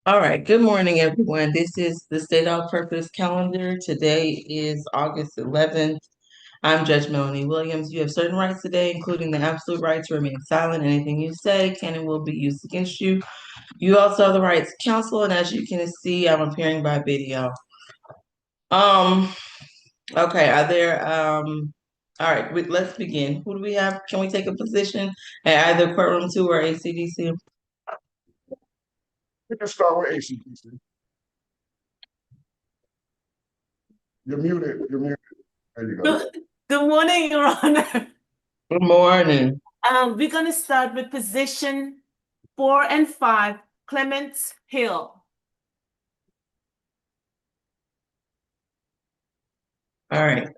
All right, good morning, everyone. This is the State All Purpose Calendar. Today is August 11th. I'm Judge Melanie Williams. You have certain rights today, including the absolute right to remain silent. Anything you say can and will be used against you. You also have the right to counsel, and as you can see, I'm appearing by video. Um, okay, all right, let's begin. Who do we have? Can we take a position at either courtroom two or ACDC? We can start with ACDC. You're muted. You're muted. There you go. Good morning, Your Honor. Good morning. We're going to start with position 4 and 5, Clements Hill. All right.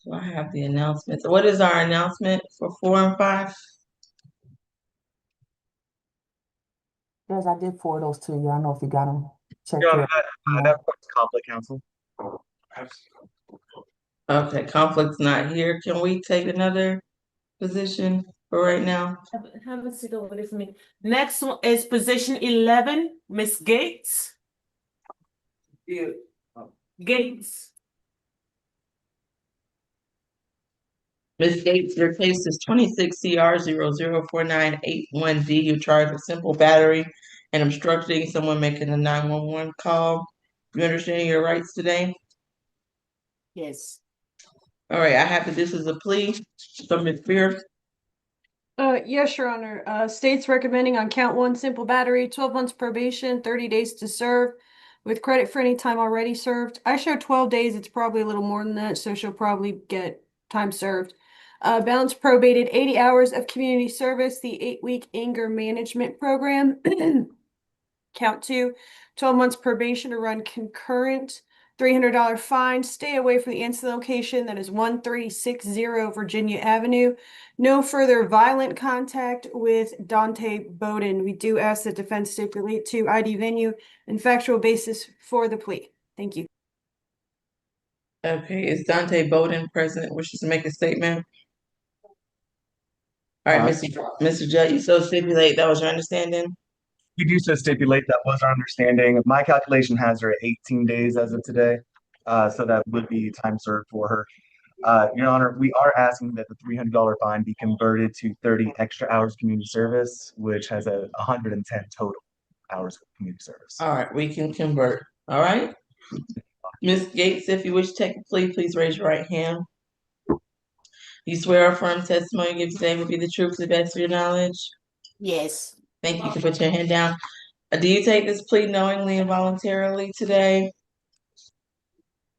Do I have the announcements? What is our announcement for 4 and 5? Yes, I did forward those to you. I don't know if you got them. Check Your your Honor, that was conflict counsel. Okay, conflict's not here. Can we take another position for right now? Have a seat over there for me. Next one is position 11, Miss Gates. Gates. Ms. Gates, your case is 26CR004981D. You're charged with simple battery and obstructing someone making a 911 call. You understand your rights today? Yes. All right, I have that this is a plea. So Ms. Spears, Yes, Your Honor. State's recommending on count one, simple battery, 12 months probation, 30 days to serve, with credit for any time already served. I show 12 days. It's probably a little more than that, so she'll probably get time served. Balance probated 80 hours of community service, the 8-week anger management program. Count two, 12 months probation to run concurrent. $300 fine. Stay away from the incident location. That is 1360 Virginia Avenue. No further violent contact with Dante Bowden. We do ask the defense stipulate to ID venue and factual basis for the plea. Thank you. okay, is Dante Bowden present? Wishes to make a statement? All right, Mr. Judd, you so stipulate that was your understanding? We do so stipulate that was our understanding. My calculation has her at 18 days as of today, so that would be time served for her. Your Honor, we are asking that the $300 fine be converted to 30 extra hours community service, which has 110 total hours of community service. All right, we can convert. All right. Ms. Gates, if you wish to take a plea, please raise your right hand. You swear or affirm testimony you give today will be the truth to the best of your knowledge? Yes. Thank you. You can put your hand down. Do you take this plea knowingly and voluntarily today?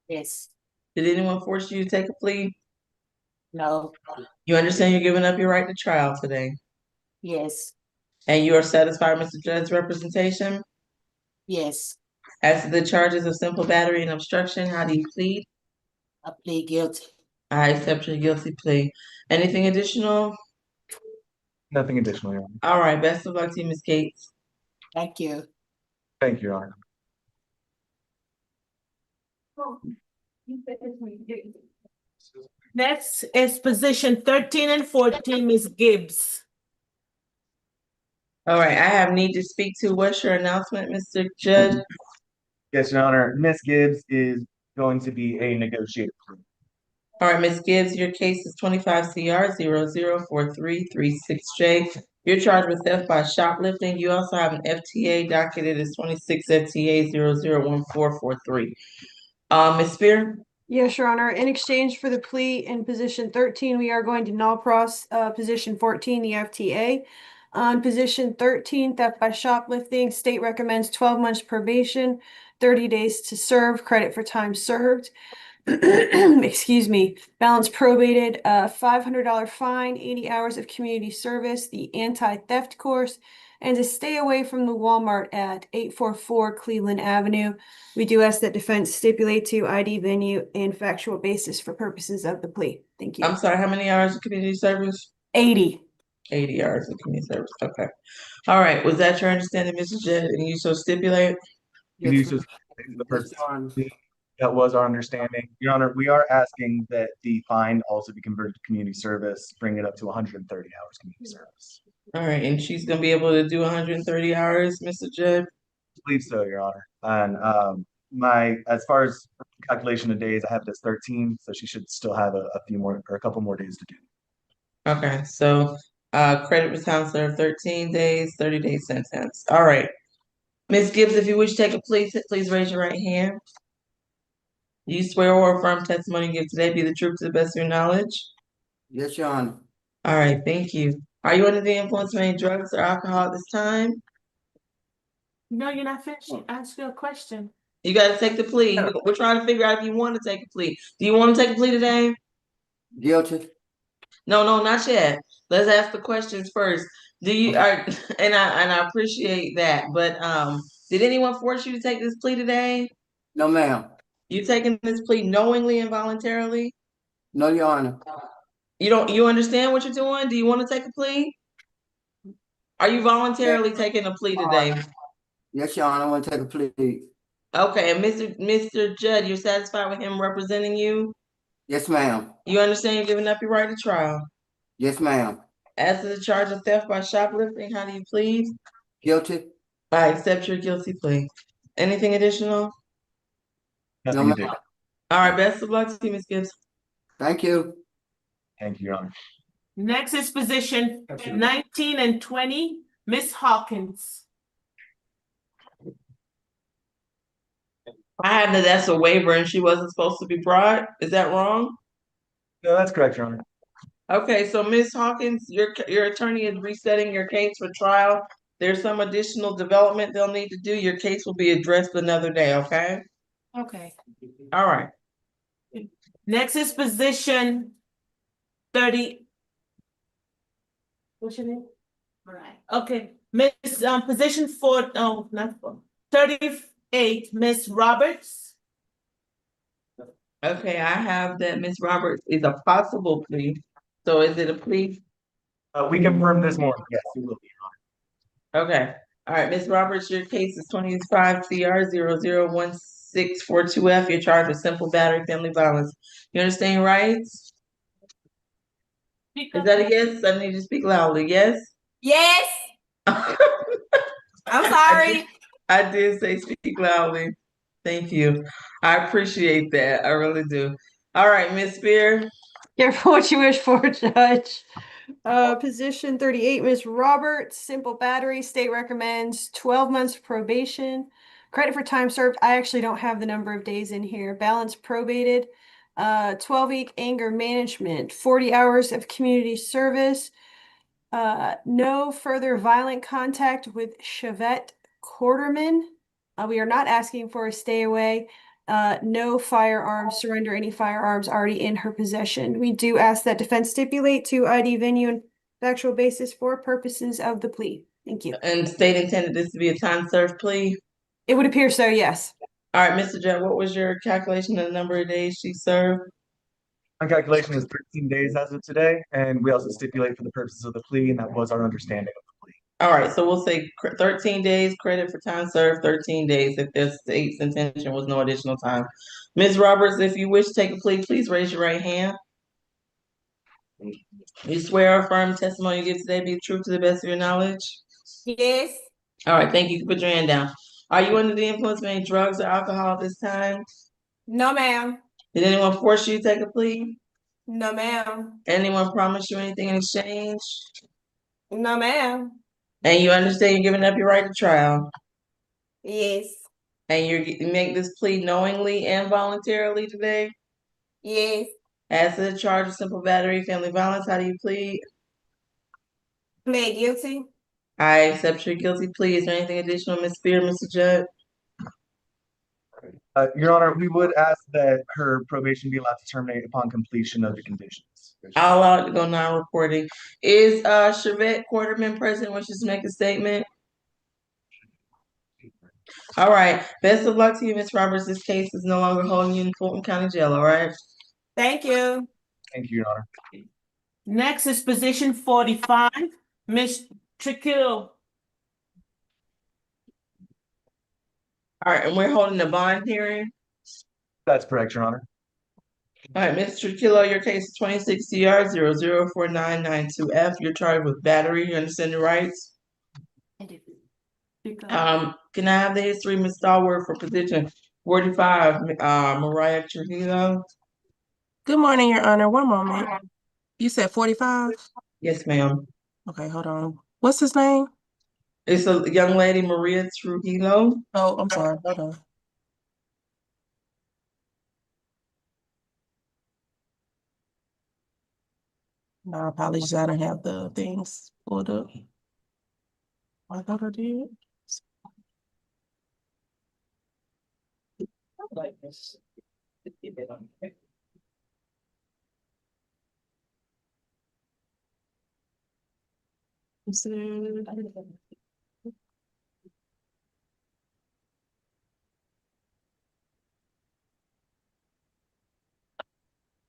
Yes. Did anyone force you to take a plea? No. You understand you're giving up your right to trial today? Yes. And you are satisfied with Mr. Judd's representation? Yes. As to the charges of simple battery and obstruction, how do you plead? I plead guilty. I accept your guilty plea. Anything additional? Nothing additional, Your Honor. All right, best of luck to you, Ms. Gates. Thank you. Thank you, Your Honor. Next is position 13 and 14, Ms. Gibbs. All right, I have need to speak to. What's your announcement, Mr. Judge? Yes, Your Honor. Ms. Gibbs is going to be a negotiated plea. All right, Ms. Gibbs, your case is 25CR004336J. You're charged with theft by shoplifting. You also have an FTA docketed as 26FTA001443. Ms. Spear? Yes, Your Honor. In exchange for the plea in position 13, we are going to null pros position 14, the FTA. On position 13, theft by shoplifting, state recommends 12 months probation, 30 days to serve, credit for time served. Excuse me. Balance probated, $500 fine, 80 hours of community service, the anti-theft course, and to stay away from the Walmart at 844 Cleveland Avenue. We do ask that defense stipulate to ID venue and factual basis for purposes of the plea. Thank you. I'm sorry, how many hours of community service? 80. 80 hours of community service. Okay. All right. Was that your understanding, Mrs. Jett? And you so stipulate? We do so stipulate for the purpose of the plea. That was our understanding. Your Honor, we are asking that the fine also be converted to community service, bring it up to 130 hours community service. All right, and she's gonna be able to do 130 hours, Mr. Judd? Believe so, Your Honor. And as far as calculation of days, I have it as 13, so she should still have a few more or a couple more days to do. Okay, so credit for time served 13 days, 30 day sentence. All right. Ms. Gibbs, if you wish to take a plea, please raise your right hand. You swear or affirm testimony you give today be the truth to the best of your knowledge? Yes, Your Honor. All right, thank you. Are you under the influence of any drugs or alcohol at this time? No, you're not finished. Ask you a question. You gotta take the plea. We're trying to figure out if you want to take a plea. Do you want to take a plea today? Guilty. No, not yet. Let's ask the questions first. Do you are and I appreciate that, but did anyone force you to take this plea today? No, ma'am. You taking this plea knowingly and voluntarily? No, Your Honor. You understand what you're doing? Do you want to take a plea? Are you voluntarily taking a plea today? Yes, Your Honor. I want to take a plea. Okay, and Mr. Judd, you're satisfied with him representing you? Yes, ma'am. You understand you're giving up your right to trial? Yes, ma'am. As to the charge of theft by shoplifting, how do you plead? Guilty. I accept your guilty plea. Anything additional? No, Nothing ma'am. additional. All right, best of luck to you, Ms. Gibbs. Thank you. Thank you, Your Honor. Next is position 19 and 20, Miss Hawkins. I have that that's a waiver and she wasn't supposed to be brought. Is that wrong? No, that's correct, Your Honor. Okay, so Ms. Hawkins, your attorney is resetting your case for trial. There's some additional development they'll need to do. Your case will be addressed another day, okay? Okay. All right. Next is position 30. What's your name? All right. Okay, Miss position 4, oh, not 4, 38, Miss Roberts. Okay, I have that Ms. Roberts is a possible plea. So is it a plea? We confirmed this morning. Yes, it will be, Your Honor. Okay. All right, Ms. Roberts, your case is 25 CR 001642F. You're charged with simple battery, family violence. You understand your rights? Is that a yes? I need you to speak loudly. Yes? Yes, I'm sorry. I did say speak loudly. Thank you. I appreciate that. I really do. All right, Ms. Spear. Careful what you wish for, Judge. Position 38, Ms. Roberts, simple battery, state recommends 12 months probation. Credit for time served, I actually don't have the number of days in here. Balance probated, 12-week anger management, 40 hours of community service, no further violent contact with Chevette Quarterman. We are not asking for a stay away. No firearms, surrender any firearms already in her possession. We do ask that defense stipulate to ID, venue, and factual basis for purposes of the plea. Thank you. And state intended this to be a time served plea. It would appear so, yes. All right, Mr. Judd, what was your calculation of the number of days she served? My calculation is 13 days as of today, and we also stipulate for the purposes of the plea, and that was our understanding of the plea. All right, so we'll say 13 days credit for time served, 13 days if the state's intention was no additional time. Ms. Roberts, if you wish to take a plea, please raise your right hand. You swear or affirm testimony you give today be true to the best of your knowledge? Yes, All right, thank you. You can put your hand down. Are you under the influence of any drugs or alcohol at this time? no, ma'am. Did anyone force you to take a plea? No, ma'am. Anyone promise you anything in exchange? No, ma'am. And you understand you're giving up your right to trial? Yes, And you make this plea knowingly and voluntarily today? yes. As to the charge of simple battery, family violence, how do you plead? Plead guilty. I accept your guilty plea. Is there anything additional, Ms. Spear, Mr. Judd? Your Honor, we would ask that her probation be allowed to terminate upon completion of the conditions. I'll allow it to go non-reporting. Is Chevette Quarterman present, wishes to make a statement? All right, best of luck to you, Ms. Roberts. This case is no longer holding you in Fulton County Jail, all right? Thank you. Thank you, Your Honor. Next is position 45, Miss Trickle. All right, and we're holding the bond hearing. That's correct, Your Honor. All right, Mr. Kilo, your case is 26 CR 004992F. You're charged with battery. You understand your rights? Can I have the history, Ms. Stallworth, for position 45, Mariah Trujillo? Good morning, Your Honor. One moment. You said 45? Yes, ma'am. Okay, hold on. What's his name? It's a young lady, Maria Trujillo. Oh, I'm sorry. Hold on. My apologies. I don't have the things pulled up. I thought I did. Is it-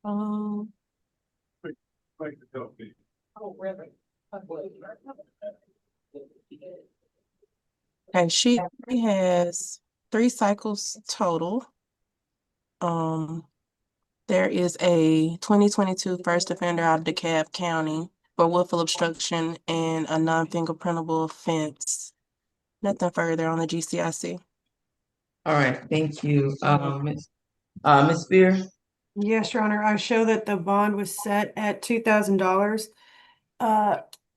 Um, okay, she has 3 cycles total. There is a 2022 first offender out of DeKalb County for willful obstruction and a non-fingerprintable offense. Nothing further on the GCIC. All right, thank you. Ms. Spear? Yes, Your Honor, I show that the bond was set at $2,000.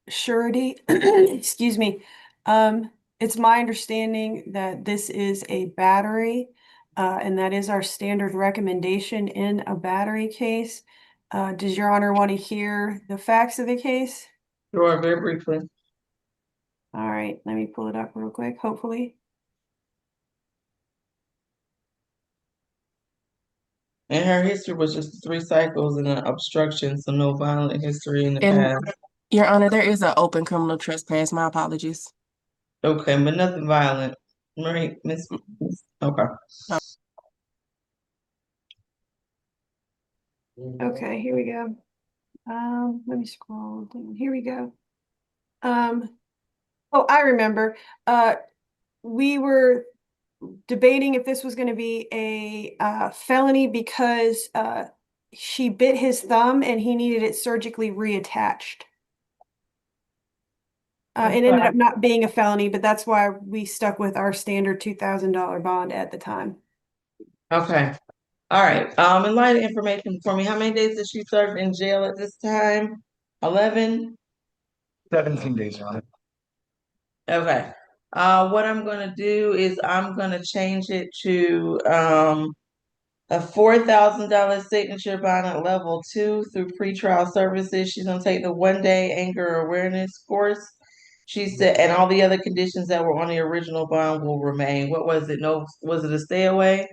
Surety, excuse me. It's my understanding that this is a battery, and that is our standard recommendation in a battery case. Does Your Honor want to hear the facts of the case? Sure, very briefly. All right, let me pull it up real quick, hopefully. And her history was just 3 cycles and an obstruction, so no violent history in the And past. Your Honor, there is an open criminal trespass. My apologies. Okay, but nothing violent, right, Miss? Okay. Okay, here we go. Let me scroll down. Here we go. Oh, I remember. We were debating if this was going to be a felony because she bit his thumb and he needed it surgically reattached. It ended up not being a felony, but that's why we stuck with our standard $2,000 bond at the time. Okay. All right. Enlighten information for me. How many days did she serve in jail at this time? 11? 17 days, Your Honor. Okay. What I'm gonna do is I'm gonna change it to a $4,000 signature bond at level 2 through pretrial services. She's gonna take the 1-day anger awareness course. She said, and all the other conditions that were on the original bond will remain. What was it? Was it a stay away?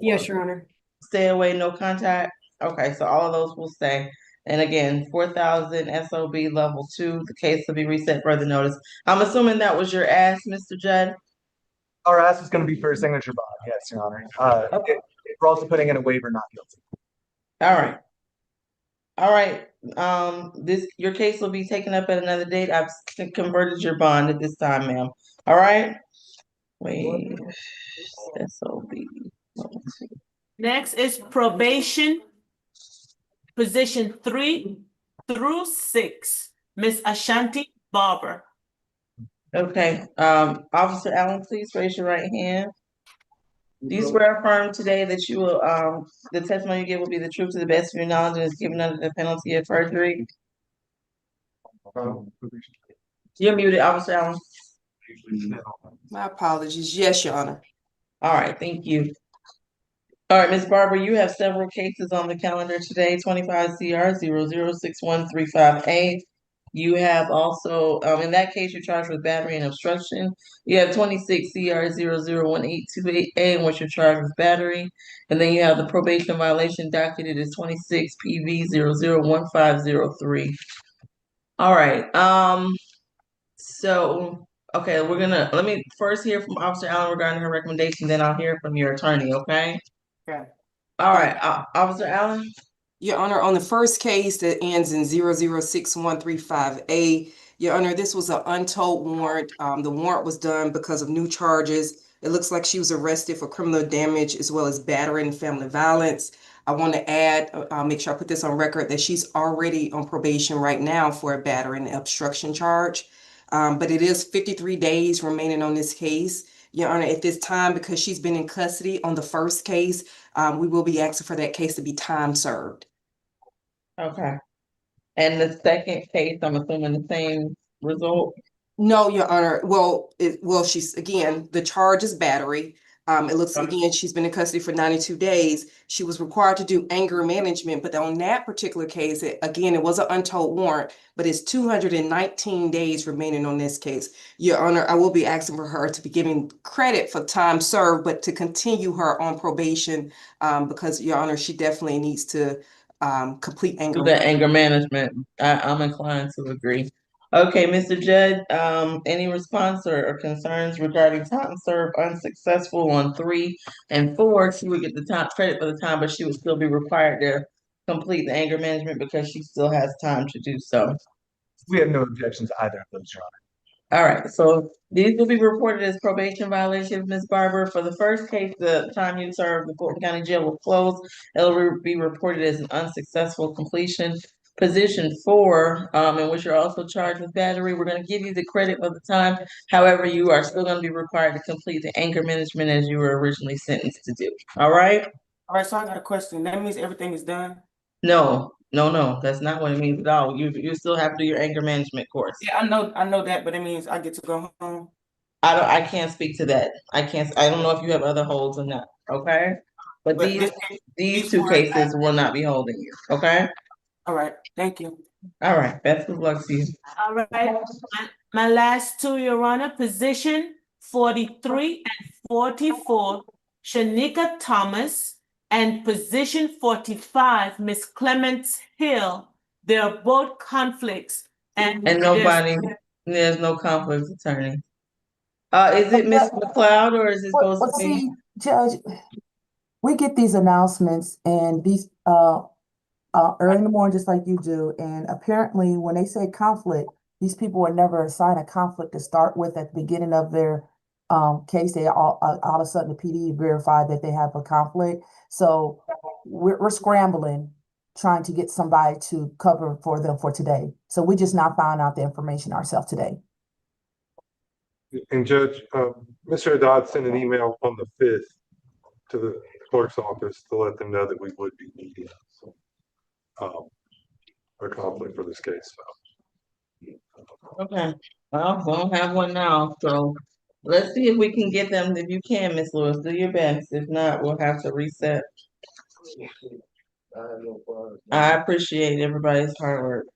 Yes, Your Honor. Stay away, no contact? Okay, so all of those will stay. And again, 4,000 SOB level 2, the case will be reset further notice. I'm assuming that was your ask, Mr. Judd? Our ask is going to be for a signature bond, yes, Your Honor. We're also putting in a waiver not guilty. All right. All right, your case will be taken up at another date. I've converted your bond at this time, ma'am. All right? Wait, SOB. level 2. Next is probation, position 3 through 6, Miss Ashanti Barber. Okay, Officer Allen, please raise your right hand. Do you swear or affirm today that you will, the testimony you give will be the truth to the best of your knowledge and is given under the penalty of perjury? You're muted, Officer Allen. My apologies. Yes, Your Honor. All right, thank you. All right, Ms. Barber, you have several cases on the calendar today, 25 CR 006135A. You have also, in that case, you're charged with battery and obstruction. You have 26 CR 001828A, in which you're charged with battery. And then you have the probation violation documented as 26 PV 001503. All right, so, okay, let me first hear from Officer Allen regarding her recommendation, then I'll hear from your attorney, okay? Okay. All right, Officer Allen? Your Honor, on the first case that ends in 006135A, Your Honor, this was an untold warrant. The warrant was done because of new charges. It looks like she was arrested for criminal damage as well as battery and family violence. I want to add, make sure I put this on record, that she's already on probation right now for a battery and obstruction charge. But it is 53 days remaining on this case. Your Honor, at this time, because she's been in custody on the first case, we will be asking for that case to be time served. Okay. And the second case, I'm assuming the same result? No, Your Honor. Well, she's, again, the charge is battery. It looks, again, she's been in custody for 92 days. She was required to do anger management, but on that particular case, again, it was an untold warrant, but it's 219 days remaining on this case. Your Honor, I will be asking for her to be given credit for time served, but to continue her on probation, because, Your Honor, she definitely needs to complete anger. The anger management, I'm inclined to agree. Okay, Mr. Judd, any response or concerns regarding time served unsuccessful on 3 and 4? She would get the time credit for the time, but she would still be required to complete the anger management because she still has time to do so. We have no objection to either of those, Your Honor. All right, so these will be reported as probation violations, Ms. Barber. For the first case, the time you served, the Fulton County Jail will close. It'll be reported as an unsuccessful completion. Position 4, in which you're also charged with battery, we're gonna give you the credit for the time. However, you are still gonna be required to complete the anger management as you were originally sentenced to do. All right? All right, so I got a question. That means everything is done? No, that's not what it means at all. You still have to do your anger management course. Yeah, I know that, but it means I get to go home. I can't speak to that. I don't know if you have other holds or not, okay? But these two cases will not be holding you, okay? All right, thank you. All right, best of luck to you. All right, my last two, Your Honor, position 43 and 44, Shanika Thomas, and position 45, Miss Clements Hill. They're both conflicts, and there's no conflicts, attorney. Is it Miss McLeod or is it supposed to be? See, Judge, we get these announcements and these early in the morning, just like you do. And apparently, when they say conflict, these people were never assigned a conflict to start with at the beginning of their case. They all of a sudden the PD verified that they have a conflict. So we're scrambling, trying to get somebody to cover for them for today. So we just not found out the information ourselves today. And Judge, Mr. Haddad sent an email on the 5th to the clerk's office to let them know that we would be meeting a conflict for this case. Okay, well, we don't have one now, so let's see if we can get them. If you can, Miss Lewis, do your best. If not, we'll have to reset. I appreciate everybody's hard work.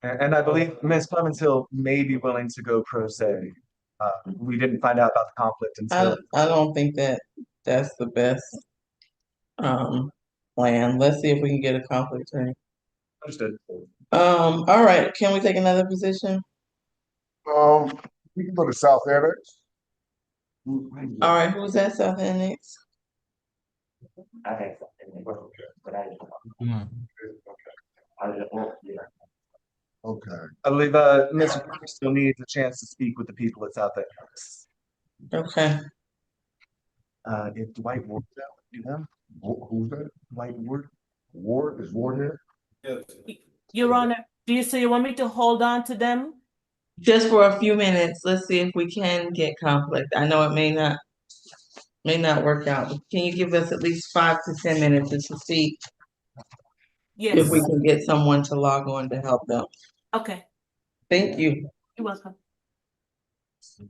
And I believe Ms. Clements Hill may be willing to go pro se. We didn't find out about the conflict until. I don't think that's the best plan. Let's see if we can get a conflict attorney. Understood. All right, can we take another position? We can go to South Annex. All right, who's that South Annex? Okay. I believe Ms. Walker still needs a chance to speak with the people at South Annex. Okay. If Dwight Ward's out, do them. Who's that? Dwight Ward. Ward? Is Ward here? Your Honor, do you want me to hold on to them? Just for a few minutes, let's see if we can get conflict. I know it may not work out, but can you give us at least 5 to 10 minutes just to see Yes. if we can get someone to log on to help them? Okay, Thank you. you're welcome. You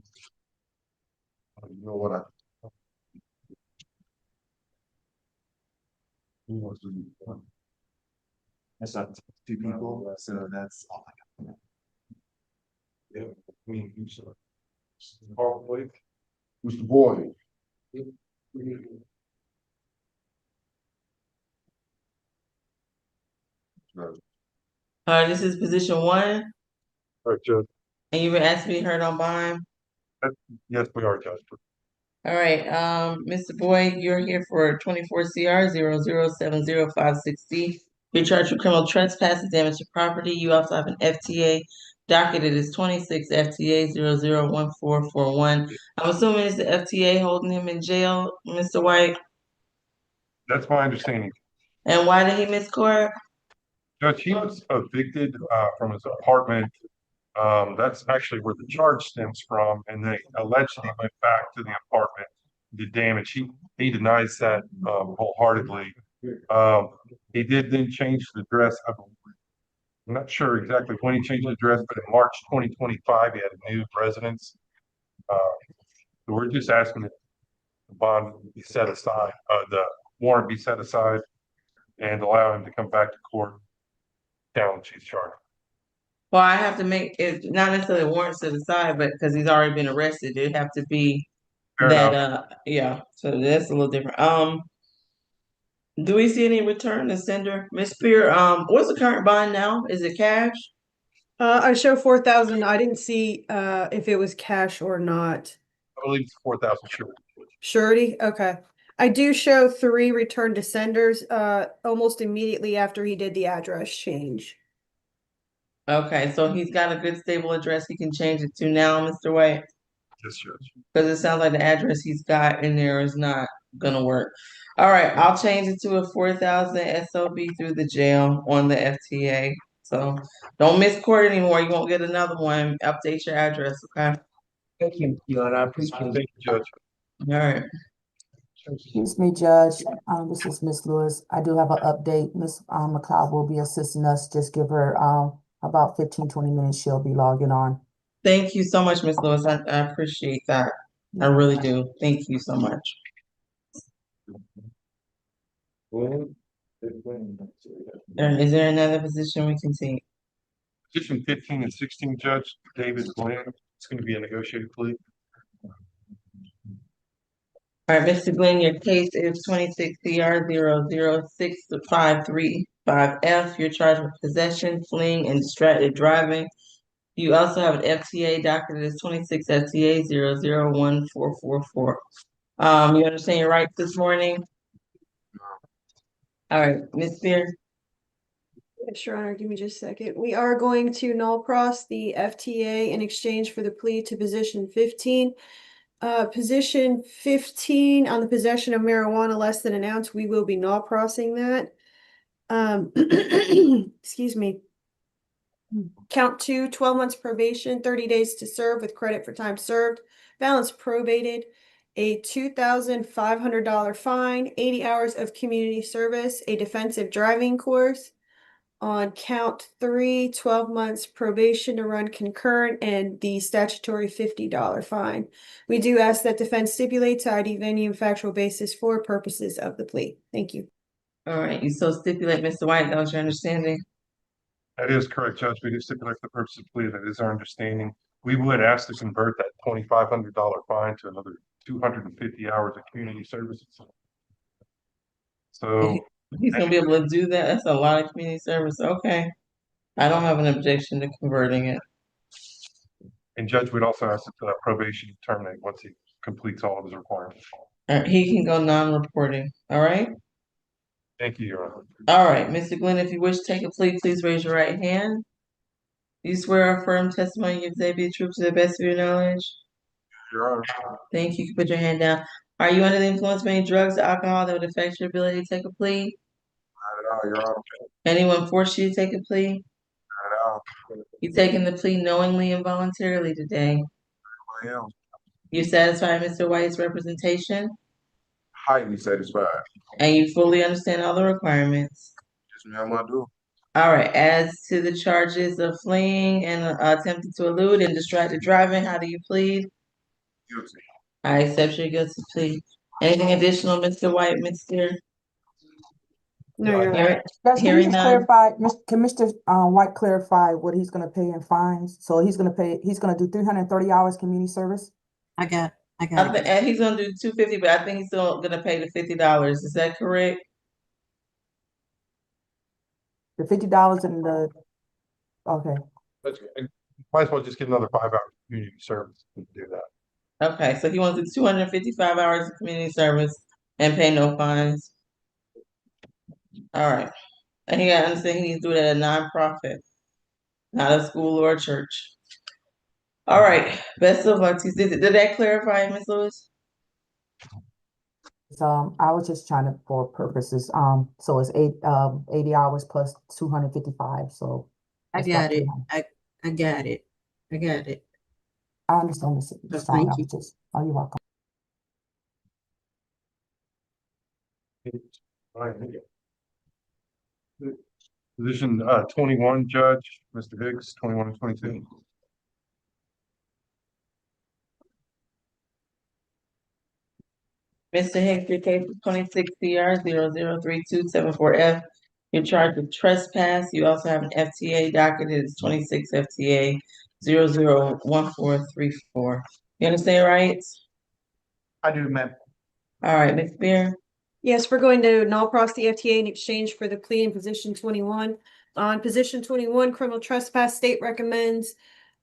know what who wants to be? That's not 2 people, so that's all I got. Yeah, me, you sir. Mr. Boyd. This is position 1, All right, Judge. and you've been asked to be heard on bond. Yes, we are, Judge. All right, Mr. Boyd, you're here for 24 CR 0070560. You're charged with criminal trespass and damage to property. You also have an FTA docketed as 26 FTA 001441. I'm assuming it's the FTA holding him in jail, Mr. White? That's my understanding. And why did he miss court? Judge, he was evicted from his apartment. That's actually where the charge stems from, and they allegedly went back to the apartment, did damage. He denies that wholeheartedly. He did then change the address. I'm not sure exactly when he changed the address, but in March 2025, he had a new residence. So we're just asking that the bond be set aside, the warrant be set aside, and allow him to come back to court, challenge his charge. Well, I have to make it not necessarily warrant set aside, but because he's already been arrested, it'd have to be Fair that enough. yeah. So that's a little different. Do we see any return to sender? Ms. Spear, what's the current bond now? Is it cash? I show 4,000. I didn't see if it was cash or not. I believe it's 4,000 sure. Surety? Okay. I do show 3 return to senders almost immediately after he did the address change. Okay, so he's got a good stable address he can change it to now, Mr. White? Yes, Judge. Because it sounds like the address he's got in there is not gonna work. All right, I'll change it to a 4,000 SOB through the jail on the FTA. So don't miss court anymore. You won't get another one. Update your address, okay? Thank you, Your Honor. I appreciate it. Thank you, Judge. All right. Excuse me, Judge. This is Miss Lewis. I do have an update. Miss McLeod will be assisting us. Just give her about 15-20 minutes. She'll be logging on. Thank you so much, Ms. Lewis. I appreciate that. I really do. Thank you so much. Is there another position we can take? Position 15 and 16, Judge David Glenn. It's going to be a negotiated plea. All right, Mr. Glenn, your case is 26 CR 0065355F. You're charged with possession, fleeing, and distracted driving. You also have an FTA docket that is 26 FTA 0014444. You understand your rights this morning? All right, Ms. Spear. Yes, Your Honor, give me just a second. We are going to null pros the FTA in exchange for the plea to position 15. Position 15 on the possession of marijuana less than an ounce, we will be null prosing that. Excuse me. Count 2, 12 months probation, 30 days to serve with credit for time served, balance probated, a $2,500 fine, 80 hours of community service, a defensive driving course. On count 3, 12 months probation to run concurrent, and the statutory $50 fine. We do ask that defense stipulate to ID venue and factual basis for purposes of the plea. Thank you. All right, you so stipulate, Mr. White, that was your understanding? That is correct, Judge. We do stipulate for the purpose of the plea. That is our understanding. We would ask to convert that $2,500 fine to another 250 hours of community services. So He's gonna be able to do that? That's a lot of community service. Okay. I don't have an objection to converting it. and Judge would also ask that the probation terminate once he completes all of his requirements. He can go non-reporting, all right? Thank you, Your Honor. All right, Mr. Glenn, if you wish to take a plea, please raise your right hand. You swear or affirm testimony you say be true to the best of your knowledge? Your Honor. Thank you. You can put your hand down. Are you under the influence of any drugs or alcohol that would affect your ability to take a plea? Not at all, Your Honor. Anyone forced you to take a plea? Not at all. You taking the plea knowingly and voluntarily today? I am You satisfied Mr. White's representation? highly satisfied. And you fully understand all the requirements? Yes, ma'am, I do. All right, as to the charges of fleeing and attempting to elude and distracted driving, how do you plead? Guilty. I accept your guilty plea. Anything additional, Mr. White, Mr.? No, Your Honor. Hearing- Guys, can you Hearing just none. clarify, can Mr. White clarify what he's gonna pay in fines? So he's gonna do 330 hours community service? I think, and he's gonna do 250, but I think he's still gonna pay the $50. Is that correct? The $50 and the, okay. Might as well just get another 5 hours of community service to do that. Okay, so he wants to do 255 hours of community service and pay no fines. All right, and he gotta understand he needs to do it at a nonprofit, not a school or a church. All right, best of luck to you. Did that clarify, Ms. Lewis? I was just trying to, for purposes, so it's 80 hours plus 255, so. I that's got about it. 300. I got it. I got it. I understand this, Oh, Sean, thank I you. was just, oh, you're welcome. Position 21, Judge, Mr. Hicks, 21 and 22. Mr. Hicks, your case is 26 CR 003274F. You're charged with trespass. You also have an FTA docket. It's 26 FTA 001434. You understand, right? I do, ma'am. All right, Ms. Spear. Yes, we're going to null pros the FTA in exchange for the plea in position 21. On position 21, criminal trespass, state recommends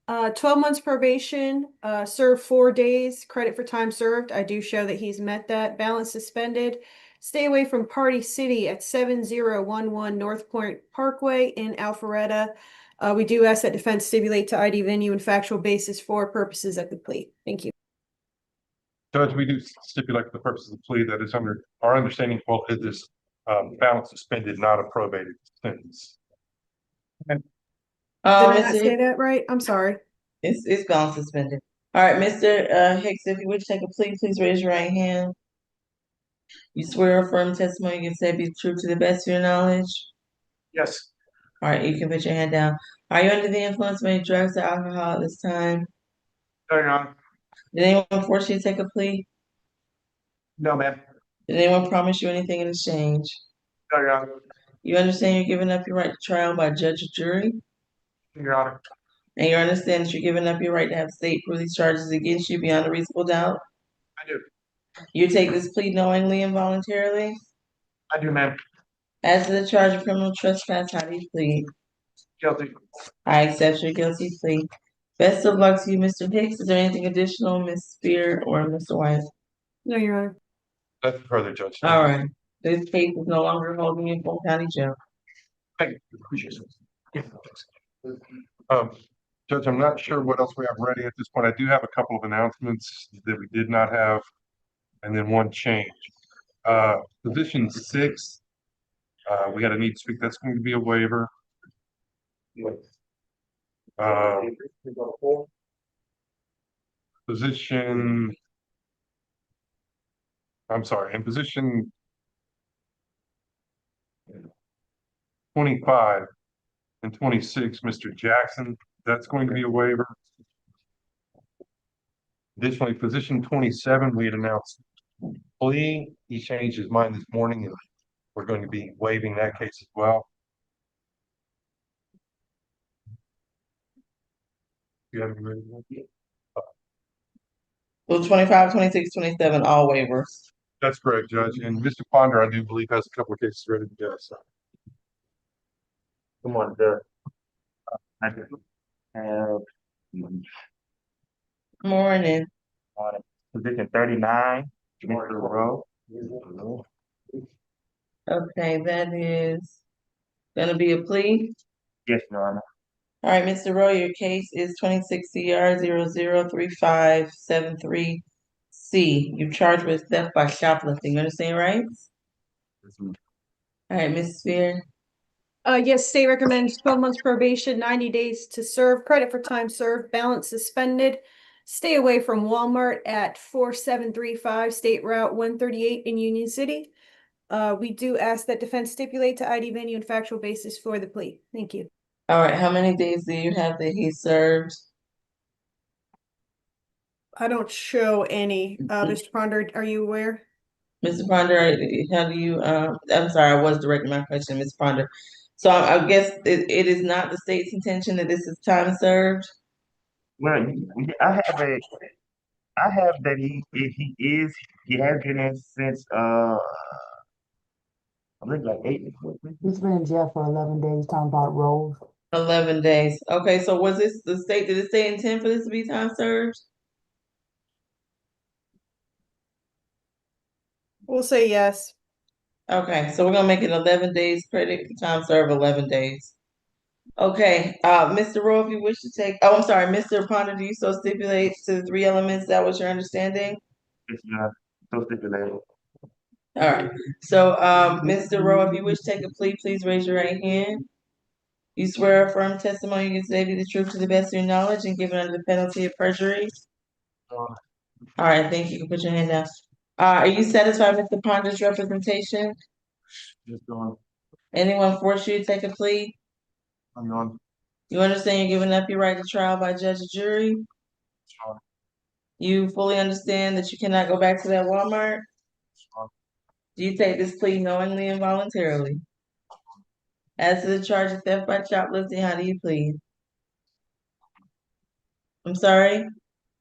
12 months probation, serve 4 days, credit for time served. I do show that he's met that. Balance suspended. Stay away from Party City at 7011 North Point Parkway in Alpharetta. We do ask that defense stipulate to ID venue and factual basis for purposes of the plea. Thank you. Judge, we do stipulate for the purposes of the plea that is under our understanding, well, is this balance suspended, not a probated sentence. Did I not Mr. say that right? I'm sorry. It's balance suspended. All right, Mr. Hicks, if you wish to take a plea, please raise your right hand. You swear or affirm testimony you can say be true to the best of your knowledge? Yes. All right, you can put your hand down. Are you under the influence of any drugs or alcohol at this time? No, Your Honor. Did anyone force you to take a plea? No, ma'am. Did anyone promise you anything in exchange? No, Your Honor. You understand you're giving up your right to trial by judge or jury? Your Honor. And you understand that you're giving up your right to have state prove these charges against you beyond a reasonable doubt? I do. You take this plea knowingly and voluntarily? I do, ma'am. As to the charge of criminal trespass, how do you plead? Guilty. I accept your guilty plea. Best of luck to you, Mr. Hicks. Is there anything additional, Ms. Spear or Mr. White? No, Your Honor. That's further, Judge. All right. This case is no longer holding you in Fulton County Jail. Thank you. Appreciate it. Judge, I'm not sure what else we have ready at this point. I do have a couple of announcements that we did not have, and then one change. Position 6, we got a need to speak. That's going to be a waiver. Position, I'm sorry, in position 25 and 26, Mr. Jackson, that's going to be a waiver. Additionally, position 27, we had announced plea. He changed his mind this morning, and we're going to be waiving that case as well. You have any ready? So 25, 26, 27, all waivers. That's correct, Judge. And Mr. Ponder, I do believe, has a couple of cases ready to go. So. Come on, Judge. I do. Morning. Position 39, Mr. Rowe. Okay, that is gonna be a plea. Yes, Your Honor. All right, Mr. Rowe, your case is 26 CR 003573C. You're charged with theft by shoplifting. You understand, right? All right, Ms. Spear. Yes, state recommends 12 months probation, 90 days to serve, credit for time served, balance suspended. Stay away from Walmart at 4735 State Route 138 in Union City. We do ask that defense stipulate to ID venue and factual basis for the plea. Thank you. All right, how many days do you have that he served? I don't show any. Mr. Ponder, are you aware? Mr. Ponder, how do you, I'm sorry, I was directing my question, Ms. Ponder. So I guess it is not the state's intention that this is time served? Well, I have that he has been in since I think like 8. He's been in jail for 11 days, talking about rolls. 11 days. Okay, so was this the state, did the state intend for this to be time served? We'll say yes. Okay, so we're gonna make it 11 days credit, time served 11 days. Okay, Mr. Rowe, if you wish to take, oh, I'm sorry, Mr. Ponder, do you so stipulate to the 3 elements? That was your understanding? It's not so stipulated. All right, so, Mr. Rowe, if you wish to take a plea, please raise your right hand. You swear or affirm testimony you give today be the truth to the best of your knowledge and given under the penalty of perjury? All right, thank you. You can put your hand down. Are you satisfied with the Ponder's representation? Just going, Anyone force you to take a plea? I'm going. You understand you're giving up your right to trial by judge or jury? Sure. You fully understand that you cannot go back to that Walmart? Sure. Do you take this plea knowingly and voluntarily? As to the charge of theft by shoplifting, how do you plead? I'm sorry?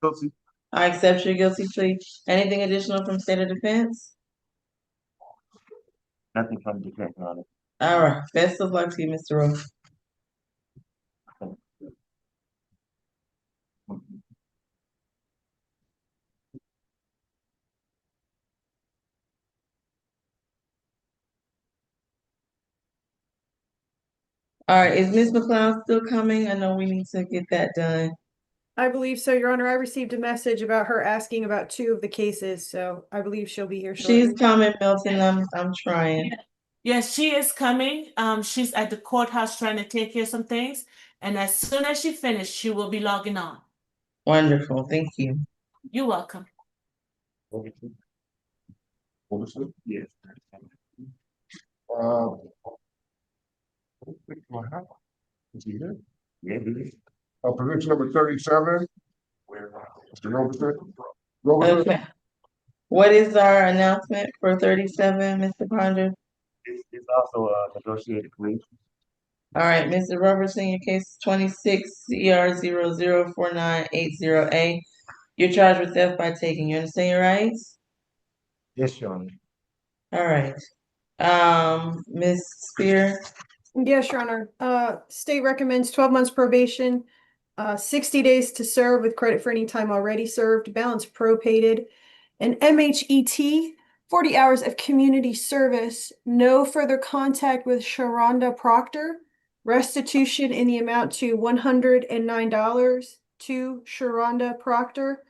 Guilty. I accept your guilty plea. Anything additional from state of defense? Nothing from the defense, Your Honor. All right, best of luck to you, Mr. Rowe. All right, is Ms. McLeod still coming? I know we need to get that done. I believe so, Your Honor. I received a message about her asking about 2 of the cases, so I believe she'll be here shortly. She's coming, Milton. I'm trying. Yes, she is coming. She's at the courthouse trying to take care of some things. And as soon as she finishes, she will be logging on. Wonderful, thank you. You're welcome. Yes. Is he here? Yeah, he is. Position number 37, Where? Mr. Roberson. Roberson, Okay. What is our announcement for 37, Mr. Ponder? It's also a negotiated plea. All right, Mr. Robertson, your case is 26 CR 004980A. You're charged with theft by taking. You understand your rights? Yes, Your Honor. All right. Ms. Spear, Yes, Your Honor. State recommends 12 months probation, 60 days to serve with credit for any time already served, balance prorated, and MHET, 40 hours of community service, no further contact with Sharonda Proctor, restitution in the amount to $109 to Sharonda Proctor.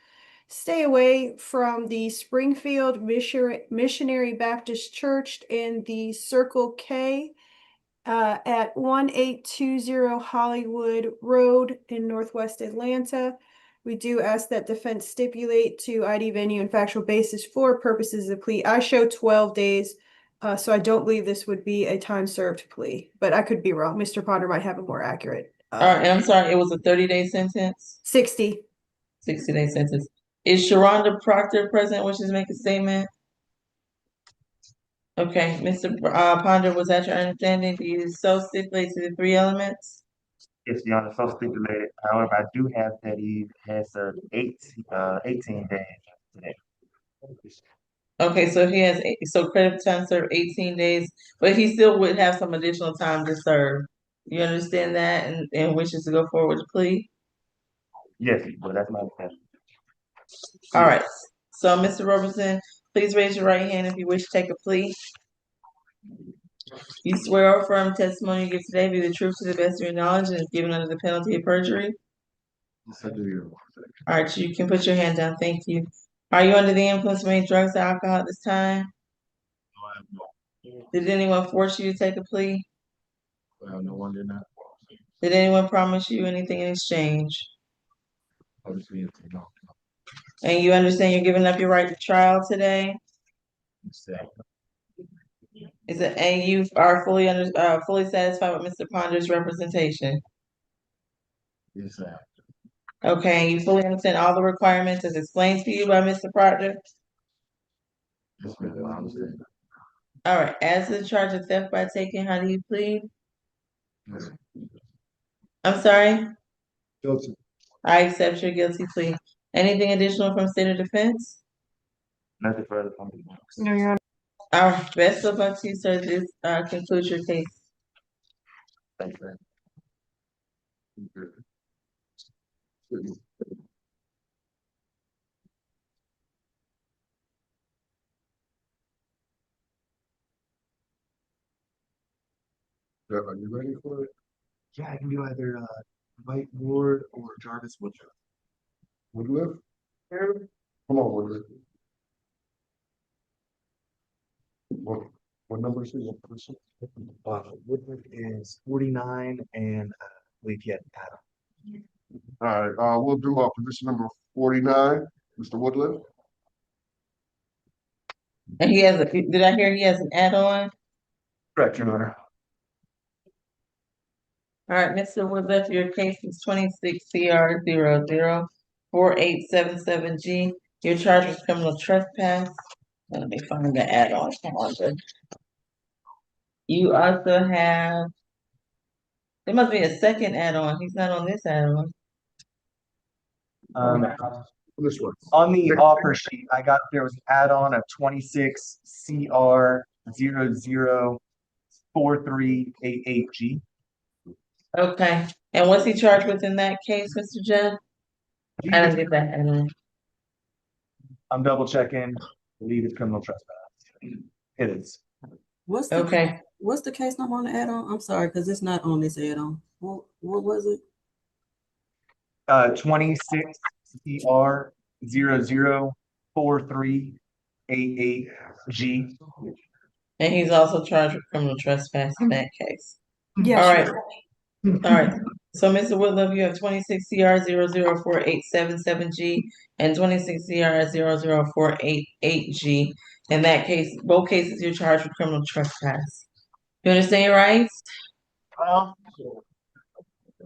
Stay away from the Springfield Missionary Baptist Church and the Circle K at 1820 Hollywood Road in Northwest Atlanta. We do ask that defense stipulate to ID venue and factual basis for purposes of plea. I show 12 days, so I don't believe this would be a time served plea, but I could be wrong. Mr. Potter might have a more accurate. all right, and I'm sorry, it was a 30-day sentence? 60. 60-day sentence. Is Sharonda Proctor present, wishes to make a statement? Okay, Mr. Ponder, was that your understanding? Do you so stipulate to the 3 elements? Yes, Your Honor, so stipulated. However, I do have that he has served 18 days today. Okay, so he has, so credit time served 18 days, but he still would have some additional time to serve. You understand that and wishes to go forward with the plea? Yes, but that's my understanding. All right, so Mr. Robertson, please raise your right hand if you wish to take a plea. You swear or affirm testimony you give today be the truth to the best of your knowledge and is given under the penalty of perjury? yes, I do. All right, you can put your hand down, thank you. Are you under the influence of any drugs or alcohol at this time? No, I have no. Did anyone force you to take a plea? No one did not. Did anyone promise you anything in exchange? Obviously, it's no. And you understand you're giving up your right to trial today? Is it, and you are fully fully satisfied with Mr. Ponder's representation? Yes, I have. Okay, you fully understand all the requirements as explained to you by Mr. Proctor? Yes, ma'am, I understand. All right, as to the charge of theft by taking, how do you plead? Yes. I'm sorry? Guilty. I accept your guilty plea. Anything additional from state of defense? Nothing further from me. No, Your Honor. All right, best of luck to you, sir. This concludes your case. Thank you. Are you ready for it? Yeah, I can do either Dwight Ward or Jarvis Woodruff. Woodliff? Come on, Woodliff. What number is it? What person? Woodruff is 49 and I believe he had Adam. All right, we'll do position number 49, Mr. Woodland. And he has did I hear he has an add-on? Correct, Your Honor. All right, Mr. Woodruff, your case is 26 CR 004877G. You're charged with criminal trespass. Let me find the add-on calendar. You also have, there must be a second add-on. He's not on this add-on. This one. On the offer sheet, I got there was an add-on of 26 CR 004388G. Okay, and what's he charged with in that case, Mr. Judd? I didn't get that add-on. I'm double checking. I believe it's criminal trespass. It is. What's the Okay, what's the case number on the add-on? I'm sorry, because it's not on this add-on. What was it? 26 CR 004388G. and he's also charged with criminal trespass in that case. Yes, All Your right, Honor. all right. So, Mr. Woodruff, you have 26 CR 004877G and 26 CR 004888G. In that case, both cases, you're charged with criminal trespass. You understand your rights?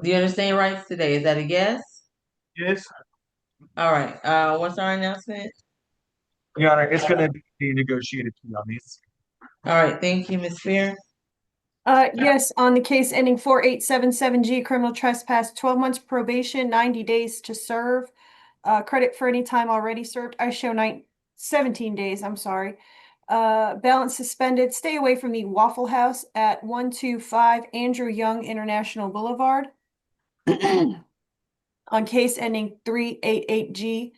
Do you understand your rights today? Is that a yes? Yes. All right, what's our announcement? Your Honor, it's going to be a negotiated plea on these. All right, thank you, Ms. Spear. Yes, on the case ending 4877G, criminal trespass, 12 months probation, 90 days to serve. Credit for any time already served. I show 17 days, I'm sorry. Balance suspended. Stay away from the Waffle House at 125 Andrew Young International Boulevard. On case ending 388G,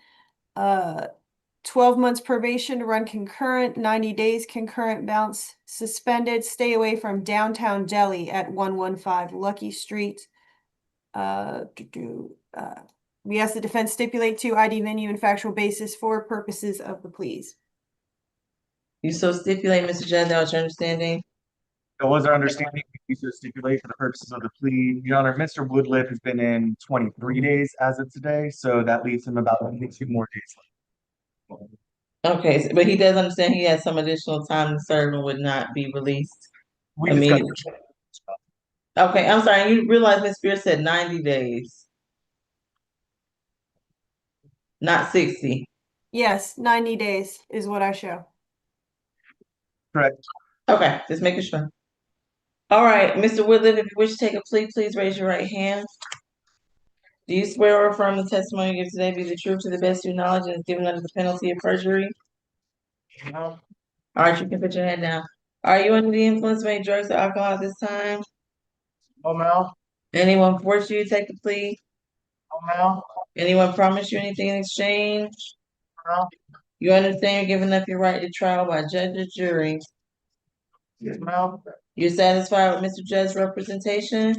12 months probation to run concurrent, 90 days concurrent, balance suspended. Stay away from downtown Delhi at 115 Lucky Street. We ask the defense stipulate to ID venue and factual basis for purposes of the pleas. You so stipulate, Mr. Judd, that was your understanding? It was our understanding we should stipulate for the purposes of the plea. Your Honor, Mr. Woodliff has been in 23 days as of today, so that leaves him about 2 more days left. Okay, but he does understand he has some additional time to serve and would not be released We immediately. discussed. Okay, I'm sorry, you realize Ms. Spears said 90 days, not 60. Yes, 90 days is what I show. Correct. Okay, just making sure. All right, Mr. Woodland, if you wish to take a plea, please raise your right hand. Do you swear or affirm the testimony you give today be the truth to the best of your knowledge and is given under the penalty of perjury? No. All right, you can put your hand down. Are you under the influence of any drugs or alcohol at this time? Oh, no. Anyone force you to take a plea? Oh, no. Anyone promise you anything in exchange? No. You understand you're giving up your right to trial by judge or jury? Yes, ma'am. You're satisfied with Mr. Judd's representation?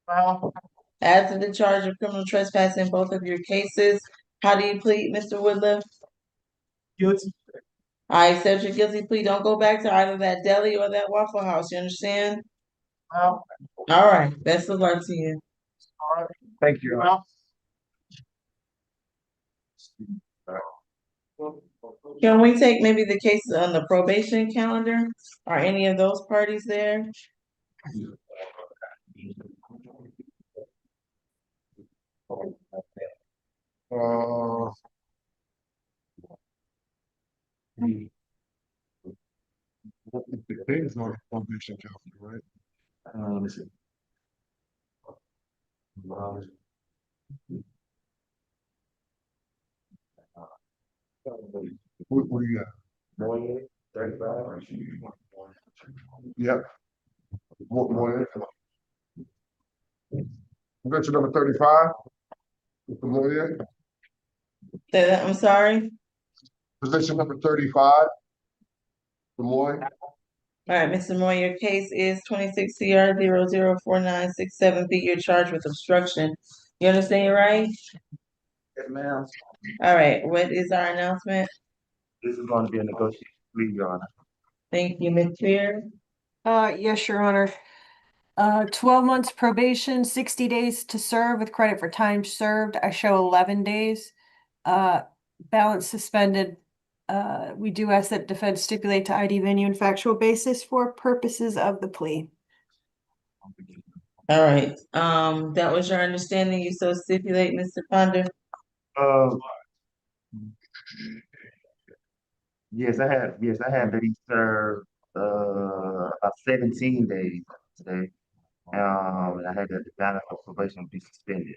No. As to the charge of criminal trespass in both of your cases, how do you plead, Mr. Woodruff? Guilty. I accept your guilty plea. Don't go back to either that deli or that Waffle House. You understand? No. All right. Best of luck to you. All right. Thank you. No. Can we take maybe the cases on the probation calendar? Are any of those parties there? The pay is not a probation calendar, right? Let me see. What do you got? Yep. What more? Convention number 35. Mr. Moyer. Say that, I'm sorry. Position number 35. Mr. Moyer. All right, Mr. Moore, your case is 26 CR 004967B. You're charged with obstruction. You understand your rights? Yes, ma'am. All right, what is our announcement? This is going to be a negotiation plea, Your Honor. Thank you, Ms. Spear. Yes, Your Honor. 12 months probation, 60 days to serve with credit for time served. I show 11 days. Balance suspended. We do ask that defense stipulate to ID venue and factual basis for purposes of the plea. All right, that was your understanding. You so stipulate, Mr. Ponder? Yes, I had that he served, about 17 days today. And I had that the balance of probation be suspended.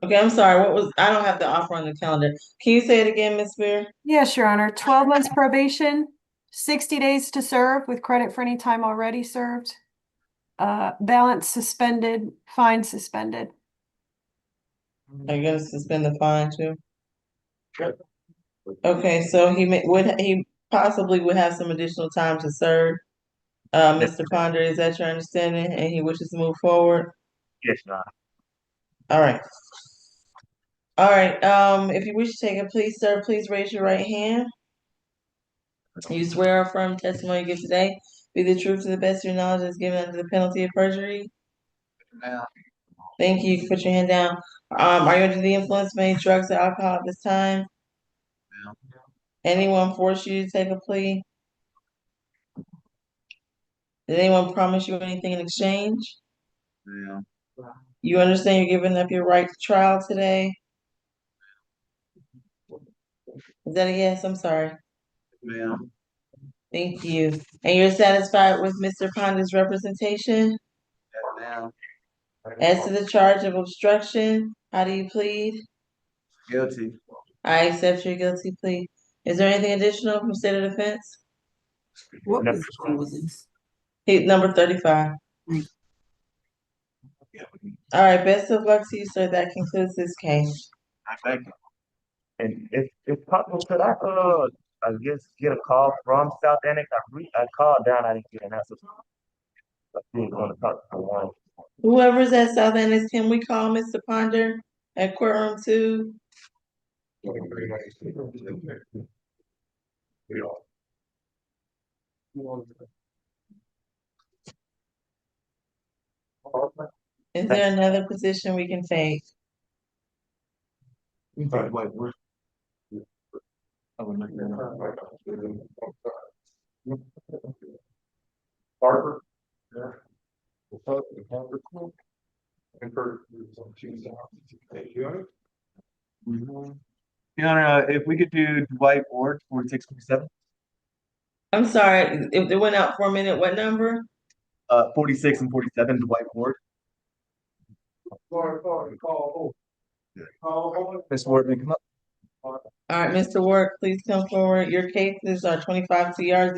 Okay, I'm sorry, I don't have the offer on the calendar. Can you say it again, Ms. Spear? Yes, Your Honor. 12 months probation, 60 days to serve with credit for any time already served. Balance suspended, fine suspended. Are you gonna suspend the fine too? Okay, so he possibly would have some additional time to serve. Mr. Ponder, is that your understanding? And he wishes to move forward? Yes, Your Honor. All right. All right, if you wish to take a plea, sir, please raise your right hand. You swear or affirm testimony you give today be the truth to the best of your knowledge as given under the penalty of perjury? Thank you. You can put your hand down. Are you under the influence of any drugs or alcohol at this time? Anyone force you to take a plea? Did anyone promise you anything in exchange? You understand you're giving up your right to trial today? Is that a yes? I'm sorry. Thank you. And you're satisfied with Mr. Ponder's representation? As to the charge of obstruction, how do you plead? Guilty. I accept your guilty plea. Is there anything additional from state of defense? What position was this? Number 35. All right, best of luck to you, sir. That concludes this case. Thank you. And if possible, could I guess get a call from South Annex? I called down, I didn't get an answer. I didn't want to talk to one. Whoever's at South Annex, can we call Mr. Ponder at courtroom 2? Is there another position we can take? Harper? Your Honor, if we could do Dwight Ward, 4647. I'm sorry, if it went out for a minute, what number? 46 and 47, Dwight Ward. Ms. Ward, may come up. All right, Mr. Ward, please come forward. Your cases are 25 CR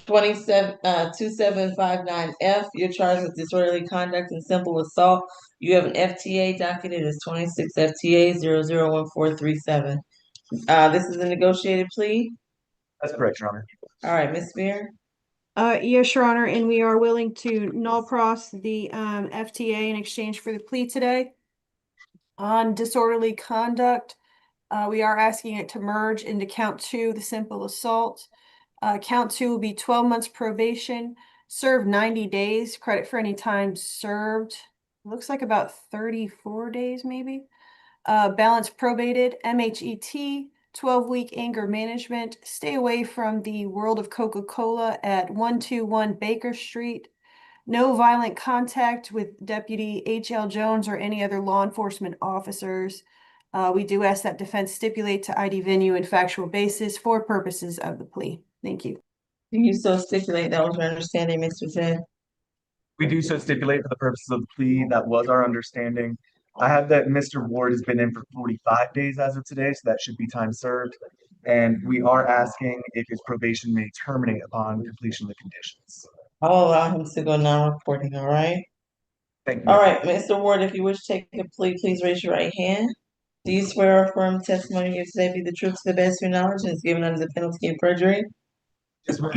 2759F. You're charged with disorderly conduct and simple assault. You have an FTA docketed as 26 FTA 001437. This is a negotiated plea. That's correct, Your Honor. All right, Ms. Spear. Yes, Your Honor, and we are willing to null pros the FTA in exchange for the plea today. On disorderly conduct, we are asking it to merge into count 2, the simple assault. Count 2 will be 12 months probation, serve 90 days, credit for any time served. Looks like about 34 days maybe. Balance probated, MHET, 12-week anger management. Stay away from the World of Coca-Cola at 121 Baker Street. No violent contact with Deputy H.L. Jones or any other law enforcement officers. We do ask that defense stipulate to ID venue and factual basis for purposes of the plea. Thank you. Do you so stipulate that was your understanding, Mr. Zed? We do so stipulate for the purposes of the plea. That was our understanding. I have that Mr. Ward has been in for 45 days as of today, so that should be time served. And we are asking if his probation may terminate upon completion of the conditions. I'll allow him to go non-reporting, all right? Thank you. All right, Mr. Ward, if you wish to take a plea, please raise your right hand. Do you swear or affirm testimony you give today be the truth to the best of your knowledge and is given under the penalty of perjury? Yes, ma'am.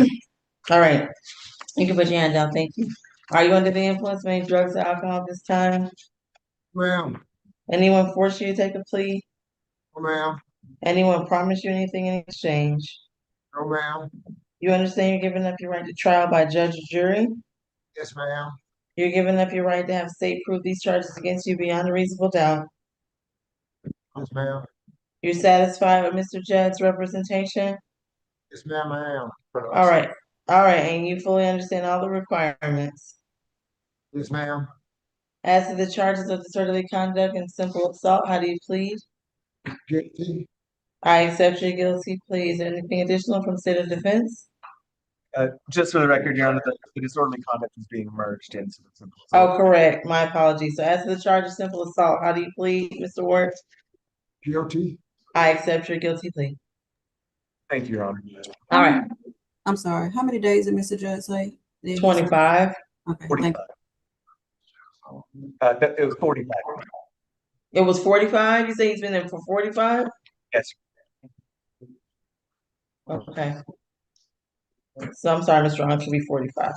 All right, you can put your hand down, thank you. Are you under the influence of any drugs or alcohol at this time? Ma'am. Anyone force you to take a plea? Ma'am. Anyone promise you anything in exchange? No, ma'am. You understand you're giving up your right to trial by judge or jury? Yes, ma'am. You're giving up your right to have state prove these charges against you beyond a reasonable doubt. Yes, ma'am. You're satisfied with Mr. Judd's representation? Yes, ma'am, I am. All right, and you fully understand all the requirements. Yes, ma'am. As to the charges of disorderly conduct and simple assault, how do you plead? Guilty. I accept your guilty plea. Is there anything additional from state of defense? Just for the record, Your Honor, the disorderly conduct is being merged into the simple assault. Oh, correct. My apologies. So as to the charge of simple assault, how do you plead, Mr. Ward? Guilty. I accept your guilty plea. Thank you, Your Honor. All right, I'm sorry, how many days did Mr. Judd say? that he served? 25. Okay, 45. It was 45. It was 45? You say he's been there for 45? Yes. Okay. So I'm sorry, Mr. Arm, should be 45.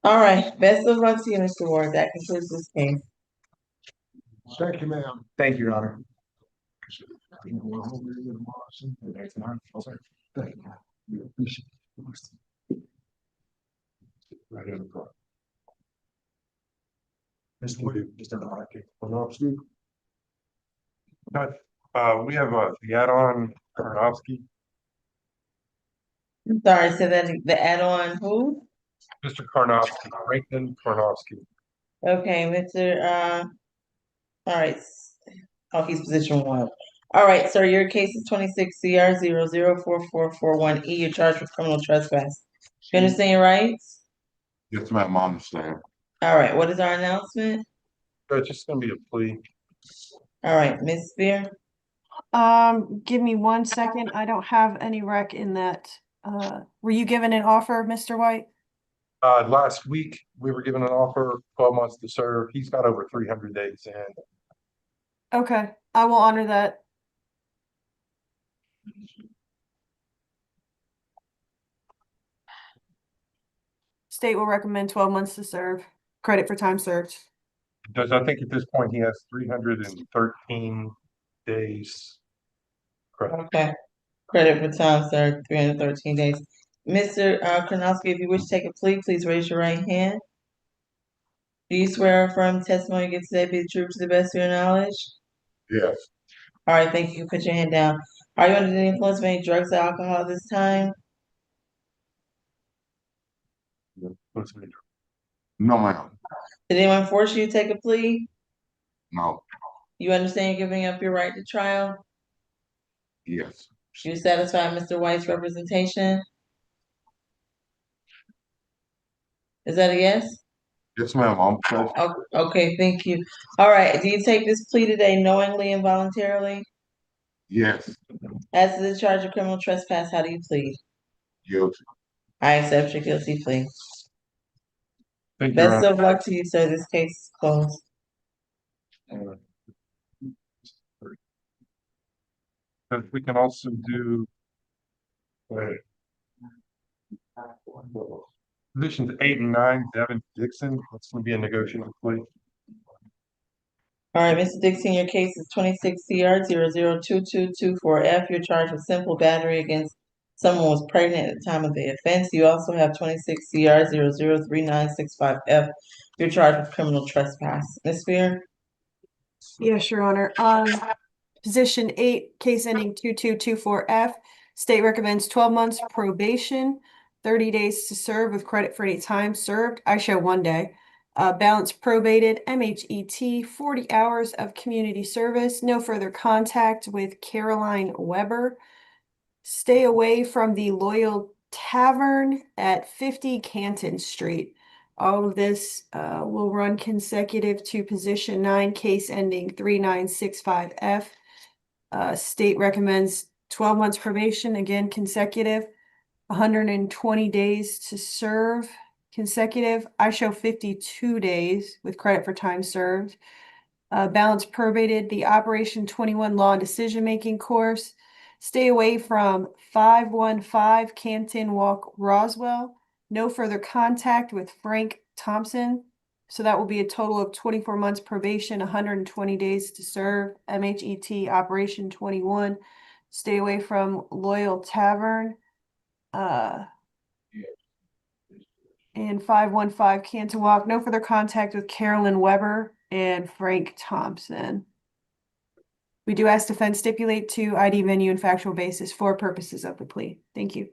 All right, best of luck to you, Mr. Ward. That concludes this case. Thank you, ma'am. Thank you, Your Honor. Right in the front. Mr. Wood, just in the market. We have the add-on Karnowski, I'm sorry, so that the add-on who? Mr. Karnowski, Franklin Karnowski. Okay, Mr. All right. Oh, he's position 1. All right, sir, your case is 26 CR 004441E. You're charged with criminal trespass. You understand your rights? Yes, ma'am, I understand. All right, what is our announcement? It's just gonna be a plea. All right, Ms. Spear. Give me 1 second. I don't have any rec in that. Were you given an offer, Mr. White? Last week, we were given an offer, 12 months to serve. He's got over 300 days in. Okay, I will honor that. State will recommend 12 months to serve. Credit for time served. I think at this point, he has 313 days. Correct. Okay. Credit for time served, 313 days. Mr. Karnowski, if you wish to take a plea, please raise your right hand. Do you swear or affirm the testimony you give today be the truth to the best of your knowledge? Yes. All right, thank you. Put your hand down. Are you under the influence of any drugs or alcohol at this time? No, ma'am. Did anyone force you to take a plea? No. You understand you're giving up your right to trial? Yes. You satisfied Mr. White's representation? Is that a yes? Yes, ma'am, I'm. Okay, thank you. All right, do you take this plea today knowingly and voluntarily? Yes. As to the charge of criminal trespass, how do you plead? Guilty. I accept your guilty plea. Thank you, Your Best Honor. of luck to you, sir. This case is closed. We can also do positions 8 and 9, Devin Dixon. That's gonna be a negotiable plea. All right, Mr. Dixon, your case is 26 CR 002224F. You're charged with simple battery against someone who was pregnant at the time of the offense. You also have 26 CR 003965F. You're charged with criminal trespass. Ms. Spear? Yes, Your Honor. Position 8, case ending 2224F. State recommends 12 months probation, 30 days to serve with credit for any time served. I show 1 day. Balance probated, MHET, 40 hours of community service, no further contact with Caroline Weber. Stay away from the Loyal Tavern at 50 Canton Street. All of this will run consecutive to position 9, case ending 3965F. State recommends 12 months probation, again consecutive, 120 days to serve consecutive. I show 52 days with credit for time served. Balance probated, the Operation 21 Law and Decision Making course. Stay away from 515 Canton Walk, Roswell. No further contact with Frank Thompson. So that will be a total of 24 months probation, 120 days to serve. MHET Operation 21. stay away from Loyal Tavern. And 515 Canton Walk, no further contact with Carolyn Weber and Frank Thompson. We do ask defense stipulate to ID venue and factual basis for purposes of the plea. Thank you.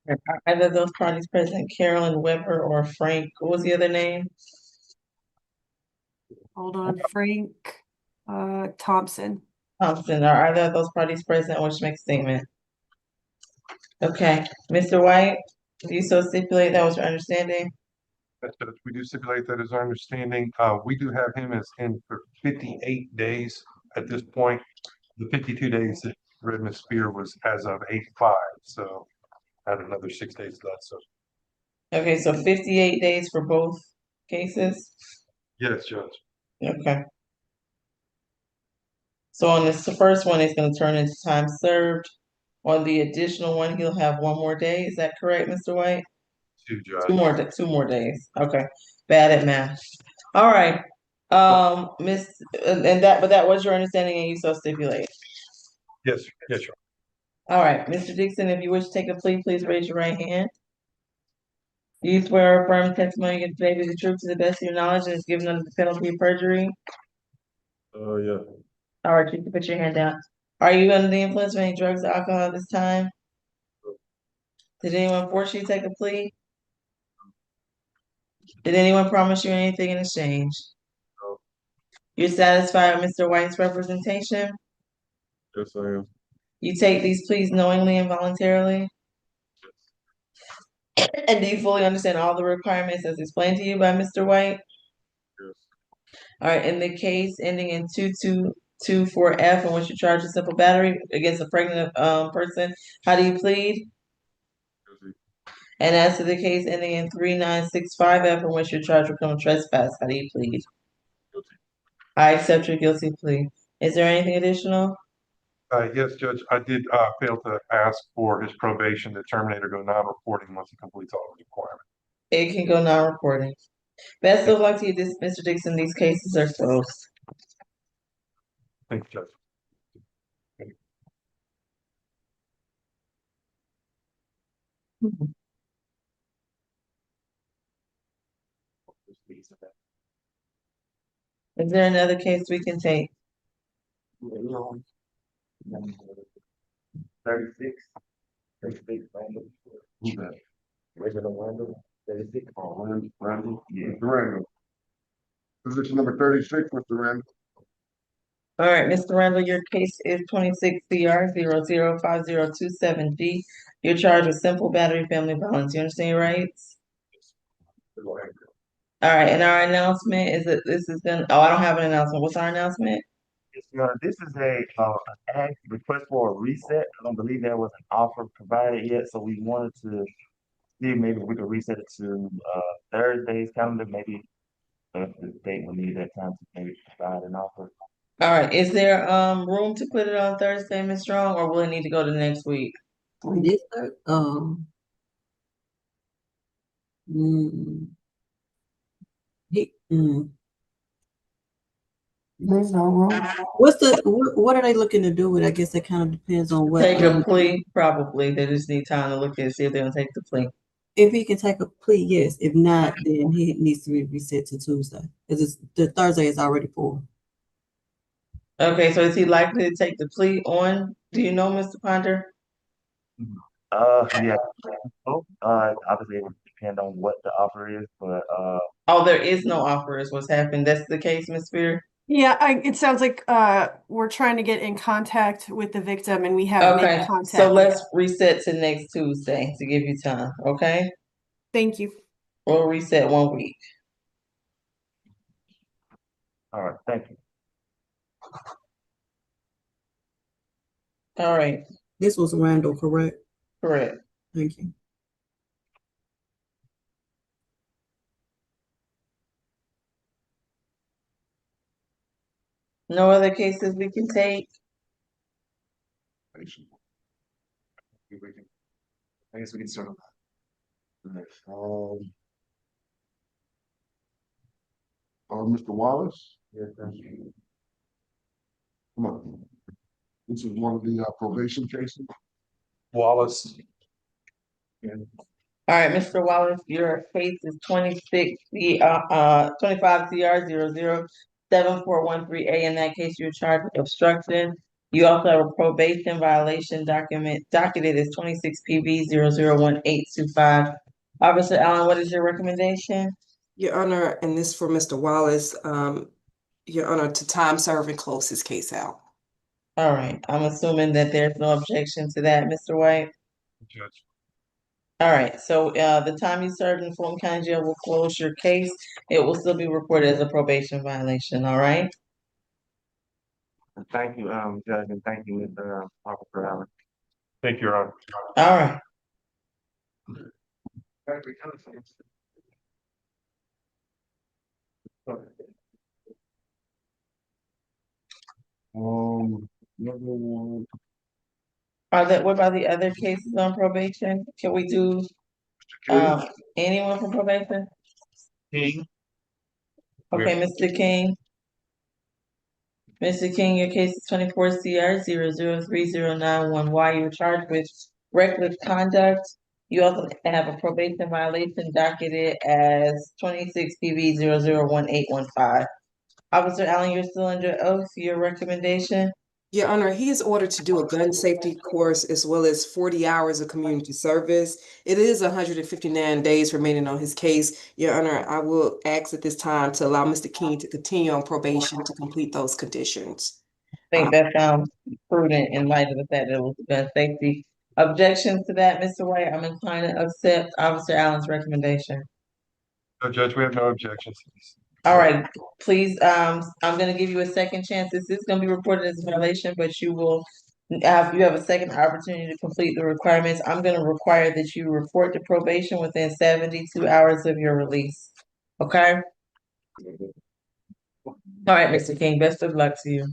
Are either of those parties present, Carolyn Weber or Frank, what was the other name? Hold on, Frank Thompson. Thompson, are either of those parties present, wish to make a statement? Okay, Mr. White, do you so stipulate that was your understanding? We do stipulate that as our understanding. We do have him as in for 58 days at this point. The 52 days that Redmond Spear was as of 8/5, so had another 6 days left, so. Okay, so 58 days for both cases? Yes, Judge. Okay. So on this, the first one is gonna turn into time served. On the additional one, he'll have one more day, is that correct, Mr. White? 2, Judge. Two more days, okay, bad at math. All right, but that was your understanding and you so stipulate. Yes, yes, sir. All right, Mr. Dixon, if you wish to take a plea, please raise your right hand. Do you swear or affirm testimony you give today be the truth to the best of your knowledge and is given under the penalty of perjury? Yeah. All right, you can put your hand down. Are you under the influence of any drugs or alcohol at this time? Did anyone force you to take a plea? Did anyone promise you anything in exchange? No. You're satisfied with Mr. White's representation? Yes, I am. You take these pleas knowingly and voluntarily? And do you fully understand all the requirements as explained to you by Mr. White? Yes. All right, in the case ending in 2224F, in which you charge a simple battery against a pregnant person, how do you plead? And as to the case ending in 3965F, in which you're charged with criminal trespass, how do you plead? Guilty. I accept your guilty plea. Is there anything additional? Yes, Judge, I did fail to ask for his probation to terminate or go non-reporting once he completes all the requirements. It can go non-reporting. Best of luck to you, Mr. Dixon. These cases are closed. Thank you, Judge. Is there another case we can take? 36. 36, Randall. Who's that? Reginald Randall, 36. Randall? Yeah. Mr. Randall. Position number 36, Mr. Randall. All right, Mr. Randall, your case is 26 CR 005027G. You're charged with simple battery family violence. You understand your rights? All right, and our announcement is that this is I don't have an announcement. What's our announcement? Yes, Your Honor, this is a request for a reset. I don't believe there was an offer provided yet, so we wanted to see if maybe we could reset it to Thursday's calendar, maybe if the state will need that time to maybe provide an offer. All right, is there room to put it on Thursday, Ms. Strong, or will it need to go to next week? This third, There's no room. what are they looking to do with it? I guess it kind of depends on what. Take a plea, probably. They just need time to look and see if they're gonna take the plea. If he can take a plea, yes. If not, then he needs to be reset to Tuesday. Because the Thursday is already full. Okay, so is he likely to take the plea on? Do you know, Mr. Ponder? Yeah. Obviously it would depend on what the offer is, but Oh, there is no offer is what's happened. That's the case, Ms. Spear? Yeah, it sounds like we're trying to get in contact with the victim and we haven't made Okay, contact. so let's reset to next Tuesday to give you time, okay? Thank you. We'll reset 1 week. all right, thank you. All right, This was Randall, correct? correct. Thank you. No other cases we can take? I guess we can start on that. Mr. Wallace? Yes, thank you. Come on. This is one of the probation cases. Wallace. All right, Mr. Wallace, your case is 25 CR 007413A. In that case, you're charged with obstruction. You also have a probation violation docketed as 26 PV 001825. Officer Allen, what is your recommendation? Your Honor, and this for Mr. Wallace, Your Honor, to time serve and close his case out. All right, I'm assuming that there's no objection to that, Mr. White. Judge. All right, so the time you served in Fulton County Jail will close your case. It will still be reported as a probation violation, all right? Thank you, Judge, and thank you, Mr. Officer Allen. Thank you, Your Honor. All right. Another one. What about the other cases on probation? Can we do anyone from probation? King. Okay, Mr. King. Mr. King, your case is 24 CR 003091Y. You're charged with reckless conduct. You also have a probation violation docketed as 26 PV 001815. Officer Allen, you're still under oath. Your recommendation? Your Honor, he is ordered to do a gun safety course as well as 40 hours of community service. It is 159 days remaining on his case. Your Honor, I will ask at this time to allow Mr. King to continue on probation to complete those conditions. I think that sounds prudent in light of the fact that it was gun safety. Objections to that, Mr. White? I'm inclined to accept Officer Allen's recommendation. No, Judge, we have no objections. All right, please, I'm gonna give you a second chance. This is gonna be reported as a violation, but you have a second opportunity to complete the requirements. I'm gonna require that you report to probation within 72 hours of your release. Okay? All right, Mr. King, best of luck to you.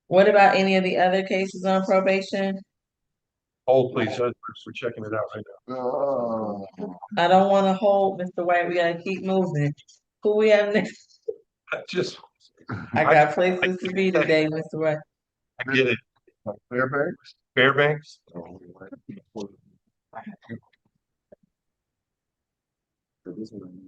What about any of the other cases on probation? Hold, please, Judge, we're checking it out right now. I don't wanna hold, Mr. White, we gotta keep moving. Who we have next? I got places to be today, Mr. White. I get it. Fairbanks? Fairbanks?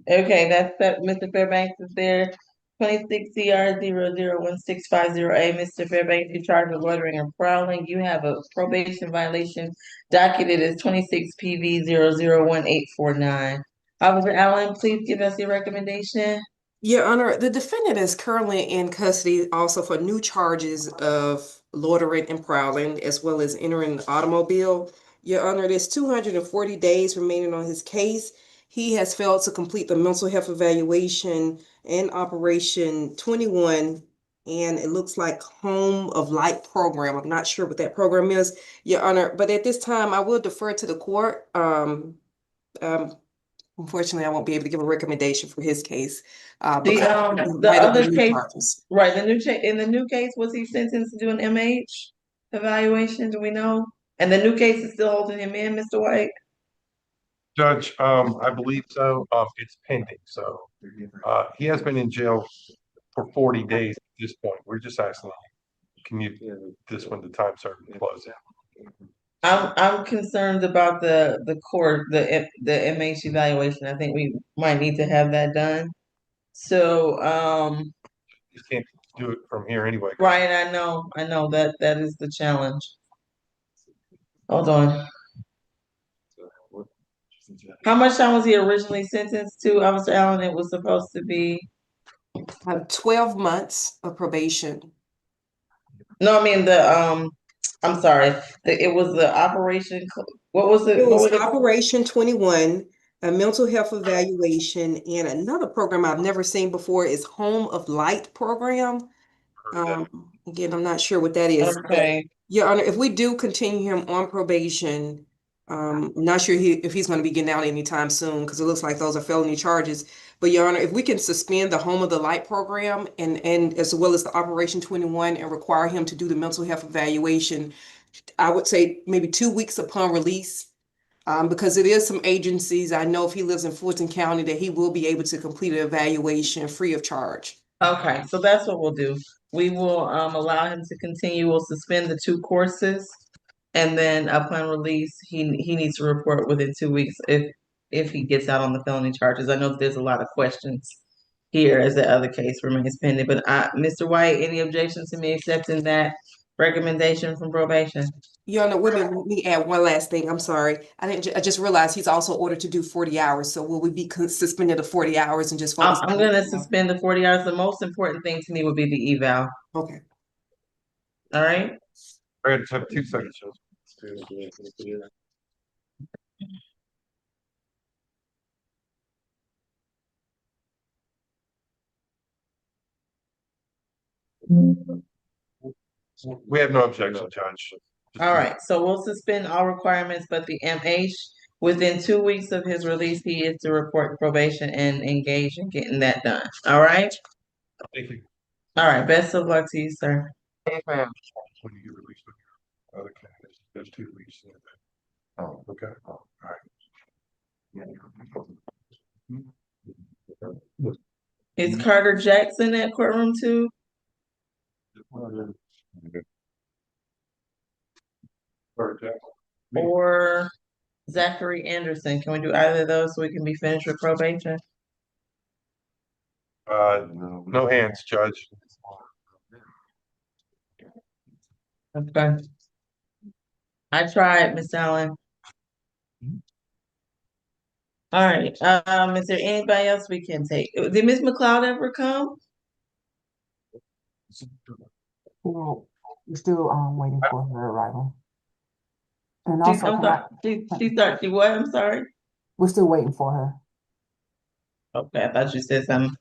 Okay, that Mr. Fairbanks is there. 26 CR 001650A. Mr. Fairbanks, you're charged with loitering and prowling. You have a probation violation docketed as 26 PV 001849. Officer Allen, please give us your recommendation. Your Honor, the defendant is currently in custody also for new charges of loitering and prowling, as well as entering an automobile. Your Honor, there's 240 days remaining on his case. He has failed to complete the mental health evaluation and Operation 21, and it looks like Home of Light program. I'm not sure what that program is, Your Honor, but at this time, I will defer to the court. Unfortunately, I won't be able to give a recommendation for his case. The other case, right? In the new case, was he sentenced to do an MH evaluation? Do we know? And the new case is still holding him in, Mr. White? Judge, I believe so. It's pending, so he has been in jail for 40 days at this point. We're just asking, can you this one the time served and close out? I'm concerned about the court, the MH evaluation. I think we might need to have that done. So You can't do it from here anyway. Ryan, I know that is the challenge. Hold on. How much time was he originally sentenced to, Officer Allen? It was supposed to be 12 months of probation. No, I mean I'm sorry. It was the operation. What was it? It was Operation 21, a mental health evaluation, and another program I've never seen before is Home of Light program. Again, I'm not sure what that is. Okay. Your Honor, if we do continue him on probation, I'm not sure if he's going to be getting out anytime soon because it looks like those are felony charges. But Your Honor, if we can suspend the Home of the Light program and as well as the Operation 21 and require him to do the mental health evaluation, I would say maybe 2 weeks upon release, because it is some agencies. I know if he lives in Fulton County that he will be able to complete an evaluation free of charge. Okay, so that's what we'll do. we will allow him to continue. We'll suspend the 2 courses. And then upon release, he needs to report within 2 weeks if he gets out on the felony charges. I know that there's a lot of questions here as the other case remains pending, but Mr. White, any objection to me accepting that recommendation from probation? Your Honor, wait a minute, let me add one last thing. I'm sorry. I just realized he's also ordered to do 40 hours. So will we be suspended to 40 hours and just focus? I'm gonna suspend the 40 hours. The most important thing to me would be the eval. Okay. All right? I just have 2 seconds. We have no objection, Judge. All right, so we'll suspend all requirements but the MH. Within 2 weeks of his release, he is to report probation and engage in getting that done. All right? Thank you. All right, best of luck to you, sir. When you get released from your other candidates, there's 2 weeks. Oh, okay. All right. Is Carter Jackson at courtroom 2? Or Zachary Anderson? Can we do either of those so we can be finished with probation? No hands, Judge. Okay. I tried, Miss Allen. All right, is there anybody else we can take? Did Miss McLeod ever come? Well, we're still waiting for her arrival. And She's, also, I'm sorry, she what? I'm sorry. we're still waiting for her. Okay, I thought you said something.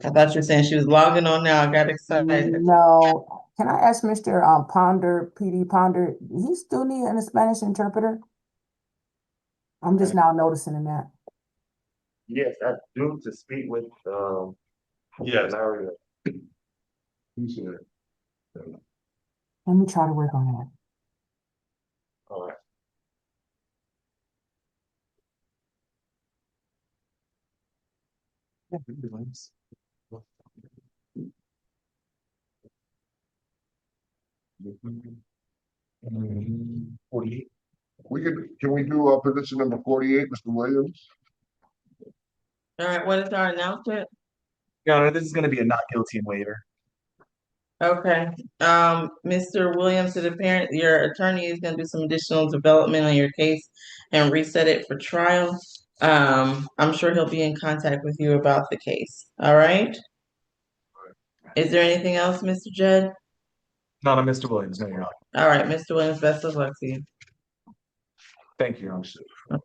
I thought you were saying she was logging on now. I got excited. No, can I ask Mr. Ponder, PD Ponder, does he still need a Spanish interpreter? I'm just now noticing in that. Yes, I do to speak with, Yes. Mario. Let me try to work on that. All right. Can we do position number 48, Mr. Williams? All right, what is our announcement? Your Honor, this is gonna be a not guilty and waiver. Okay, Mr. Williams, to the parent, your attorney is gonna do some additional development on your case and reset it for trial. I'm sure he'll be in contact with you about the case. All right? Is there anything else, Mr. Judd? Not on Mr. Williams, no, Your Honor. All right, Mr. Williams, best of luck to you. Thank you, Your Honor.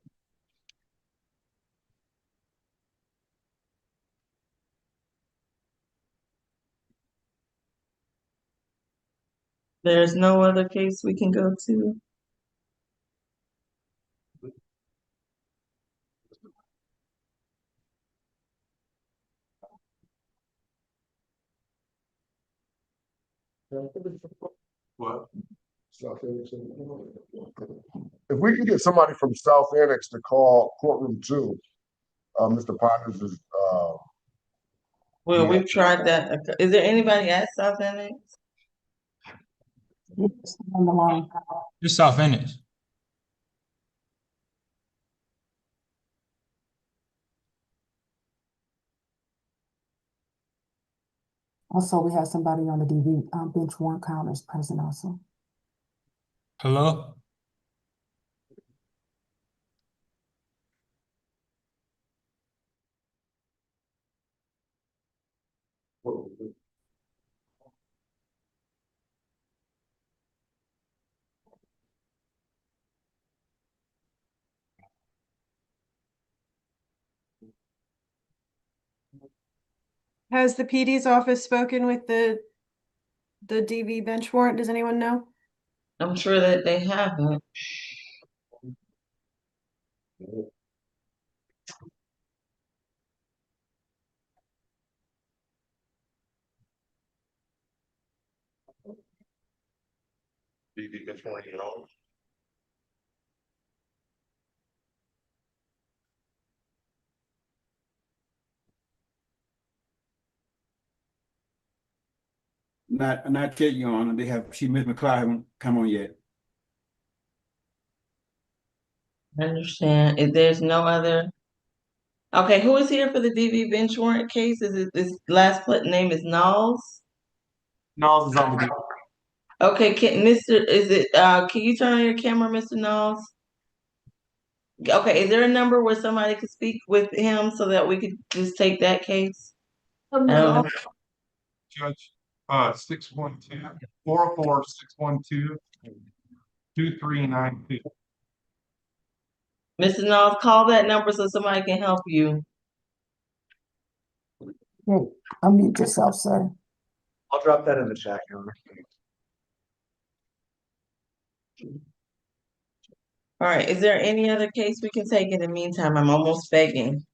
There's no other case we can go to? What? South Annex. If we can get somebody from South Annex to call courtroom 2, Mr. Ponders is, Well, Yeah. we've tried that. Is there anybody at South Annex? On the line. Just South Ennis. Also, we have somebody on the DV bench warrant counters present also. Hello? Has the PD's office spoken with the DV bench warrant? Does anyone know? I'm sure that they haven't. BB gets one, you know. Not yet, Your Honor. Ms. McLeod haven't come on yet. I understand. If there's no other. Okay, who is here for the DV bench warrant case? Is it this name is Knowles? Knowles is on the. Okay, can you turn on your camera, Mr. Knowles? Okay, is there a number where somebody could speak with him so that we could just take that case? I don't know. Judge, 612-404-612-2392. Mr. Knowles, call that number so somebody can help you. Hey, unmute yourself, sir. I'll drop that in the chat, Your Honor. All right, is there any other case we can take in the meantime? I'm almost begging.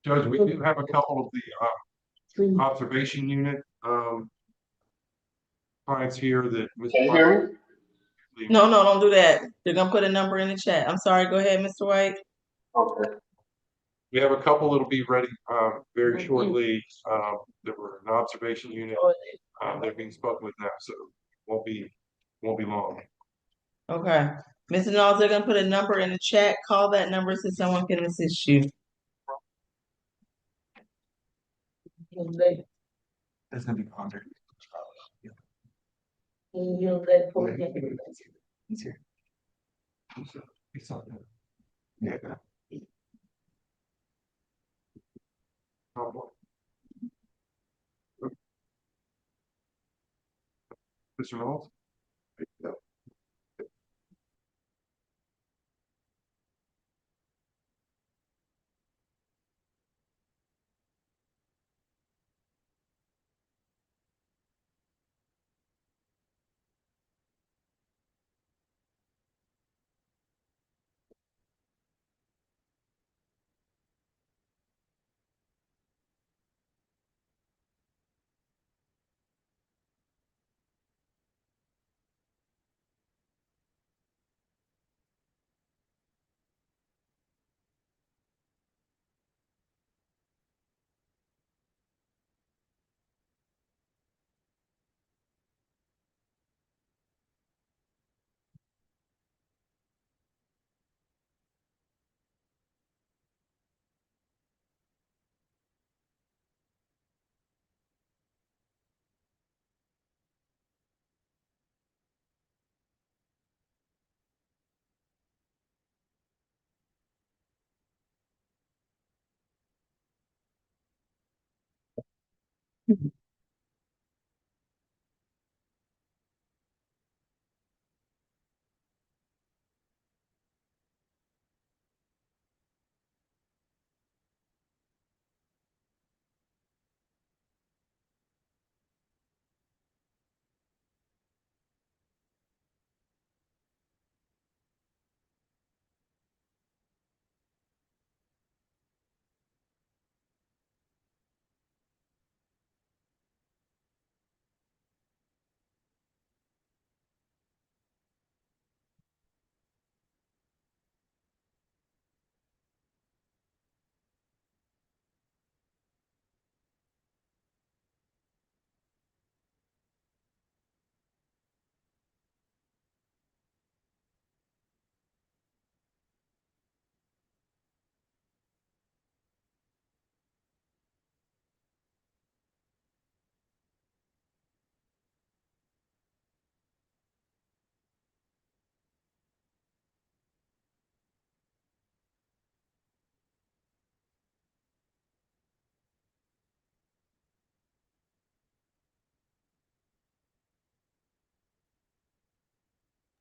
Judge, we do have a couple of the observation unit clients here that. Can you hear me? No, don't do that. They're gonna put a number in the chat. I'm sorry, go ahead, Mr. White. Okay. We have a couple that'll be ready very shortly that were an observation unit. They're being spoken with now, so won't be long. Okay. Mr. Knowles, they're gonna put a number in the chat. Call that number so someone can assist you. It's gonna be pondered. He's here. Yeah. Mr. Knowles?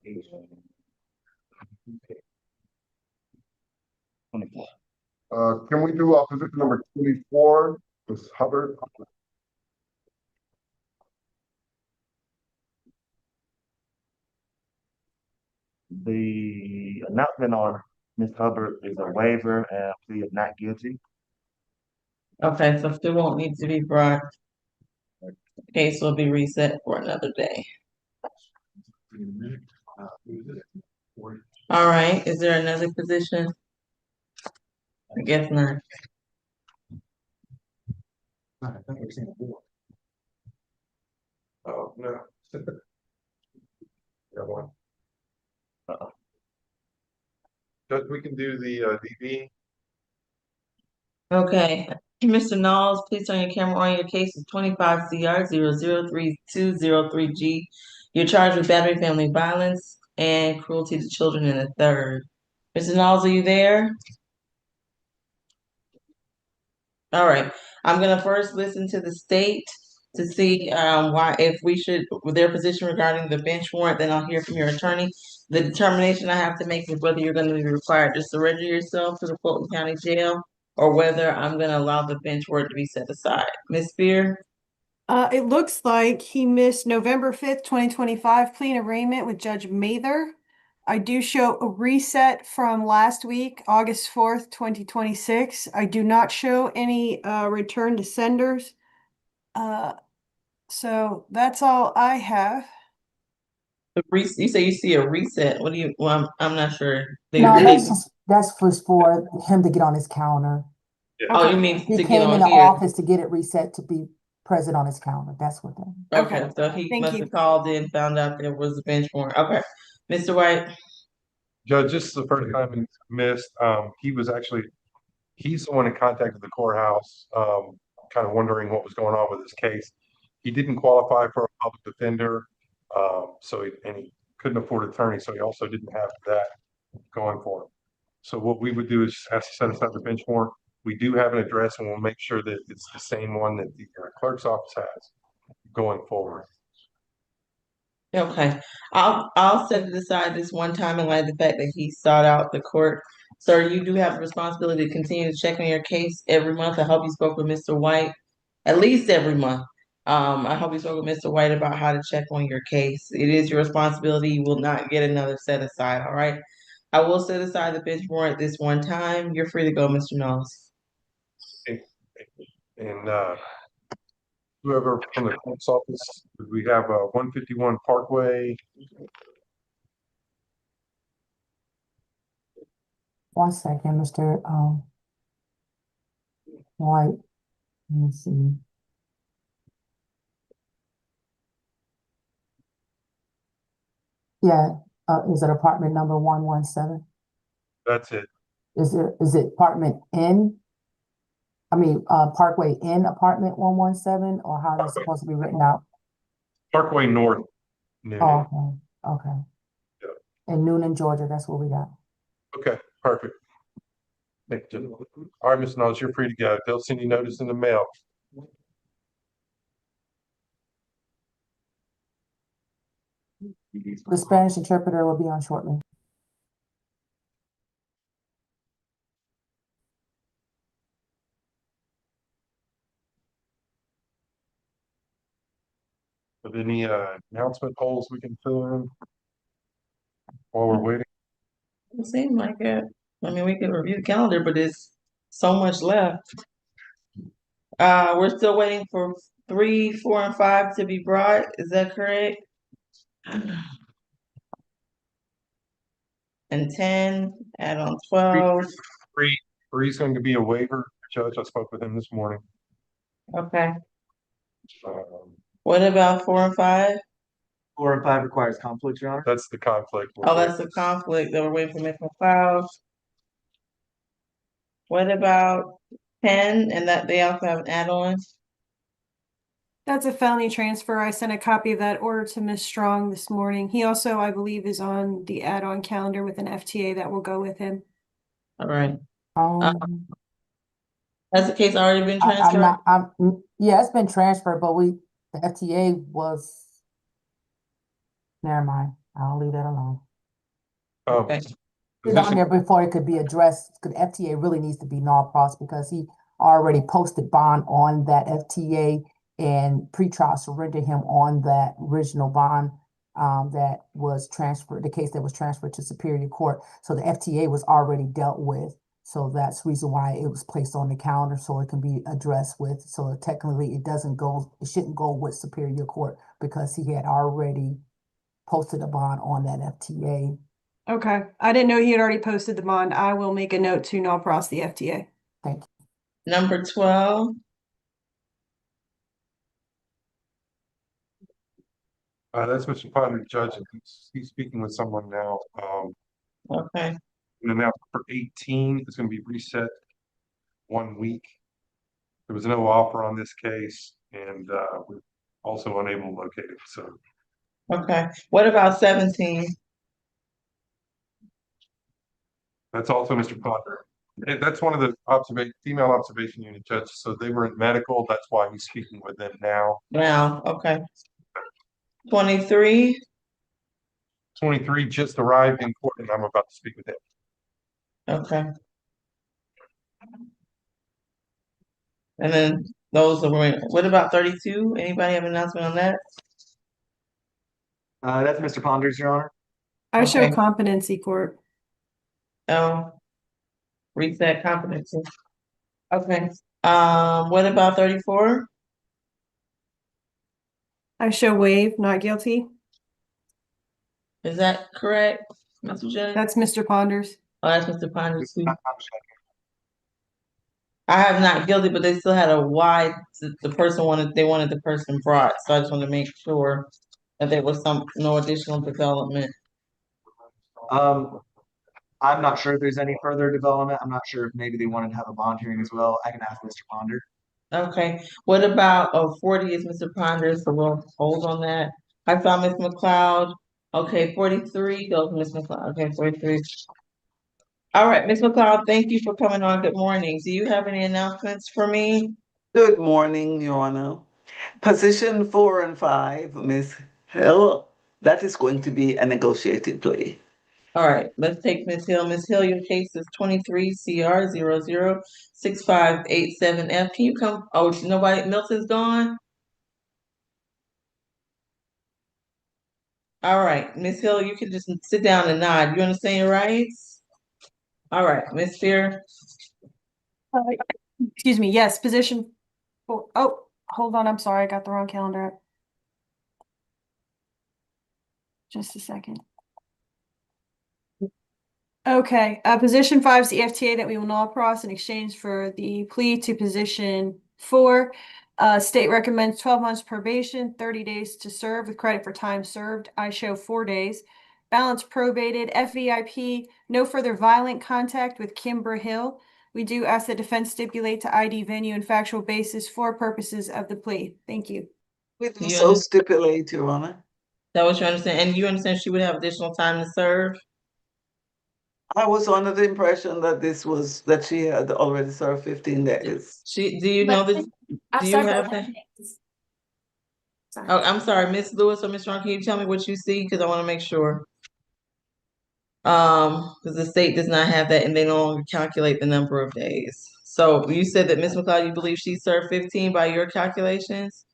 Can we do position number 24, Ms. Hubbard? The announcement on Ms. Hubbard is a waiver and a plea of not guilty. Okay, so still won't need to be brought. Case will be reset for another day. All right, is there another position? I guess not. Oh, no. Got one. Judge, we can do the DB. Okay, Mr. Knowles, please turn your camera on. Your case is 25 CR 003-203G. You're charged with battery, family violence, and cruelty to children in the third. Mr. Knowles, are you there? All right, I'm gonna first listen to the state to see why, if we should, with their position regarding the bench warrant, then I'll hear from your attorney. The determination I have to make is whether you're gonna be required to surrender yourself to the Fulton County Jail or whether I'm gonna allow the bench warrant to be set aside. Ms. Spear? It looks like he missed November 5th, 2025 plea and arraignment with Judge Mather. I do show a reset from last week, August 4th, 2026. I do not show any return to senders. So that's all I have. You say you see a reset. What do you, well, I'm not sure. No, that's for him to get on his calendar. Yeah. Oh, you mean He to get came in on the here? office to get it reset to be present on his calendar. That's what that. Okay, so he Thank must you. have called in, found out there was a bench warrant. Okay, Mr. White? Judge, this is the first time he's missed. He's the one that contacted the courthouse, kind of wondering what was going on with his case. He didn't qualify for a public defender, he couldn't afford attorney, so he also didn't have that going for him. So what we would do is ask to set aside the bench warrant. We do have an address, and we'll make sure that it's the same one that the clerk's office has going forward. Okay, I'll set it aside this one time in light of the fact that he sought out the court. Sir, you do have a responsibility to continue to check on your case every month. I hope you spoke with Mr. White at least every month. I hope you spoke with Mr. White about how to check on your case. It is your responsibility. You will not get another set aside, all right? I will set aside the bench warrant this one time. You're free to go, Mr. Knowles. And whoever from the clerk's office, we have 151 Parkway. One second, Mr. White. Let me see. Yeah, is it apartment number 117? That's it. Is it apartment N? I mean, Parkway N apartment 117, or how that's supposed to be written out? Parkway North. Oh, okay. Yeah. In Noonan, Georgia, that's what we got. Okay, perfect. Thank you. All right, Mr. Knowles, you're free to go. They'll send you notice in the mail. The Spanish interpreter will be on shortly. With any announcement polls we can fill in while we're waiting? It seems like it. I mean, we can review the calendar, but there's so much left. We're still waiting for 3, 4, and 5 to be brought. Is that correct? And 10, add on 12. Three's going to be a waiver, Judge. I spoke with him this morning. Okay. Um, What about 4 and 5? 4 and 5 requires conflict, Your Honor. That's the conflict. Oh, that's the conflict that we're waiting for Miss McLeod. What about 10 and that they also have an add-on? That's a felony transfer. I sent a copy of that order to Ms. Strong this morning. He also, I believe, is on the add-on calendar with an FTA that will go with him. All right. Has the case already been transferred? Yeah, it's been transferred, but the FTA was, never mind. I'll leave that alone. Okay. It's on there before it could be addressed, because FTA really needs to be non-pros because he already posted bond on that FTA and pretrial surrendered him on that original bond that was transferred, the case that was transferred to Superior Court. So the FTA was already dealt with. So that's the reason why it was placed on the calendar so it can be addressed with. So technically it shouldn't go with Superior Court because he had already posted a bond on that FTA Okay, I didn't know he had already posted the bond. I will make a note to null pros the FTA. Thank you. Number 12, That's Mr. Ponder, Judge. He's speaking with someone now. okay. And now for 18, it's going to be reset 1 week. There was no offer on this case, and we're also unable to locate it. So Okay, what about 17? that's also Mr. Ponder. And that's one of the female observation unit judges. So they were in medical. That's why he's speaking with them now. Now, okay. 23, 23 just arrived in court, and I'm about to speak with him. okay. And then those are, what about 32? Anybody have an announcement on that? That's Mr. Ponders, Your Honor. I show Okay. competency court. Oh, reset competency. Okay, what about 34? I show waive, not guilty. Is that correct, Mr. Judge? That's Mr. Ponders. Oh, that's Mr. Ponders too. I have not guilty, but they still had a why the person wanted the person brought, so I just wanted to make sure that there was no additional development. I'm not sure if there's any further development. I'm not sure if maybe they wanted to have a bond hearing as well. I can ask Mr. Ponder. Okay, what about 40 is Mr. Ponders, so we'll hold on that. I saw Ms. McLeod. Okay, 43 goes Ms. McLeod. Okay, 43. All right, Ms. McLeod, thank you for coming on. Good morning. Do you have any announcements for me? Good morning, Your Honor. Position 4 and 5, Ms. Hill, that is going to be a negotiated plea. All right, let's take Ms. Hill. Ms. Hill, your case is 23 CR 006587F. Can you come? Oh, nobody, Milton's gone? All right, Ms. Hill, you can just sit down and nod. You understand your rights? All right, Ms. Fear. Excuse me, yes, position four. Oh, hold on, I'm sorry, I got the wrong calendar up. Just a second. Okay, position 5 is the FTA that we will null pros in exchange for the plea to position 4. State recommends 12 months probation, 30 days to serve with credit for time served. I show 4 days. Balance probated, FVIP, no further violent contact with Kimbra Hill. We do ask the defense stipulate to ID venue and factual basis for purposes of the plea. Thank you. We do so stipulate, Your Honor. That was your understanding, and you understand she would have additional time to serve? I was under the impression that she had already served 15 days. Do you know this? Do you have that? Oh, I'm sorry, Ms. Lewis or Ms. Strong, can you tell me what you see? Because I want to make sure. Because the state does not have that and they no longer calculate the number of days. So you said that Ms. McLeod, you believe she served 15 by your calculations?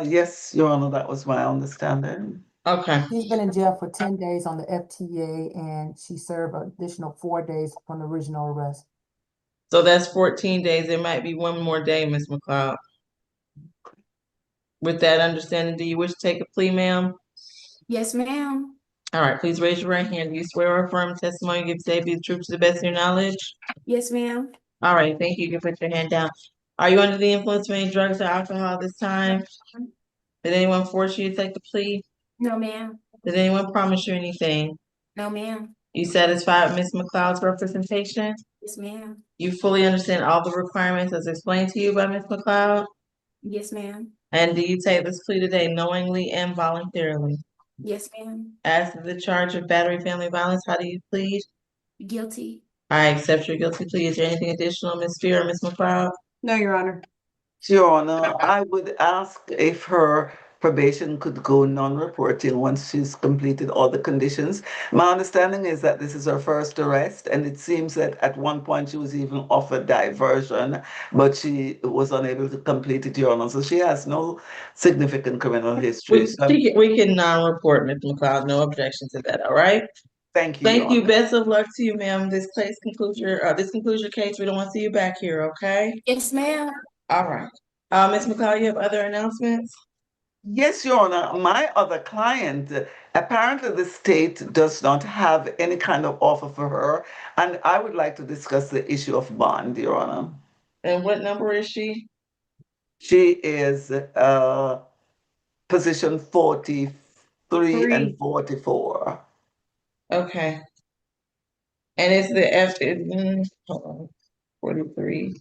Yes, Your Honor, that was my understanding. Okay. She's been in jail for 10 days on the FTA and she served an additional 4 days from the original arrest. So that's 14 days. There might be one more day, Ms. McLeod. With that understanding, do you wish to take a plea, ma'am? Yes, ma'am. All right, please raise your right hand. Do you swear or affirm testimony you give today be the truth to the best of your knowledge? Yes, ma'am. All right, thank you. You can put your hand down. Are you under the influence of any drugs or alcohol this time? Did anyone force you to take the plea? No, ma'am. Did anyone promise you anything? No, ma'am. You satisfied with Ms. McLeod's representation? Yes, ma'am. You fully understand all the requirements as explained to you by Ms. McLeod? Yes, ma'am. And do you take this plea today knowingly and voluntarily? Yes, ma'am. As to the charge of battery family violence, how do you plead? Guilty. I accept your guilty plea. Is there anything additional, Ms. Fear or Ms. McLeod? No, Your Honor. Your Honor, I would ask if her probation could go non-reporting once she's completed all the conditions. My understanding is that this is her first arrest, and it seems that at one point she was even offered diversion, but she was unable to complete it, Your Honor. So she has no significant criminal history. We can non-report, Ms. McLeod. No objection to that, all right? Thank you. Thank you. Best of luck to you, ma'am. This concludes your case. We don't want to see you back here, okay? Yes, ma'am. All right. Ms. McLeod, you have other announcements? Yes, Your Honor. My other client, apparently the state does not have any kind of offer for her, and I would like to discuss the issue of bond, Your Honor. And what number is she? She is position 43 and 44. Okay. And it's the hold on, 43.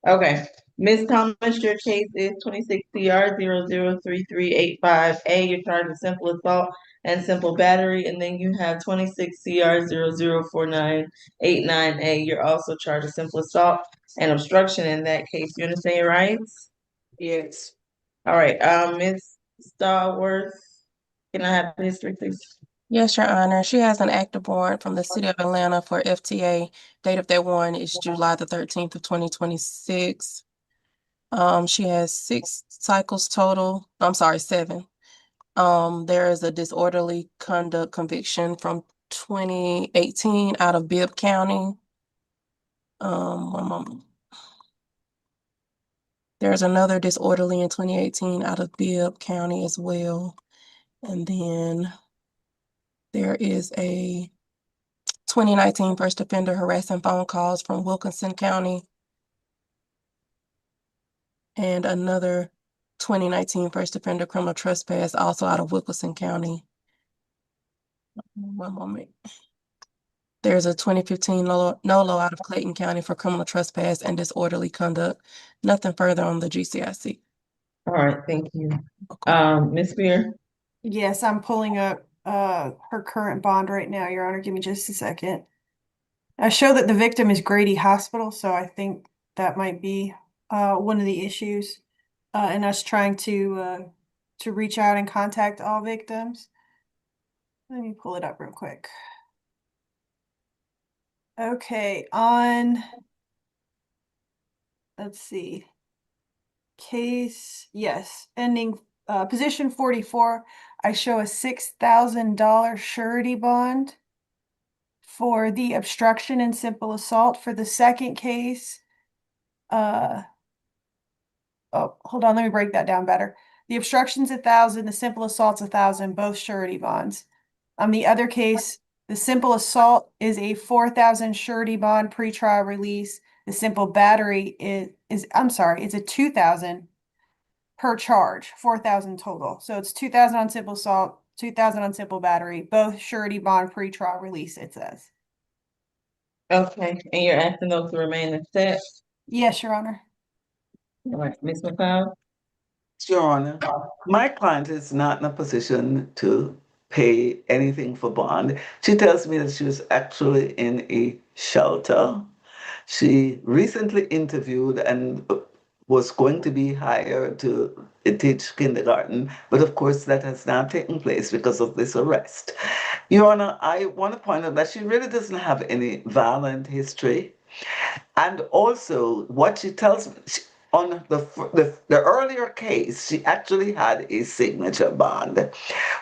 Okay. Ms. Thomas, your case is 26 CR 003385A. You're charged with simple assault and simple battery. And then you have 26 CR 004989A. You're also charged with simple assault and obstruction in that case. You understand your rights? Yes. All right. Ms. Starworth, can I have the history, please? Yes, Your Honor. She has an active warrant from the city of Atlanta for FTA. Date of that warrant is July the 13th of 2026. She has 6 cycles total. I'm sorry, 7. There is a disorderly conduct conviction from 2018 out of Bibb County. One moment. There's another disorderly in 2018 out of Bibb County as well. And then there is a 2019 first offender harassing phone calls from Wilkinson County. And another 2019 first offender criminal trespass also out of Wilkinson County. One moment. There's a 2015 NOLO out of Clayton County for criminal trespass and disorderly conduct. Nothing further on the GCIC. All right, thank you. Ms. Spear? Yes, I'm pulling up her current bond right now, Your Honor. Give me just a second. I show that the victim is Grady Hospital, so I think that might be one of the issues in us trying to reach out and contact all victims. Let me pull it up real quick. Okay, let's see. Case, yes, ending position 44, I show a $6,000 surety bond for the obstruction and simple assault. For the second case, oh, hold on, let me break that down better. The obstruction's 1,000, the simple assault's 1,000, both surety bonds. On the other case, the simple assault is a 4,000 surety bond pretrial release. The simple battery is I'm sorry, it's a 2,000 per charge, 4,000 total. So it's 2,000 on simple assault, 2,000 on simple battery, both surety bond pretrial release, it says. Okay, and you're asking those to remain in set? Yes, Your Honor. All right, Ms. McLeod? Your Honor, my client is not in a position to pay anything for bond. She tells me that she was actually in a shelter. She recently interviewed and was going to be hired to teach kindergarten, but of course that has not taken place because of this arrest. Your Honor, I want to point out that she really doesn't have any violent history. And also, what she tells me, on the earlier case, she actually had a signature bond.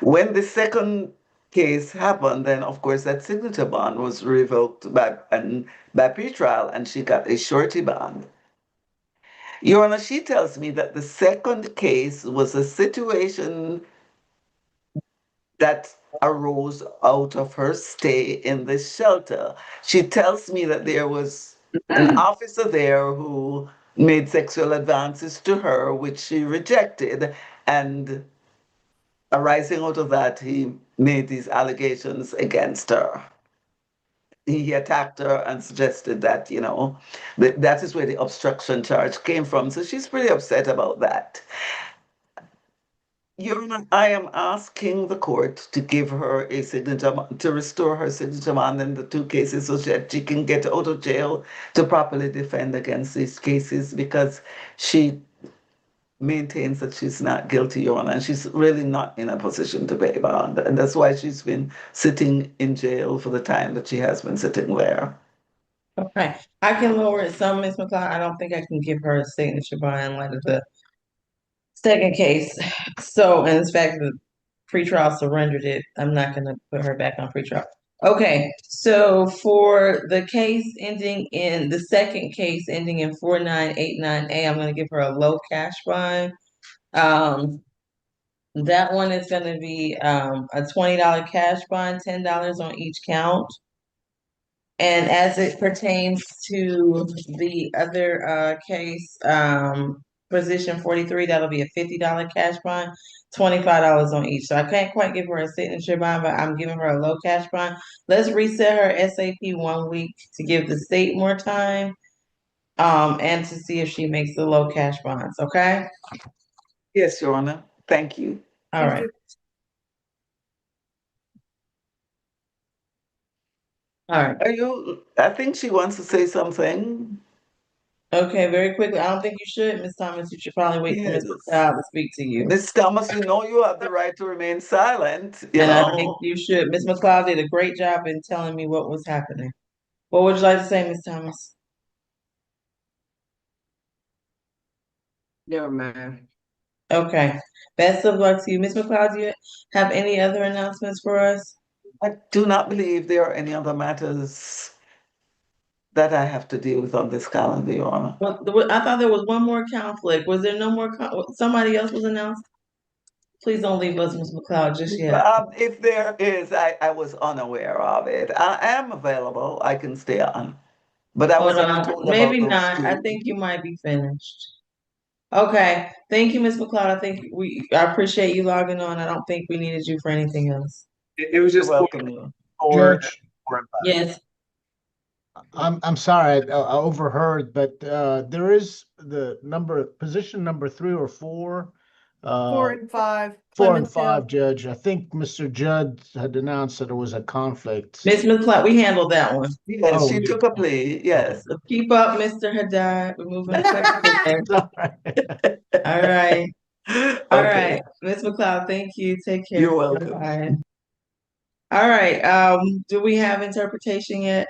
When the second case happened, then of course that signature bond was revoked by pretrial, and she got a surety bond. Your Honor, she tells me that the second case was a situation that arose out of her stay in the shelter. She tells me that there was an officer there who made sexual advances to her, which she rejected, and arising out of that, he made these allegations against her. He attacked her and suggested that, you know, that is where the obstruction charge came from. So she's pretty upset about that. Your Honor, I am asking the court to give her a signature, to restore her signature bond in the 2 cases so that she can get out of jail to properly defend against these cases, because she maintains that she's not guilty, Your Honor, and she's really not in a position to pay bond. And that's why she's been sitting in jail for the time that she has been sitting there. Okay, I can lower it some, Ms. McLeod. I don't think I can give her a signature bond in light of the second case. So, and in fact, the pretrial surrendered it. I'm not gonna put her back on pretrial. Okay, so for the case ending in, the second case ending in 4989A, I'm gonna give her a low cash bond. That one is gonna be a $20 cash bond, $10 on each count. And as it pertains to the other case, position 43, that'll be a $50 cash bond, $25 on each. So I can't quite give her a signature bond, but I'm giving her a low cash bond. Let's reset her SAP 1 week to give the state more time, and to see if she makes the low cash bonds, okay? Yes, Your Honor. Thank you. All right. All right. I think she wants to say something. Okay, very quickly. I don't think you should, Ms. Thomas. You should probably wait for Yes. Ms. McLeod to speak to you. Ms. Thomas, you know you have the right to remain silent, you And I know. think you should. Ms. McLeod did a great job in telling me what was happening. What would you like to say, Ms. Thomas? Never mind. Okay. Best of luck to you. Ms. McLeod, do you have any other announcements for us? I do not believe there are any other matters that I have to deal with on this calendar, Your Honor. Well, I thought there was one more conflict. Was there no more? Somebody else was announced? Please don't leave us, Ms. McLeod, just yet. If there is, I was unaware of it. I am available. I can stay on. But I was Hold only on. told Maybe about those not. I two. think you might be finished. Okay. Thank you, Ms. McLeod. I think I appreciate you logging on. I don't think we needed you for anything else. It was just welcome. Judge, Yes. I'm sorry, I overheard, but there is the position number 3 or 4. 4 and 5. 4 and Clemens Hill. 5, Judge. I think Mr. Judd had announced that there was a conflict. Ms. McLeod, we handled that one. Yes, Oh, she you- took a plea. Yes. Keep up, Mr. Haddad. We're moving quickly there. All right. All Okay. right. Ms. McLeod, thank you. Take care. You're welcome. Bye. All right. Do we have interpretation yet?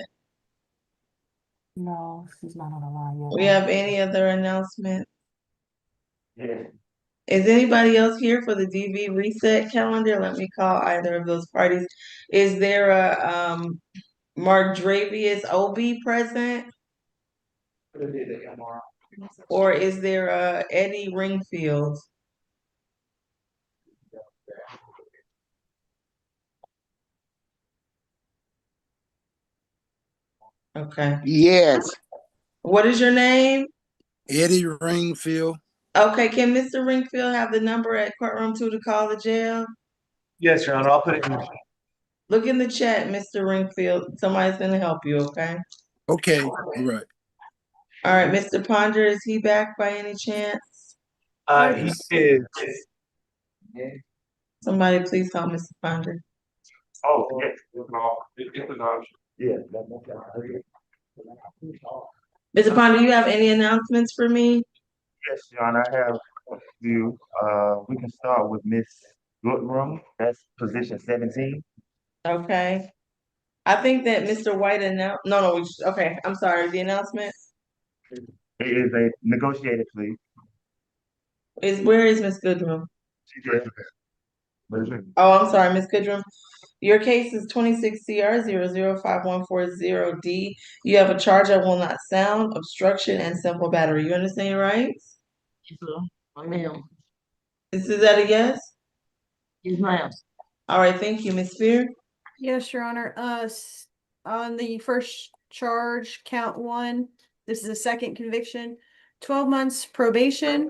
No, she's not on the line yet. We have any other announcement? Yeah. Is anybody else here for the DV reset calendar? Let me call either of those parties. Is there a Mark Dravius OB present? Or is there a Eddie Ringfield? Okay. Yes, What is your name? Eddie Ringfield. Okay, can Mr. Ringfield have the number at courtroom 2 to call the jail? Yes, Your Honor, I'll put it in. Look in the chat, Mr. Ringfield. Somebody's gonna help you, okay? Okay, all right. All right, Mr. Ponder, is he back by any chance? He is. Somebody please help Mr. Ponder. Oh, yes, it's an option. Yeah. Mr. Ponder, you have any announcements for me? Yes, Your Honor, I have a few. We can start with Miss Goodrum. That's position 17. Okay. I think that Mr. White announced, okay, I'm sorry, the announcement It is a negotiated plea. where is Ms. Goodrum? Oh, I'm sorry, Ms. Goodrum. Your case is 26 CR 005140D. You have a charge that will not sound, obstruction, and simple battery. You understand your rights? Yes, ma'am. Is that a yes? Yes, ma'am. All right, thank you, Ms. Spear. Yes, Your Honor. On the first charge, count 1, this is a second conviction, 12 months probation,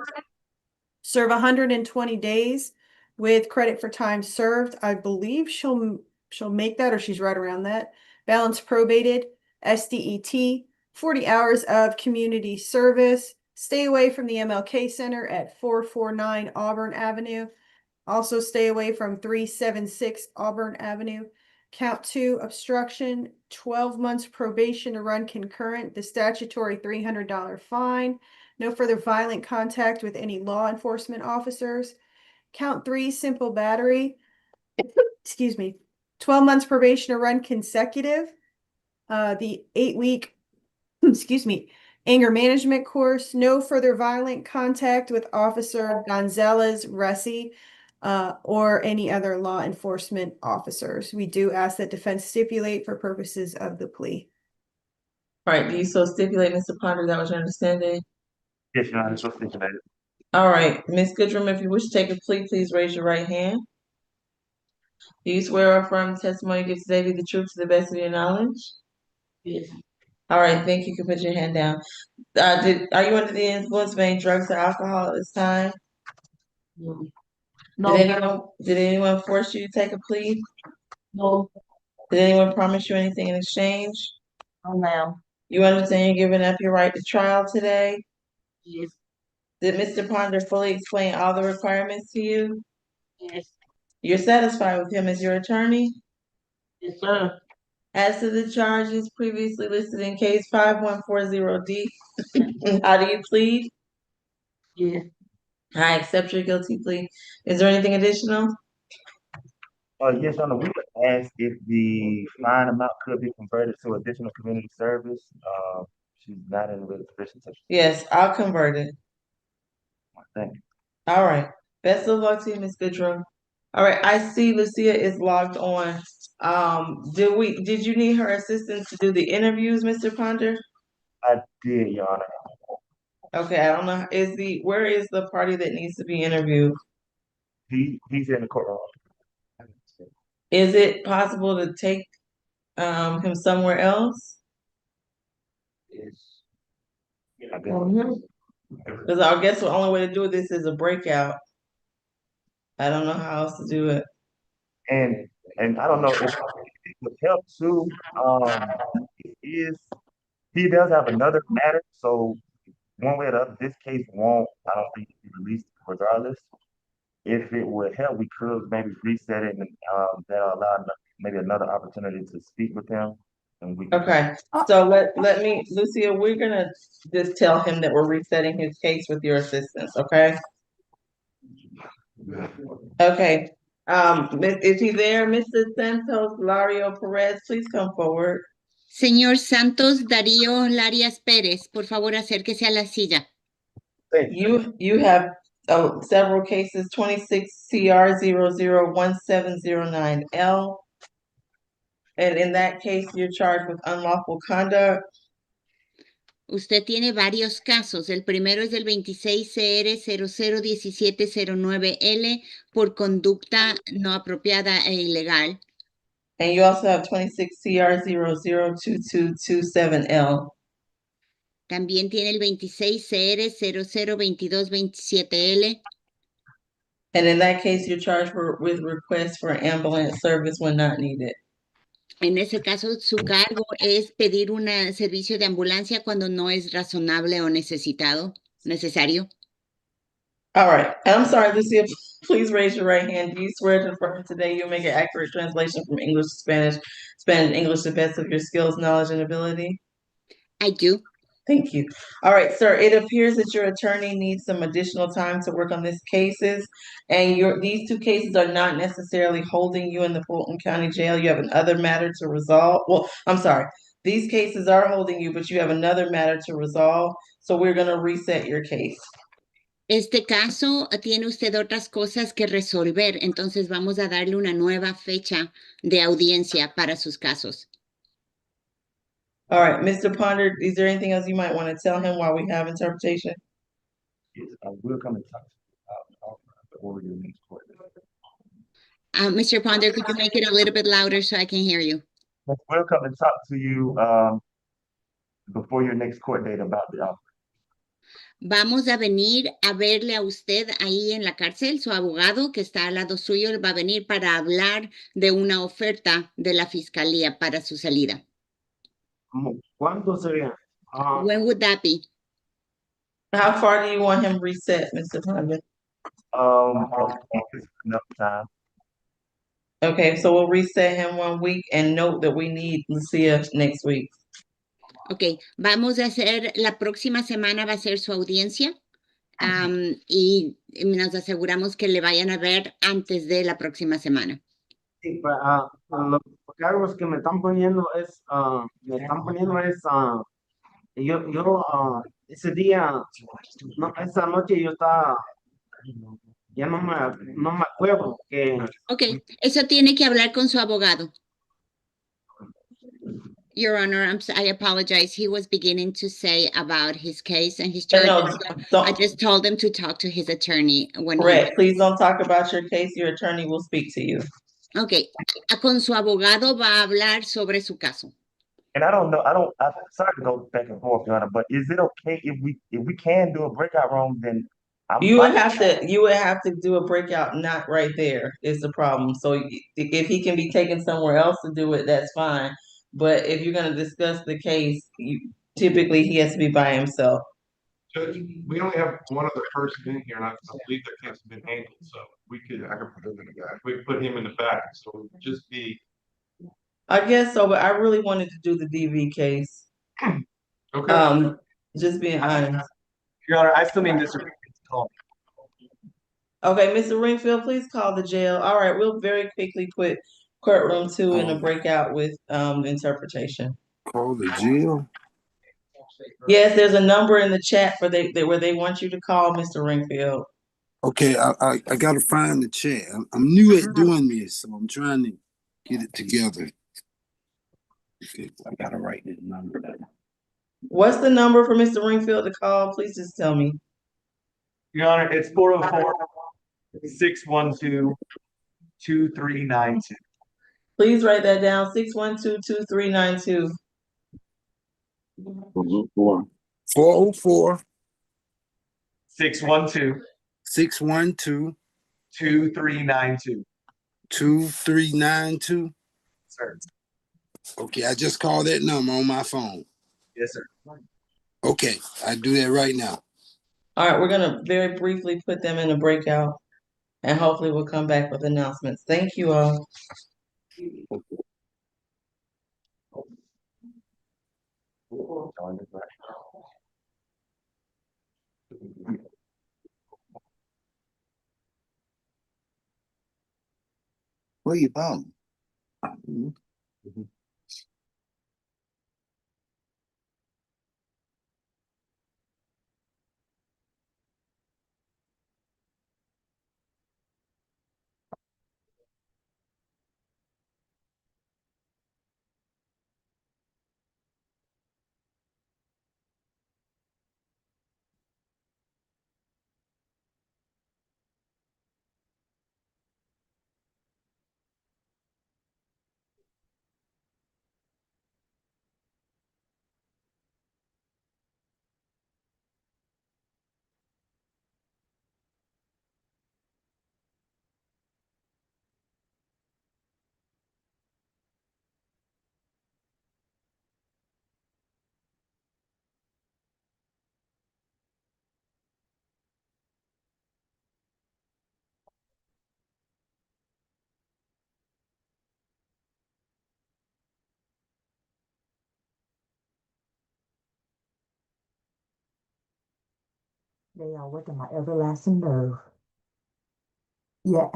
serve 120 days with credit for time served. I believe she'll make that, or she's right around that. Balance probated, SDET, 40 hours of community service. Stay away from the MLK Center at 449 Auburn Avenue. Also stay away from 376 Auburn Avenue. Count 2, obstruction, 12 months probation to run concurrent, the statutory $300 fine. No further violent contact with any law enforcement officers. Count 3, simple battery. Excuse me. 12 months probation to run consecutive. The 8-week, excuse me, anger management course. No further violent contact with Officer Gonzalez Resi or any other law enforcement officers. We do ask that defense stipulate for purposes of the plea. All right, do you so stipulate, Mr. Ponder, that was your understanding? Yes, Your Honor, so stipulated. All right, Ms. Goodrum, if you wish to take a plea, please raise your right hand. Do you swear or affirm the testimony you give today be the truth to the best of your knowledge? Yes. All right, thank you. You can put your hand down. Are you under the influence of any drugs or alcohol at this time? No. Did anyone force you to take a plea? No. Did anyone promise you anything in exchange? No, ma'am. You understand you're giving up your right to trial today? Yes. Did Mr. Ponder fully explain all the requirements to you? Yes. You're satisfied with him as your attorney? Yes, sir. As to the charges previously listed in case 5140D, how do you plead? Yes. I accept your guilty plea. Is there anything additional? Yes, Your Honor, we would ask if the fine amount could be converted to additional community service. She's not in a real position to. Yes, I'll convert it. Thank you. All right. Best of luck to you, Ms. Goodrum. All right, I see Lucia is logged on. Did you need her assistance to do the interviews, Mr. Ponder? I did, Your Honor. Okay, I don't know. Where is the party that needs to be interviewed? He's in the courtroom. Is it possible to take him somewhere else? I guess. Because I guess the only way to do this is a breakout. I don't know how else to do it. And I don't know if it would help too. He does have another matter, so one way or the other, this case won't, I don't think, be released regardless. If it would help, we could maybe reset it and that'll allow maybe another opportunity to speak with him. And we can. Okay, so let me, Lucia, we're gonna just tell him that we're resetting his case with your assistance, okay? Okay, is he there? Mr. Santos Lario Perez, please come forward. Señor Santos Darío Larias Pérez, por favor, acérquese a la silla. You have several cases, 26 CR 001709L. And in that case, you're charged with unlawful conduct. Usted tiene varios casos. El primero es del 26 CR 001709L por conducta no apropiada e ilegal. And you also have 26 CR 002227L. También tiene el 26 CR 002227L. And in that case, you're charged with request for ambulance service when not needed. En ese caso, su cargo es pedir un servicio de ambulancia cuando no es razonable o necesario. All right. I'm sorry, Lucia, please raise your right hand. Do you swear to affirm today you'll make an accurate translation from English to Spanish, Spanish to English to the best of your skills, knowledge, and ability? I do. Thank you. All right, sir, it appears that your attorney needs some additional time to work on these cases, and these two cases are not necessarily holding you in the Fulton County Jail. You have another matter to resolve. Well, I'm sorry. These cases are holding you, but you have another matter to resolve, so we're going to reset your case. Este caso tiene usted otras cosas que resolver, entonces vamos a darle una nueva fecha de audiencia para sus casos. All right, Mr. Ponder, is there anything else you might want to tell him while we have interpretation? Yes, I will come and talk to you before your next court. Mr. Ponder, could you make it a little bit louder so I can hear you? We'll come and talk to you before your next court date about the offer. Vamos a venir a verle a usted ahí en la cárcel, su abogado que está al lado suyo va a venir para hablar de una oferta de la fiscalía para su salida. ¿Cuándo sería? When would that be? How far do you want him reset, Mr. Ponder? Enough time. Okay, so we'll reset him 1 week and note that we need Lucia next week. Ok, vamos a hacer, la próxima semana va a ser su audiencia y nos aseguramos que le vayan a ver antes de la próxima semana. Sí, los cargos que me están poniendo es, ese día, no, esa noche yo estaba, ya no me acuerdo que. Ok, eso tiene que hablar con su abogado. Your Honor, I apologize. He was beginning to say about his case and his No, charges. no, I don't, just told him to talk to his attorney when he. correct. Please don't talk about your case. Your attorney will speak to you. Okay, con su abogado va a hablar sobre su caso. And I don't know, I'm sorry to go back and forth, Your Honor, but is it okay if we can do a breakout room, then I'm You would fine. you would have to do a breakout, not right there is the problem. So if he can be taken somewhere else to do it, that's fine. But if you're gonna discuss the case, typically he has to be by himself. Judge, we only have one other person in here, and I believe that case has been handled, so I can put him in the back. we could put him in the back, so it would just be, I guess so, but I really wanted to do the DV case. okay. Just being honest. Your Honor, I still need Mr. to call. Okay, Mr. Ringfield, please call the jail. All right, we'll very quickly put courtroom 2 in a breakout with interpretation. Call the jail. Yes, there's a number in the chat for where they want you to call Mr. Ringfield. Okay, I gotta find the chat. I'm new at doing this, so I'm trying to get it together. Okay, I gotta write this number down. What's the number for Mr. Ringfield to call? Please just tell me. Your Honor, it's 404-612-2392. Please write that down, 612-2392. 404 612 612 2392. 2392. Sir. Okay, I just called that number on my phone. Yes, sir. Okay, I do that right now. All right, we're gonna very briefly put them in a breakout and hopefully we'll come back with announcements. Thank you all. Where you from? They are working my everlasting nerve. Yeah.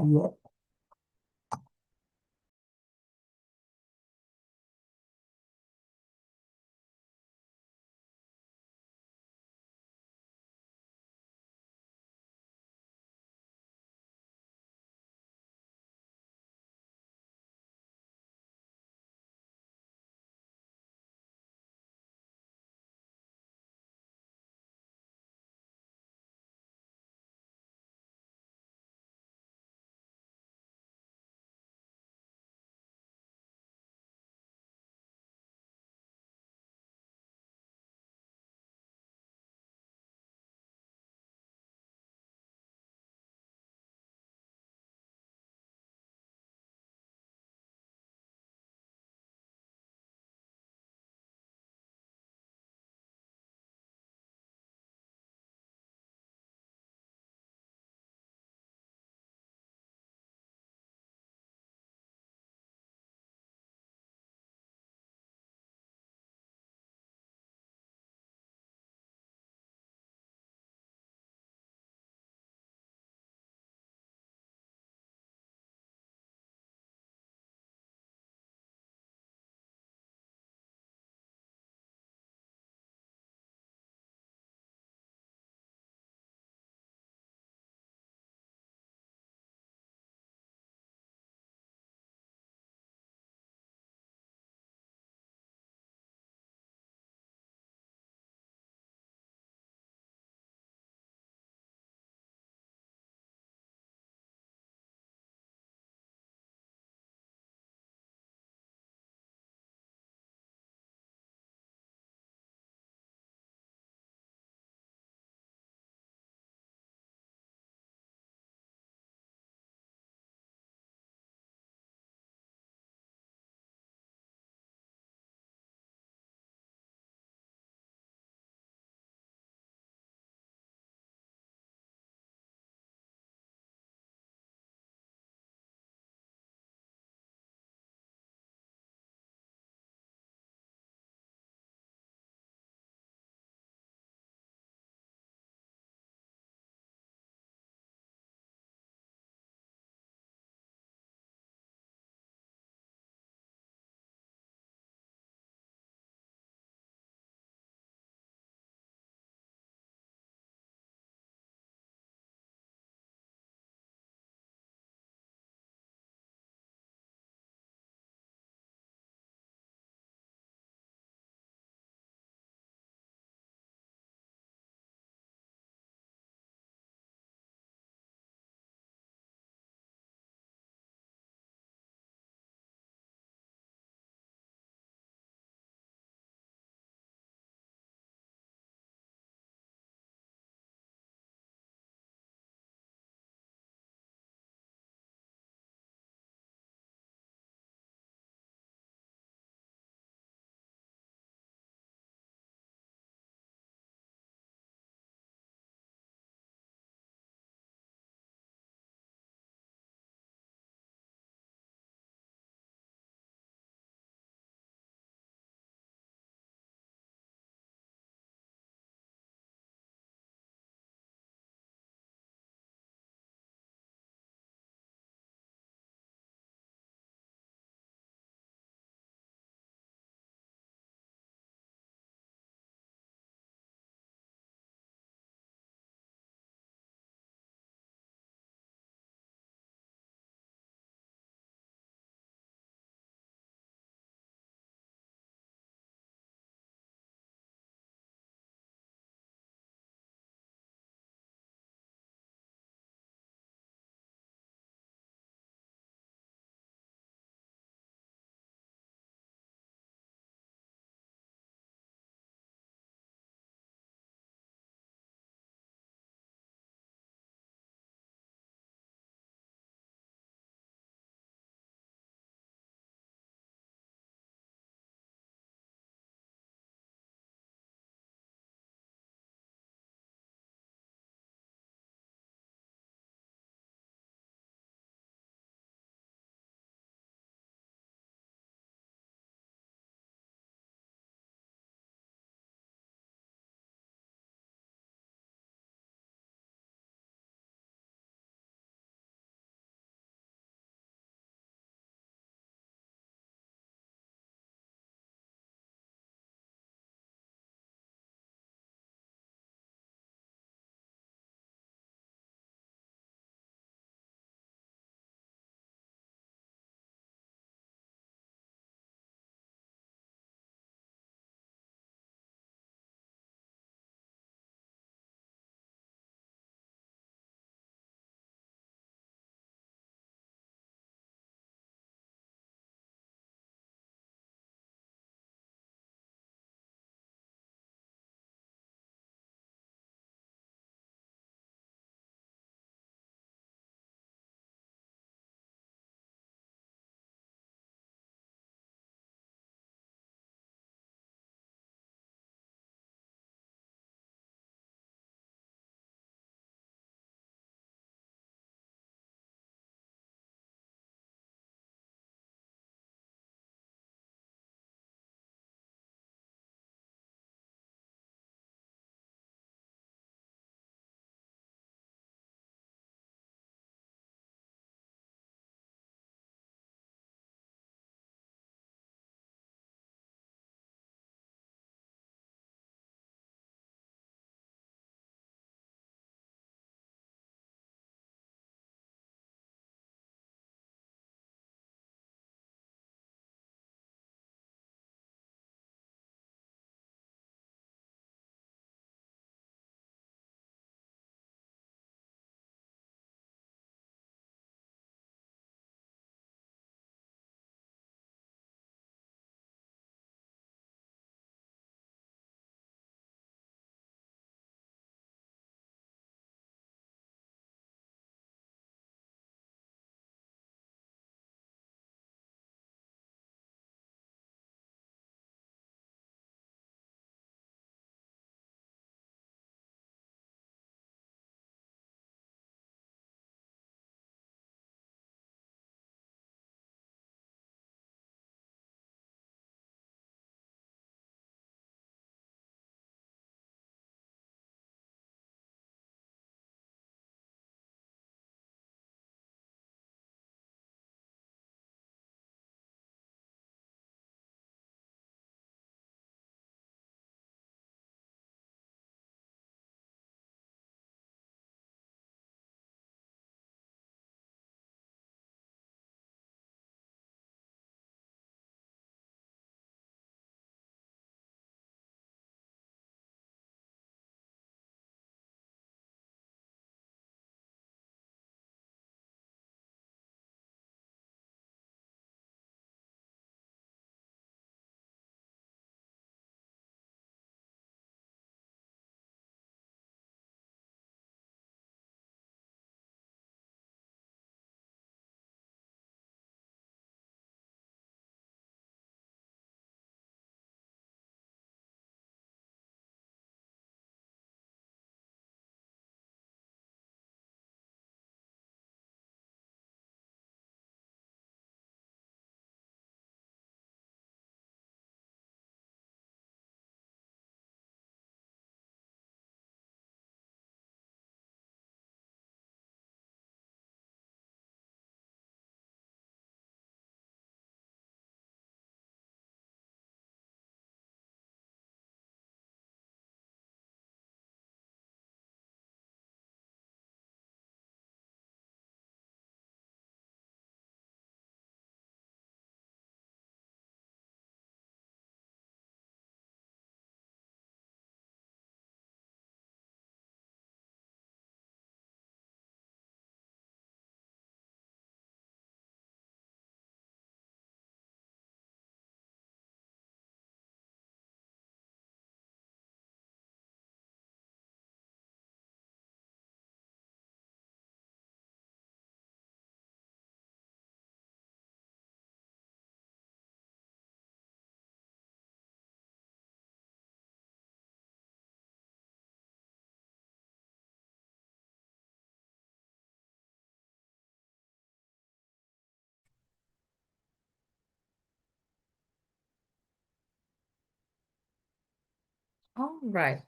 All right.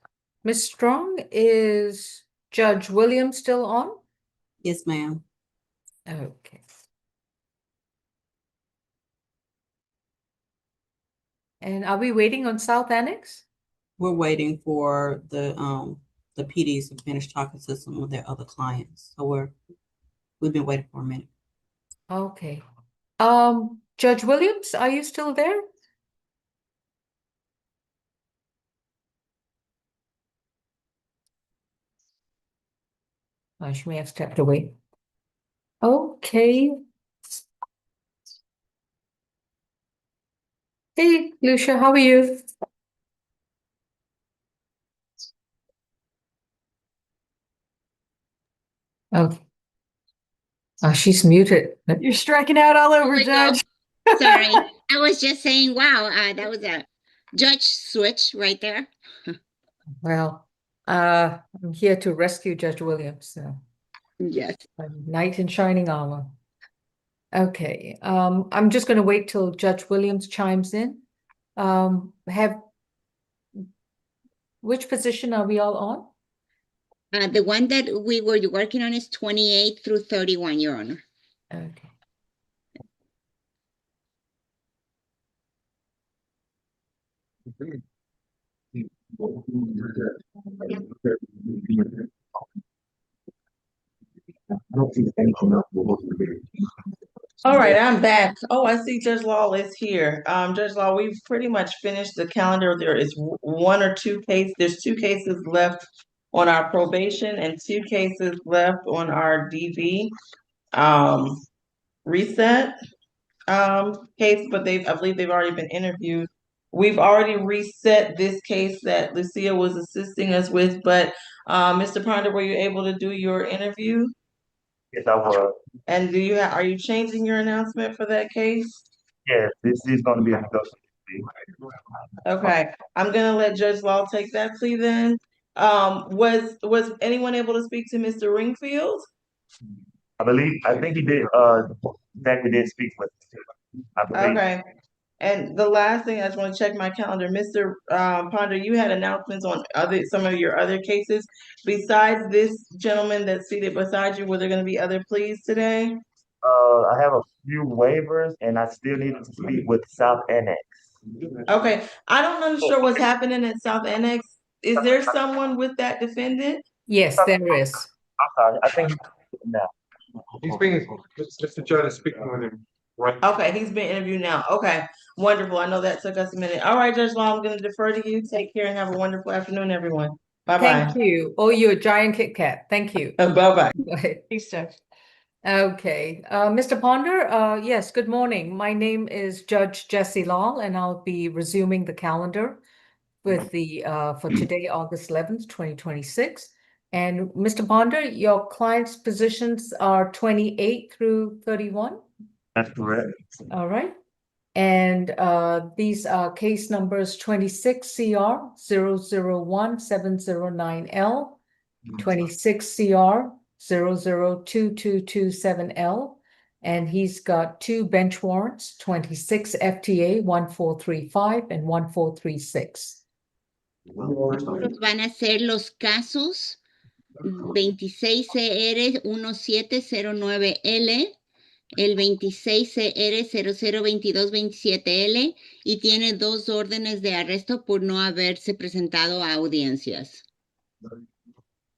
Ms. Strong, is Judge Williams still on? Yes, ma'am. Okay. And are we waiting on South Annex? We're waiting for the PDs to finish talking to some of their other clients. So we've been waiting for a minute. Okay. Judge Williams, are you still there? She may have stepped away. Okay. Hey, Lucia, how are you? Oh. She's muted. You're striking out all over, There we go. Judge. Sorry, I was just saying, wow, that was a judge switch right there. Well, I'm here to rescue Judge Williams. So. Yes. A knight in shining armor. Okay, I'm just going to wait till Judge Williams chimes in. Which position are we all on? The one that we were working on is 28 through 31, Your Honor. Okay. All right, I'm back. Oh, I see Judge Law is here. Judge Law, we've pretty much finished the calendar. There is one or two cases. There's two cases left on our probation and two cases left on our DV reset case, but I believe they've already been interviewed. We've already reset this case that Lucia was assisting us with, but Mr. Ponder, were you able to do your interview? Yes, I was. And are you changing your announcement for that case? Yes, this is going to be a negotiation. Okay, I'm gonna let Judge Law take that plea then. Was anyone able to speak to Mr. Ringfield? I think he did, Becky did speak with him, I believe. Okay. And the last thing, I just want to check my calendar. Mr. Ponder, you had announcements on some of your other cases. Besides this gentleman that's seated beside you, were there going to be other pleas today? I have a few waivers and I still need to speak with South Annex. Okay, I don't understand what's happening at South Annex. Is there someone with that defendant? Yes, there is. I'm sorry, I think now. He's being, Mr. Judge is speaking with him right. Okay, he's been interviewed now. Okay, wonderful. I know that took us a minute. All right, Judge Law, I'm going to defer to you. Take care and have a wonderful afternoon, everyone. Bye-bye. Thank you. Oh, you're a giant Kit Kat. Thank you. Bye-bye. Thanks, Judge. Okay, Mr. Ponder, yes, good morning. My name is Judge Jessie Law, and I'll be resuming the calendar with for today, August 11th, 2026. And Mr. Ponder, your client's positions are 28 through 31? That's correct. All right. And these are case numbers 26 CR 001709L, 26 CR 002227L, and he's got two bench warrants, 26 FTA 1435 and 1436. Van a ser los casos 26 CR 1709L, el 26 CR 002227L y tiene dos órdenes de arresto por no haberse presentado a audiencias.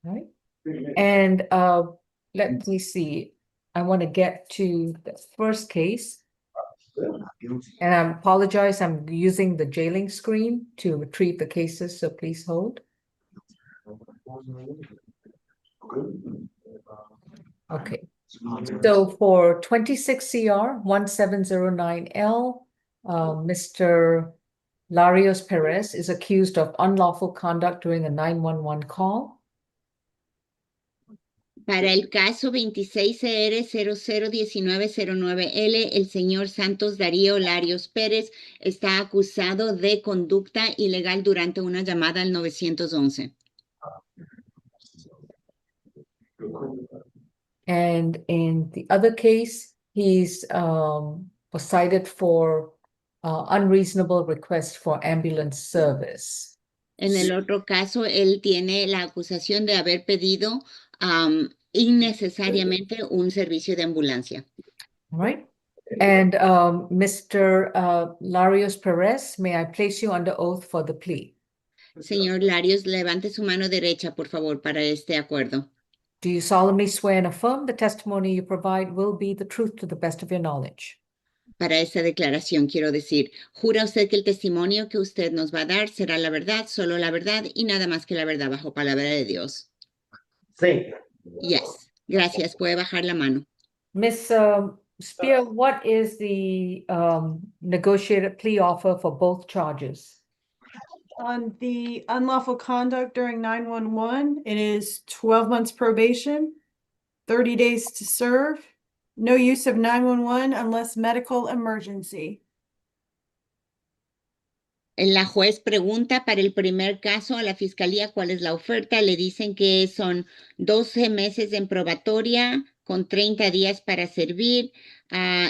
Right. And let me see. I want to get to the first case. And I apologize, I'm using the jailing screen to retrieve the cases, so please hold. Okay, so for 26 CR 1709L, Mr. Larios Perez is accused of unlawful conduct during a 911 call. Para el caso 26 CR 001909L, el señor Santos Darío Larios Pérez está acusado de conducta ilegal durante una llamada al 911. And in the other case, he's was cited for unreasonable request for ambulance service. En el otro caso, él tiene la acusación de haber pedido innecesariamente un servicio de ambulancia. All right. And Mr. Larios Perez, may I place you under oath for the plea? Señor Larios, levante su mano derecha, por favor, para este acuerdo. Do you solemnly swear and affirm the testimony you provide will be the truth to the best of your knowledge? Para esta declaración quiero decir, ¿jura usted que el testimonio que usted nos va a dar será la verdad, solo la verdad y nada más que la verdad bajo palabra de Dios? Sí. Yes. Gracias. Puede bajar la mano. Ms. Spear, what is the negotiated plea offer for both charges? On the unlawful conduct during 911, it is 12 months probation, 30 days to serve, no use of 911 unless medical emergency. La juez pregunta para el primer caso a la fiscalía cuál es la oferta. Le dicen que son 12 meses en probatoria con 30 días para servir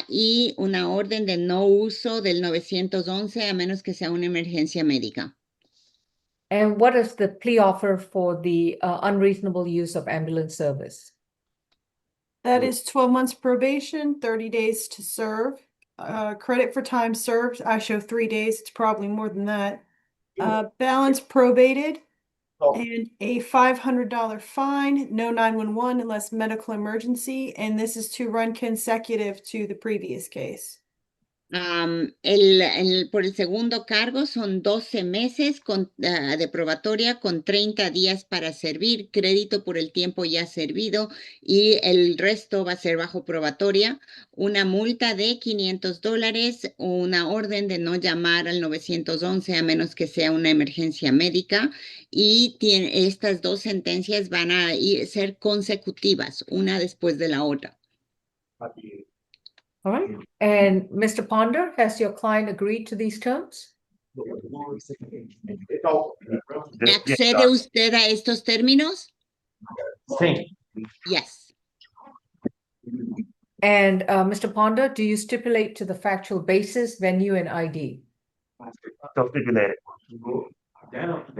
y una orden de no uso del 911 a menos que sea una emergencia médica. And what is the plea offer for the unreasonable use of ambulance service? That is 12 months probation, 30 days to serve. Credit for time served, I show 3 days, it's probably more than that. Balance probated and a $500 fine, no 911 unless medical emergency, and this is to run consecutive to the previous case. Por el segundo cargo son 12 meses de probatoria con 30 días para servir, crédito por el tiempo ya servido y el resto va a ser bajo probatoria, una multa de $500, una orden de no llamar al 911 a menos que sea una emergencia médica y estas dos sentencias van a ser consecutivas, una después de la otra. All right. And Mr. Ponder, has your client agreed to these terms? ¿Accede usted a estos términos? Sí. Yes. And Mr. Ponder, do you stipulate to the factual basis, venue, and ID? So stipulated.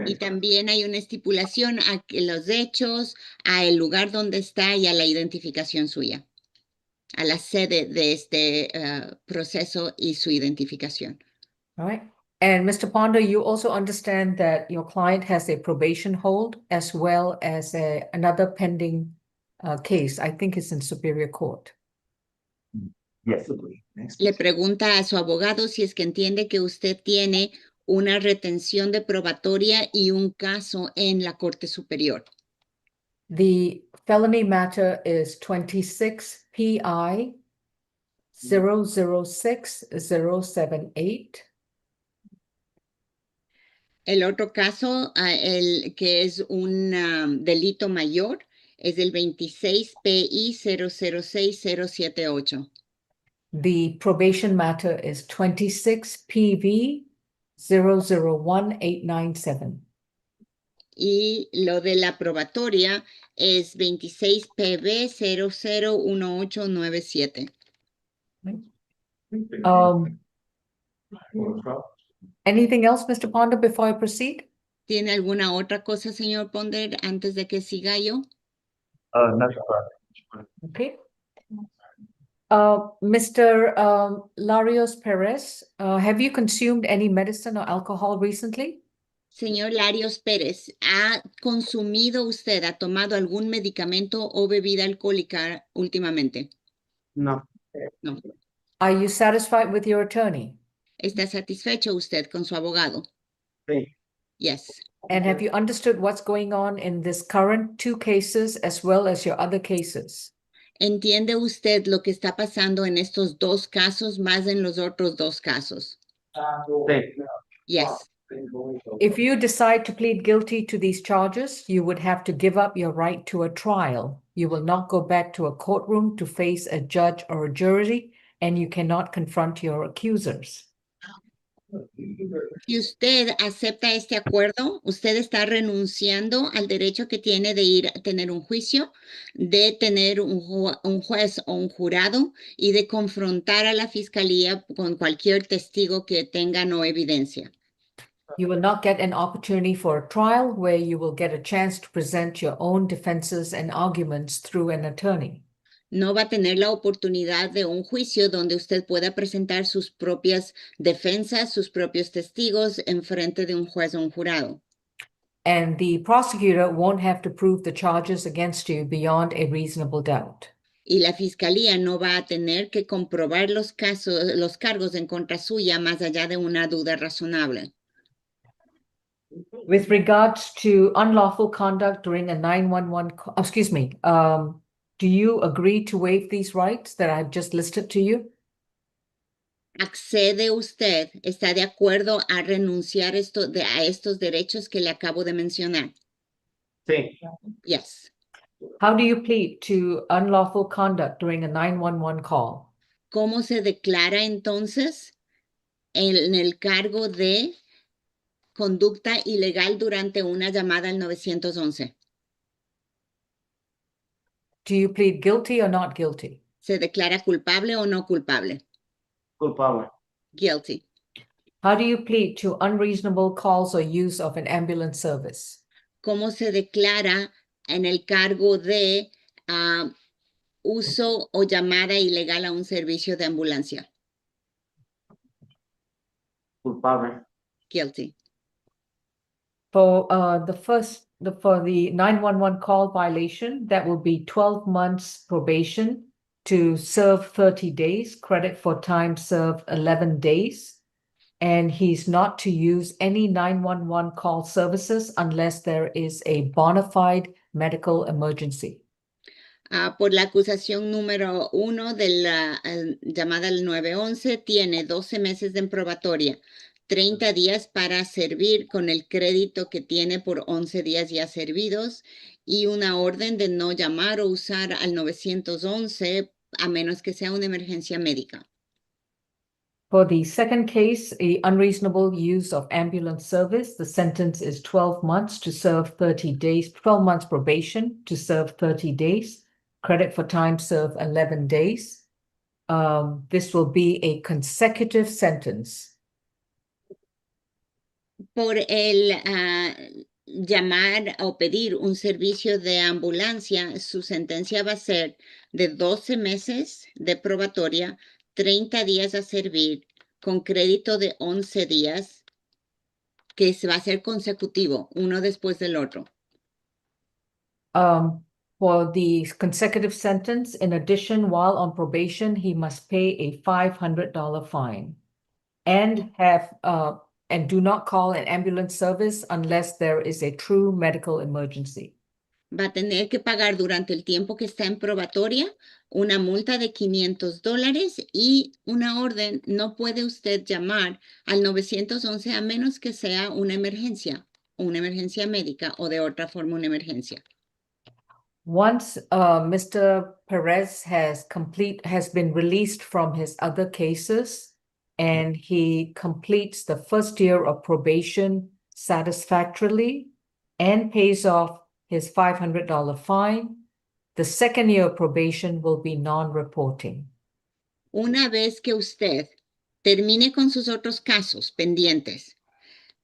Y también hay una estipulación a los hechos, a el lugar donde está y a la identificación suya, a la sede de este proceso y su identificación. All right. And Mr. Ponder, you also understand that your client has a probation hold as well as another pending case. I think it's in Superior Court. Yes. Le pregunta a su abogado si es que entiende que usted tiene una retención de probatoria y un caso en la Corte Superior. The felony matter is 26 PI 006078. El otro caso, el que es un delito mayor, es el 26 PI 006078. The probation matter is 26 PV 001897. Y lo de la probatoria es 26 PB 001897. Anything else, Mr. Ponder, before I proceed? ¿Tiene alguna otra cosa, señor Ponder, antes de que siga yo? Okay. Mr. Larios Perez, have you consumed any medicine or alcohol recently? Señor Larios Pérez, ¿ha consumido usted, ha tomado algún medicamento o bebida alcohólica últimamente? No. No. Are you satisfied with your attorney? ¿Está satisfecho usted con su abogado? Sí. Yes. And have you understood what's going on in this current 2 cases as well as your other cases? ¿Entiende usted lo que está pasando en estos 2 casos más en los otros 2 casos? Sí. Yes. If you decide to plead guilty to these charges, you would have to give up your right to a trial. You will not go back to a courtroom to face a judge or a jury, and you cannot confront your accusers. Si usted acepta este acuerdo, usted está renunciando al derecho que tiene de ir a tener un juicio, de tener un juez o un jurado y de confrontar a la fiscalía con cualquier testigo que tenga no evidencia. You will not get an opportunity for a trial where you will get a chance to present your own defenses and arguments through an attorney. No va a tener la oportunidad de un juicio donde usted pueda presentar sus propias defensas, sus propios testigos en frente de un juez o un jurado. And the prosecutor won't have to prove the charges against you beyond a reasonable doubt. Y la fiscalía no va a tener que comprobar los cargos en contra suya más allá de una duda razonable. With regards to unlawful conduct during a 911, do you agree to waive these rights that I've just listed to you? ¿Accede usted, está de acuerdo a renunciar a estos derechos que le acabo de mencionar? Sí. Yes. How do you plead to unlawful conduct during a 911 call? ¿Cómo se declara entonces en el cargo de conducta ilegal durante una llamada al 911? Do you plead guilty or not guilty? ¿Se declara culpable o no culpable? Culpable. Guilty. How do you plead to unreasonable calls or use of an ambulance service? ¿Cómo se declara en el cargo de uso o llamada ilegal a un servicio de ambulancia? Culpable. Guilty. For the 911 call violation, that will be 12 months probation to serve 30 days, credit for time served 11 days. And he's not to use any 911 call services unless there is a bona fide medical emergency. Por la acusación número 1 de la llamada al 911, tiene 12 meses de probatoria, 30 días para servir con el crédito que tiene por 11 días ya servidos y una orden de no llamar o usar al 911 a menos que sea una emergencia médica. For the second case, a unreasonable use of ambulance service, the sentence is 12 months to serve 30 days, 12 months probation to serve 30 days, credit for time served 11 days. This will be a consecutive sentence. Por el llamar o pedir un servicio de ambulancia, su sentencia va a ser de 12 meses de probatoria, 30 días a servir, con crédito de 11 días, que se va a ser consecutivo, uno después del otro. For the consecutive sentence, in addition, while on probation, he must pay a $500 fine and do not call an ambulance service unless there is a true medical emergency. Va a tener que pagar durante el tiempo que está en probatoria una multa de $500 y una orden. No puede usted llamar al 911 a menos que sea una emergencia médica o de otra forma una emergencia. Once Mr. Perez has been released from his other cases and he completes the first year of probation satisfactorily and pays off his $500 fine, the second year of probation will be non-reporting. Una vez que usted termine con sus otros casos pendientes,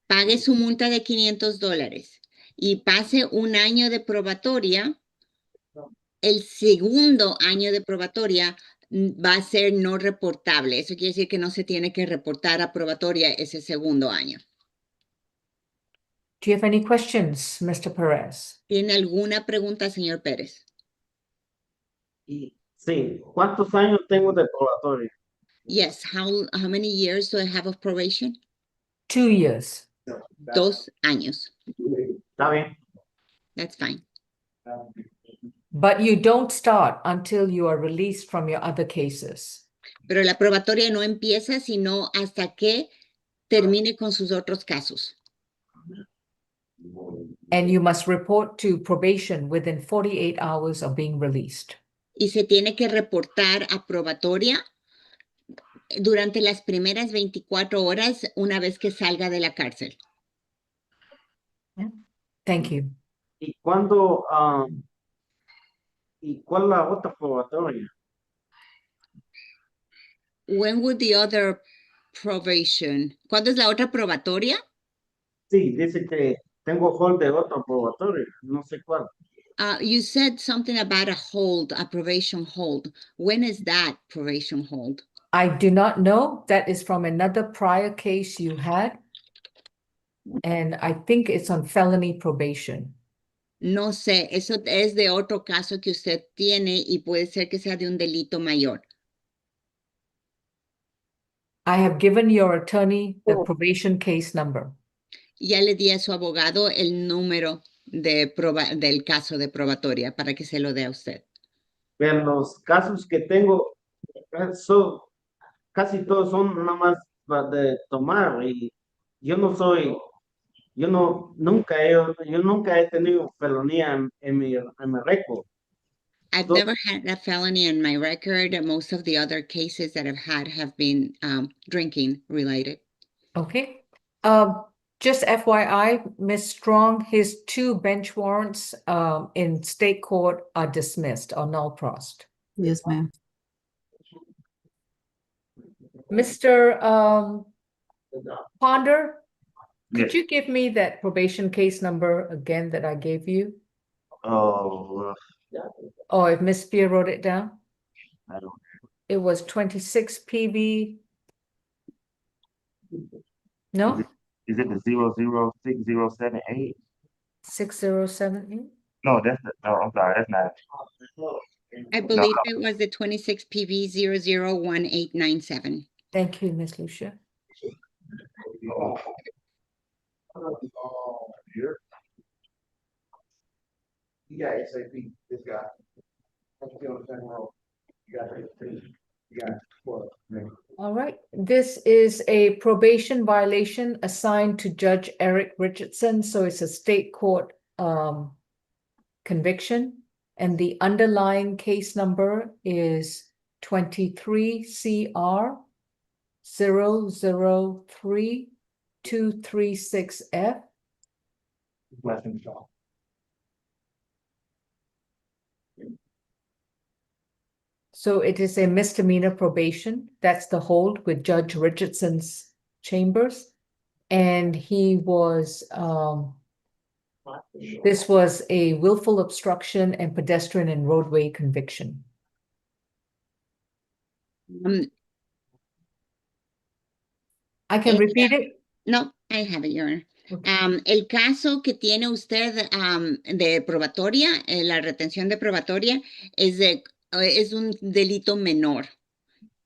pague su multa de $500 y pase un año de probatoria, el segundo año de probatoria va a ser no reportable. Eso quiere decir que no se tiene que reportar a probatoria ese segundo año. Do you have any questions, Mr. Perez? ¿Tiene alguna pregunta, señor Pérez? Sí. ¿Cuántos años tengo de probatoria? Yes. How many years do I have of probation? 2 years. 2 años. Está bien. That's fine. But you don't start until you are released from your other cases. Pero la probatoria no empieza sino hasta que termine con sus otros casos. And you must report to probation within 48 hours of being released. Y se tiene que reportar a probatoria durante las primeras 24 horas una vez que salga de la cárcel. Thank you. ¿Y cuál la otra probatoria? When would the other probation? ¿Cuándo es la otra probatoria? Sí, dice que tengo hold de otro probatorio, no sé cuál. You said something about a hold, a probation hold. When is that probation hold? I do not know. That is from another prior case you had. And I think it's on felony probation. No sé, eso es de otro caso que usted tiene y puede ser que sea de un delito mayor. I have given your attorney the probation case number. Ya le di a su abogado el número del caso de probatoria para que se lo dé a usted. Pero los casos que tengo, casi todos son nada más de tomar y yo no soy, nunca he tenido felonía en mi récord. I've never had a felony in my record. Most of the other cases that I've had have been drinking related. Okay. Just FYI, Ms. Strong, his 2 bench warrants in state court are dismissed or null prost. Yes, ma'am. Mr. Ponder, could Yes. you give me that probation case number again that I gave you? Oh, Oh, if Ms. Spear wrote it down? I don't. It was 26 PV. No? Is it the 006078? 6078? No, I'm sorry, that's not. I believe it was the 26 PV 001897. Thank you, Ms. Lucia. Here. You got SAP, this guy. All right, this is a probation violation assigned to Judge Eric Richardson, so it's a state court conviction, and the underlying case number is 23 CR 003236F. So it is a misdemeanor probation. That's the hold with Judge Richardson's chambers. And he was, this was a willful obstruction and pedestrian and roadway conviction. I can repeat it. No, I have it, Your Honor. El caso que tiene usted de probatoria, la retención de probatoria, es un delito menor.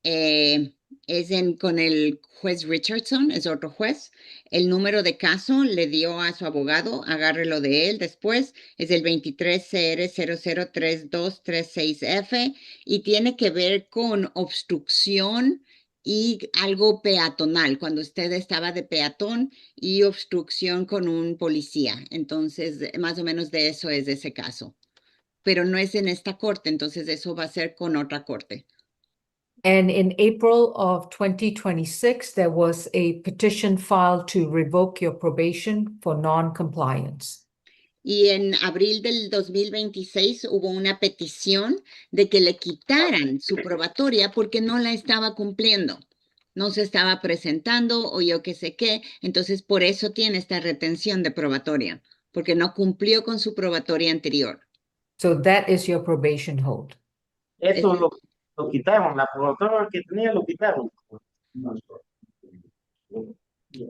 Con el juez Richardson, es otro juez. El número de caso le dio a su abogado, agárrelo de él después, es el 23CR003236F y tiene que ver con obstrucción y algo peatonal, cuando usted estaba de peatón y obstrucción con un policía. Entonces, más o menos de eso es ese caso. Pero no es en esta corte, entonces eso va a ser con otra corte. And in April of 2026, there was a petition filed to revoke your probation for non-compliance. Y en abril del 2026 hubo una petición de que le quitaran su probatoria porque no la estaba cumpliendo. No se estaba presentando o yo qué sé qué. Entonces, por eso tiene esta retención de probatoria, porque no cumplió con su probatoria anterior. So that is your probation hold. Eso lo quitaron, la probatoria que tenía lo quitaron.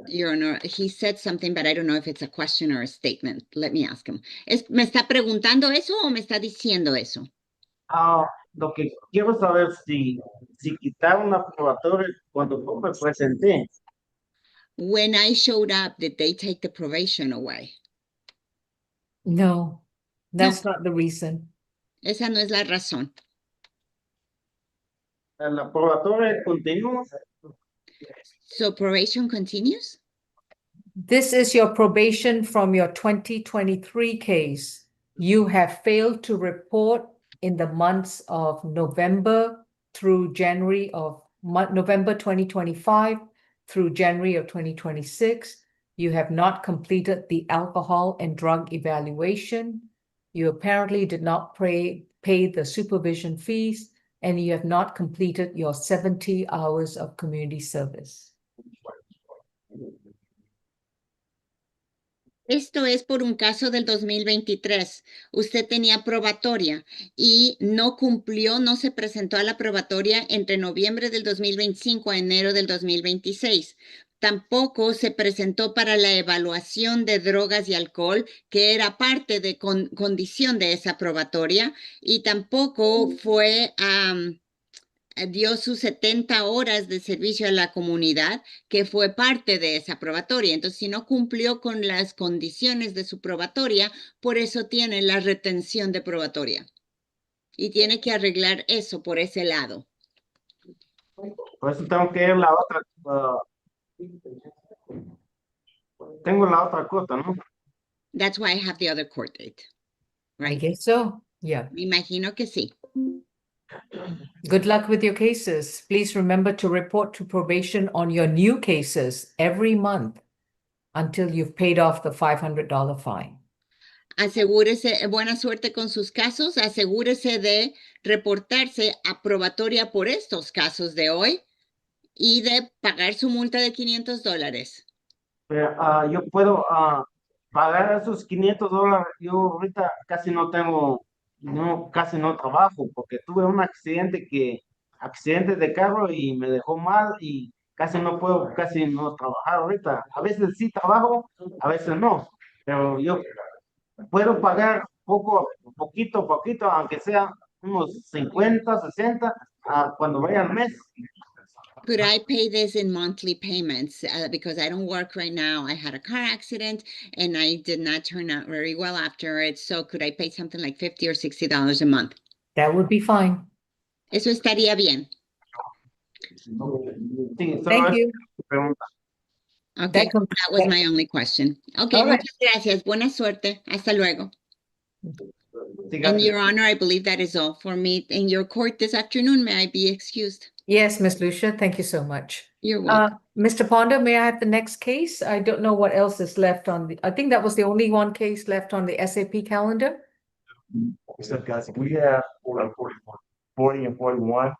Your Honor, he said something, but I don't know if it's a question or a statement. Let me ask him. ¿Me está preguntando eso o me está diciendo eso? Lo que quiero saber si quitaron la probatoria cuando me presenté. When I showed up, did they take the probation away? No, that's not the reason. Esa no es la razón. La probatoria continúa. So probation continues? This is your probation from your 2023 case. You have failed to report in the months of November through January of November 2025 through January of 2026. You have not completed the alcohol and drug evaluation. You apparently did not pay the supervision fees, and you have not completed your 70 hours of community service. Esto es por un caso del 2023. Usted tenía probatoria y no cumplió, no se presentó a la probatoria entre noviembre del 2025 a enero del 2026. Tampoco se presentó para la evaluación de drogas y alcohol, que era parte de condición de esa probatoria, y tampoco fue dio sus 70 horas de servicio a la comunidad, que fue parte de esa probatoria. Entonces, si no cumplió con las condiciones de su probatoria, por eso tiene la retención de probatoria. Y tiene que arreglar eso por ese lado. Por eso tengo que ir la otra. Tengo la otra cuota, ¿no? That's why I have the other court date. I Right? guess so. Yeah. Me imagino que sí. Good luck with your cases. Please remember to report to probation on your new cases every month until you've paid off the $500 fine. Asegúrese, buena suerte con sus casos, asegúrese de reportarse a probatoria por estos casos de hoy y de pagar su multa de $500. Pero, yo puedo pagar esos $500. Yo ahorita casi no tengo, casi no trabajo porque tuve un accidente de carro y me dejó mal y casi no puedo, casi no trabajar ahorita. A veces sí trabajo, a veces no, pero yo puedo pagar poquito, aunque sea unos 50, 60, cuando vaya al mes. Could I pay this in monthly payments? Because I don't work right now. I had a car accident and I did not turn out very well after it. So could I pay something like $50 or $60 a month? That would be fine. Eso estaría bien. Thank you. Okay, that was my only question. Okay, All right. muchas gracias. Buena suerte. Hasta luego. And Your Honor, I believe that is all for me in your court this afternoon. May I be excused? Yes, Ms. Lucia, thank you so much. You're welcome. Mr. Ponder, may I have the next case? I don't know what else is left on the, I think that was the only one case left on the SAP calendar. What's up, guys? We have 40 and 41.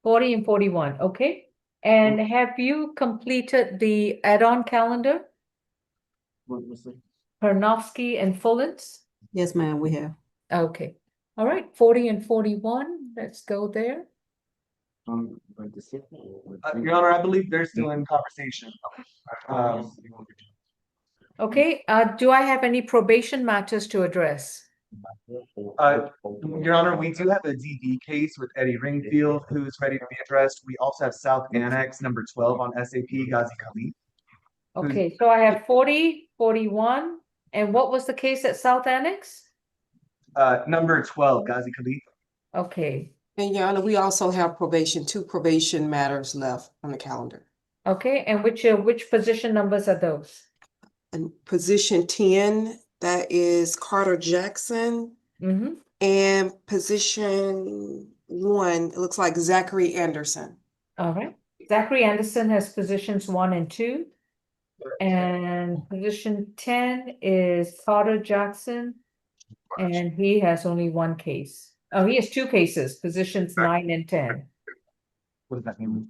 40 and 41, okay. And have you completed the add-on calendar? Pernovsky and Fullens? Yes, ma'am, we have. Okay, all right, 40 and 41, let's go there. Your Honor, I believe they're still in conversation. Okay, do I have any probation matters to address? Your Honor, we do have a DD case with Eddie Ringfield who's ready to be addressed. We also have South Annex number 12 on SAP, Ghazi Khalid. Okay, so I have 40, 41, and what was the case at South Annex? Number 12, Ghazi Khalid. Okay, And Your Honor, we also have two probation matters left on the calendar. okay, and which position numbers are those? And position 10, that is Carter Jackson. Mm-hmm. And position 1, it looks like Zachary Anderson. All right, Zachary Anderson has positions 1 and 2. And position 10 is Carter Jackson, and he has only 1 case. Oh, he has 2 cases, positions 9 and 10. What does that mean?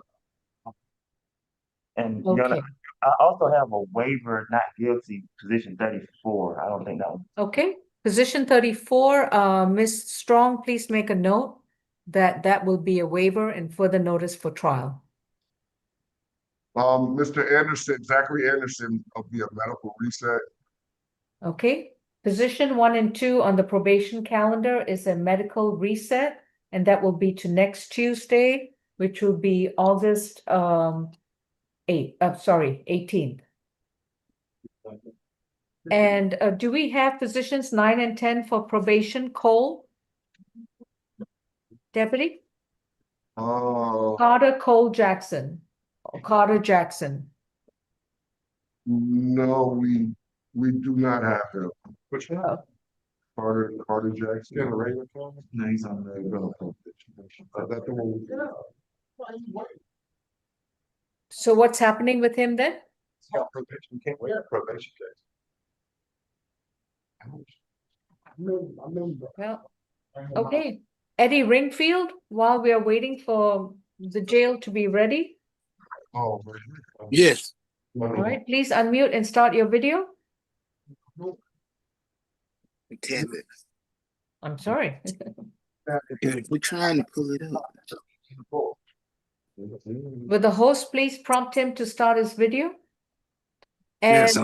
And Your Honor, Okay, I also have a waiver not guilty, position 34. I don't think that was. okay. Position 34, Ms. Strong, please make a note that that will be a waiver and further notice for trial. Mr. Anderson, Zachary Anderson will be a medical reset. Okay, position 1 and 2 on the probation calendar is a medical reset, and that will be to next Tuesday, which will be August 18th. And do we have positions 9 and 10 for probation, Cole? Deputy? Carter Cole Jackson, or Carter Jackson. No, we do not have him. Which one? Carter Jackson. Yeah, the regular one? No, he's on the development. That's the one. So what's happening with him then? It's got probation. You can't wait for probation case. Well, okay. Eddie Ringfield, while we are waiting for the jail to be ready. Oh, Yes. All right, please unmute and start your video. Damn it. I'm sorry. Okay, we're trying to pull it up. Will the host please prompt him to start his video? Yes,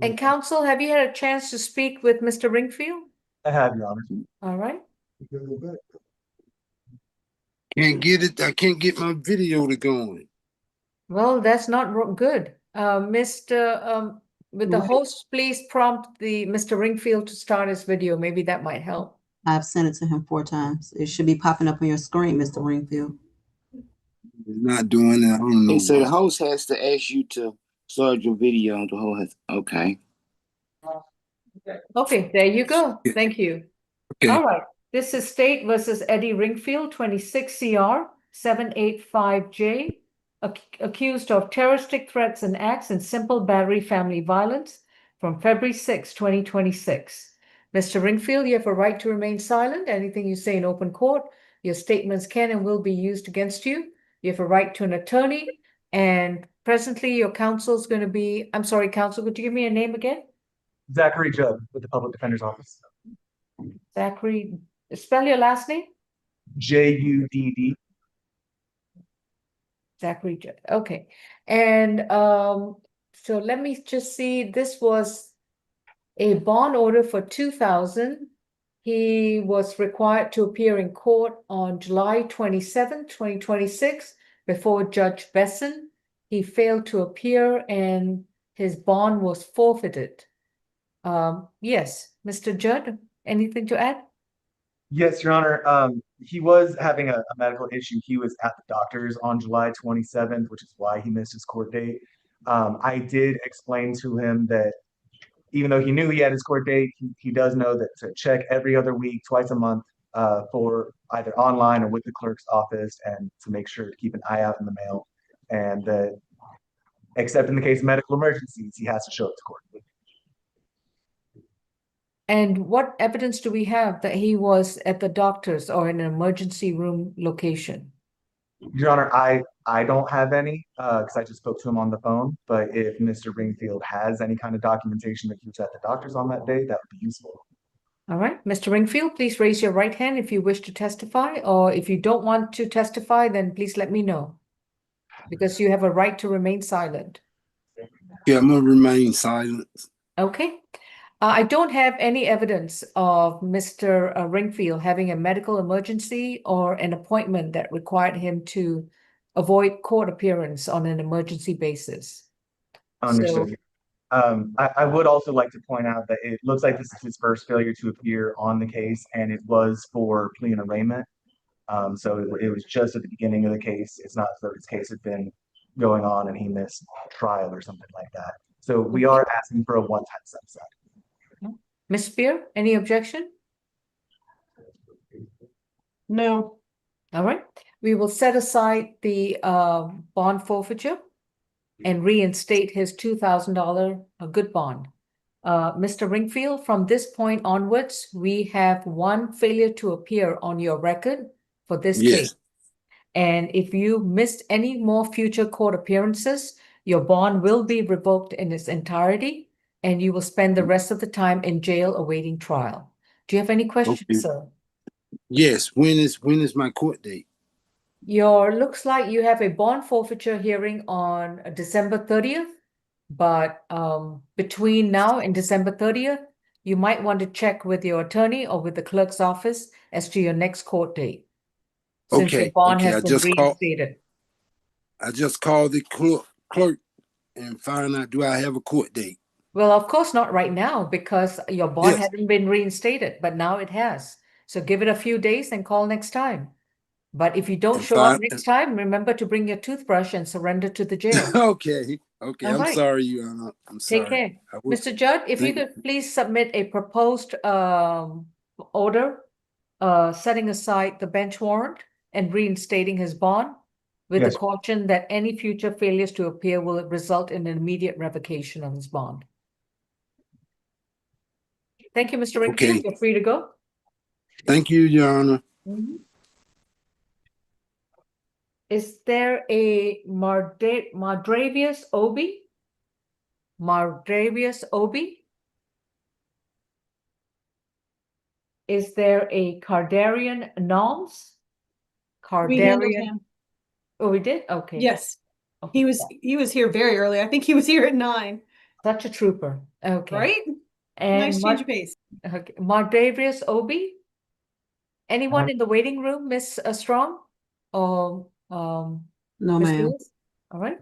And counsel, have you had a chance to speak with Mr. Ringfield? I have, Your Honor. All right. can't get it. I can't get my video to going. Well, that's not good. Would the host please prompt the Mr. Ringfield to start his video? Maybe that might help. I've sent it to him 4 times. It should be popping up on your screen, Mr. Ringfield. It's not doing it. I don't know. Okay, so the host has to ask you to start your video on the host. Okay. Okay, there you go. Thank you. Okay. All right. This is State versus Eddie Ringfield, 26 CR 785J, accused of terroristic threats and acts and simple battery family violence from February 6, 2026. Mr. Ringfield, you have a right to remain silent. Anything you say in open court, your statements can and will be used against you. You have a right to an attorney, and presently your counsel is going to be, I'm sorry, counsel, could you give me a name again? Zachary Judd with the Public Defender's Office. Zachary, spell your last name? Judd. Zachary Judd. Okay. And so let me just see, this was a bond order for $2,000. He was required to appear in court on July 27, 2026 before Judge Besson. He failed to appear and his bond was forfeited. Yes, Mr. Judd, anything to add? Yes, Your Honor. He was having a medical issue. He was at the doctor's on July 27th, which is why he missed his court date. I did explain to him that even though he knew he had his court date, he does know that to check every other week, twice a month, for either online or with the clerk's office, and to make sure to keep an eye out in the mail. And that, except in the case of medical emergencies, he has to show up to court. And what evidence do we have that he was at the doctor's or in an emergency room location? Your Honor, I don't have any because I just spoke to him on the phone. But if Mr. Ringfield has any kind of documentation that he was at the doctor's on that day, that would be useful. All right, Mr. Ringfield, please raise your right hand if you wish to testify, or if you don't want to testify, then please let me know, because you have a right to remain silent. Yeah, I'm gonna remain silent. Okay. I don't have any evidence of Mr. Ringfield having a medical emergency or an appointment that required him to avoid court appearance on an emergency basis. Understood. I would also like to point out that it looks like this is his first failure to appear on the case, and it was for plea and arraignment. So it was just at the beginning of the case. It's not as though his case had been going on and he missed trial or something like that. So we are asking for a one-time sunset. Ms. Spear, any objection? No. All right. We will set aside the bond forfeiture and reinstate his $2,000 good bond. Mr. Ringfield, from this point onwards, we have one failure to appear on your record for this case. And if you missed any more future court appearances, your bond will be revoked in its entirety, and you will spend the rest of the time in jail awaiting trial. Do you have any questions, sir? Yes. When is my court date? Looks like you have a bond forfeiture hearing on December 30th, but between now and December 30th, you might want to check with your attorney or with the clerk's office as to your next court date. Since your bond has been reinstated. I just called the clerk and find out, do I have a court date? Well, of course not right now, because your bond hasn't been reinstated, but now it has. So give it a few days and call next time. But if you don't show up next time, remember to bring your toothbrush and surrender to the jail. Okay. I'm sorry, Your Honor. I'm sorry. Take care. Mr. Judd, if you could please submit a proposed order setting aside the bench warrant and reinstating his bond with the caution that any future failures to appear will result in an immediate revocation of his bond. Thank you, Mr. Ringfield. You're free to go. Thank you, Your Honor. Is there a Mardravius Obi? Mardravius Obi? Is there a Cardarian Noms? We handled Cardarian. him. Oh, we did? Okay. Yes. Okay. He was here very early. I think he was here at 9. Such a trooper. Okay. Right? And Nice change of pace. Okay. Mardravius Obi? Anyone in the waiting room, Miss Strong? Or No, Miss ma'am. Lewis? All right.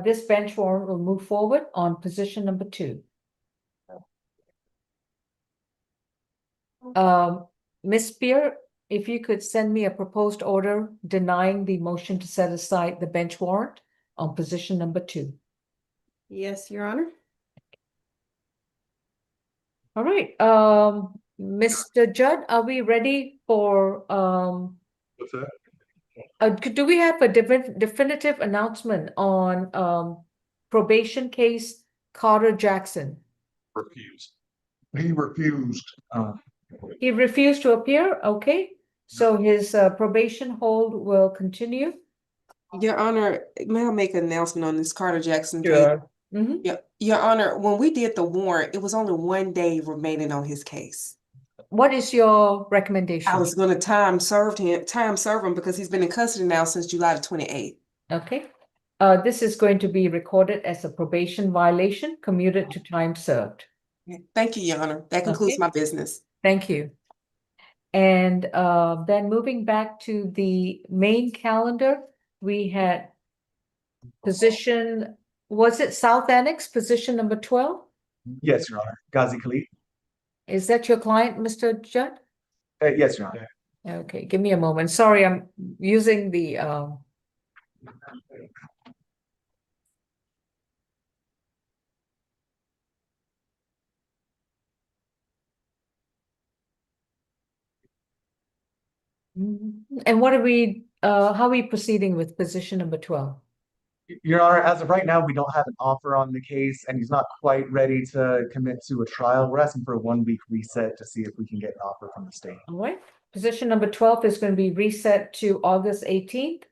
This bench warrant will move forward on position number 2. Miss Spear, if you could send me a proposed order denying the motion to set aside the bench warrant on position number 2. Yes, Your Honor. All right. Mr. Judd, are we ready for What's that? do we have a definitive announcement on probation case Carter Jackson? Refused. He refused. He refused to appear. Okay. So his probation hold will continue. Your Honor, may I make an announcement on this Carter Jackson case? Sure. Mhm. Yeah, Your Honor, when we did the warrant, it was only 1 day remaining on his case. What is your recommendation? I was gonna time serve him because he's been in custody now since July the 28th. Okay. This is going to be recorded as a probation violation commuted to time served. Thank you, Your Honor. That concludes Okay. my business. Thank you. And then moving back to the main calendar, we had position, was it South Annex, position number 12? Yes, Your Honor. Ghazi Khalid. Is that your client, Mr. Judd? Yes, Your Honor. Okay, give me a moment. Sorry, I'm using the and what are we how are we proceeding with position number 12? Your Honor, as of right now, we don't have an offer on the case, and he's not quite ready to commit to a trial. We're asking for a 1-week reset to see if we can get an offer from the state. All right. Position number 12 is going to be reset to August 18th.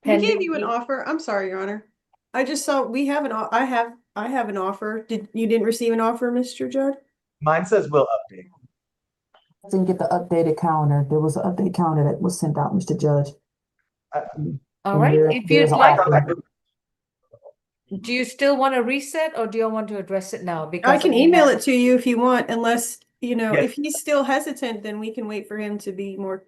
We gave you an offer. I'm sorry, Your Honor. I just saw we have an I have an offer. You didn't receive an offer, Mr. Judd? Mine says we'll update. Didn't get the updated calendar. There was an update calendar that was sent out, Mr. Judge. All right. If you'd There's an like, offer. do you still want to reset or do you want to address it now? I Because can email it to you if you want, unless, you know, Yes. if he's still hesitant, then we can wait for him to be more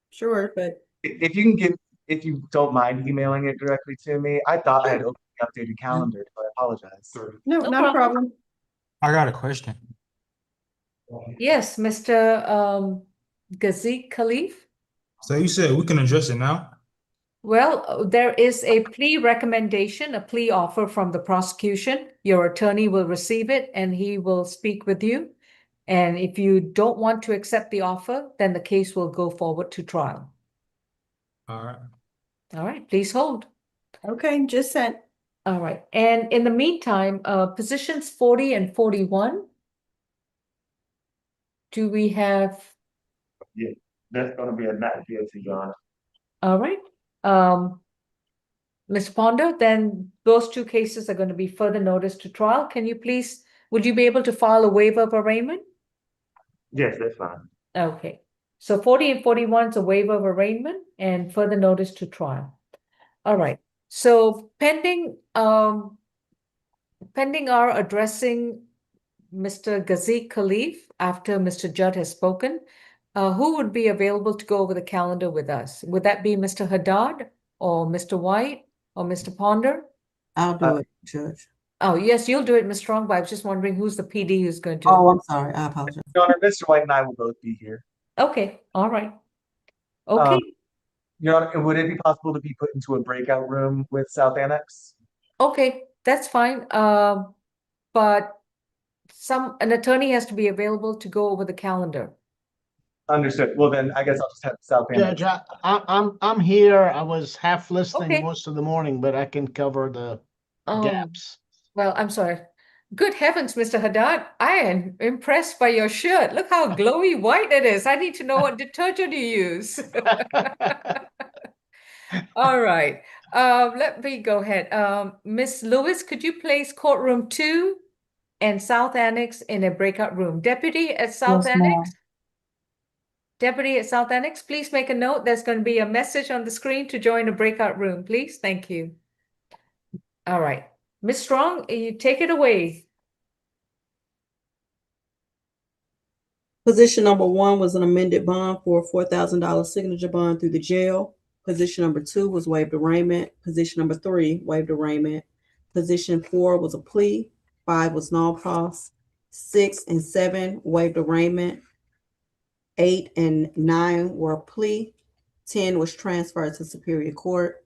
sure, but If you can if you don't mind emailing it directly to me, I thought I had opened the updated calendar, so I apologize. no, No not a problem. problem. I got a question. Yes, Mr. Ghazi Khalif. So you said we can address it now? Well, there is a plea recommendation, a plea offer from the prosecution. Your attorney will receive it and he will speak with you. And if you don't want to accept the offer, then the case will go forward to trial. All right. All right, please hold. Okay, just sent. All right, and in the meantime, positions 40 and 41. Do we have, Yeah, that's gonna be a not guilty, Your Honor. all right. Ms. Ponder, then those 2 cases are going to be further notice to trial. Can you please, would you be able to file a waiver of arraignment? Yes, that's fine. Okay, so 40 and 41 is a waiver of arraignment and further notice to trial. All right, so pending our addressing Mr. Ghazi Khalif after Mr. Judd has spoken, who would be available to go over the calendar with us? Would that be Mr. Haddad or Mr. White or Mr. Ponder? I'll do it, Judge. Oh, yes, you'll do it, Ms. Strong, but I was just wondering who's the PD who's going to. Oh, I'm sorry. I apologize. Your Honor, Mr. White and I will both be here. Okay, all right. Okay, Your Honor, would it be possible to be put into a breakout room with South Annex? okay, that's fine. But an attorney has to be available to go over the calendar. Understood. Well, then I guess I'll just have South Annex. Judge, I'm here. I was half listening Okay. most of the morning, but I can cover the Oh, gaps. well, I'm sorry. Good heavens, Mr. Haddad, I am impressed by your shirt. Look how glowy white it is. I need to know what detergent you use. All right. Let me go ahead. Miss Lewis, could you place courtroom 2 and South Annex in a breakout room? Deputy at South Yes, Annex? ma'am. Deputy at South Annex, please make a note. There's going to be a message on the screen to join a breakout room, please. Thank you. All right. Miss Strong, you take it away. Position number 1 was an amended bond for $4,000 signature bond through the jail. Position number 2 was waived arraignment. Position number 3, waived arraignment. Position 4 was a plea. 5 was null pros. 6 and 7 waived arraignment. 8 and 9 were a plea. 10 was transferred to Superior Court.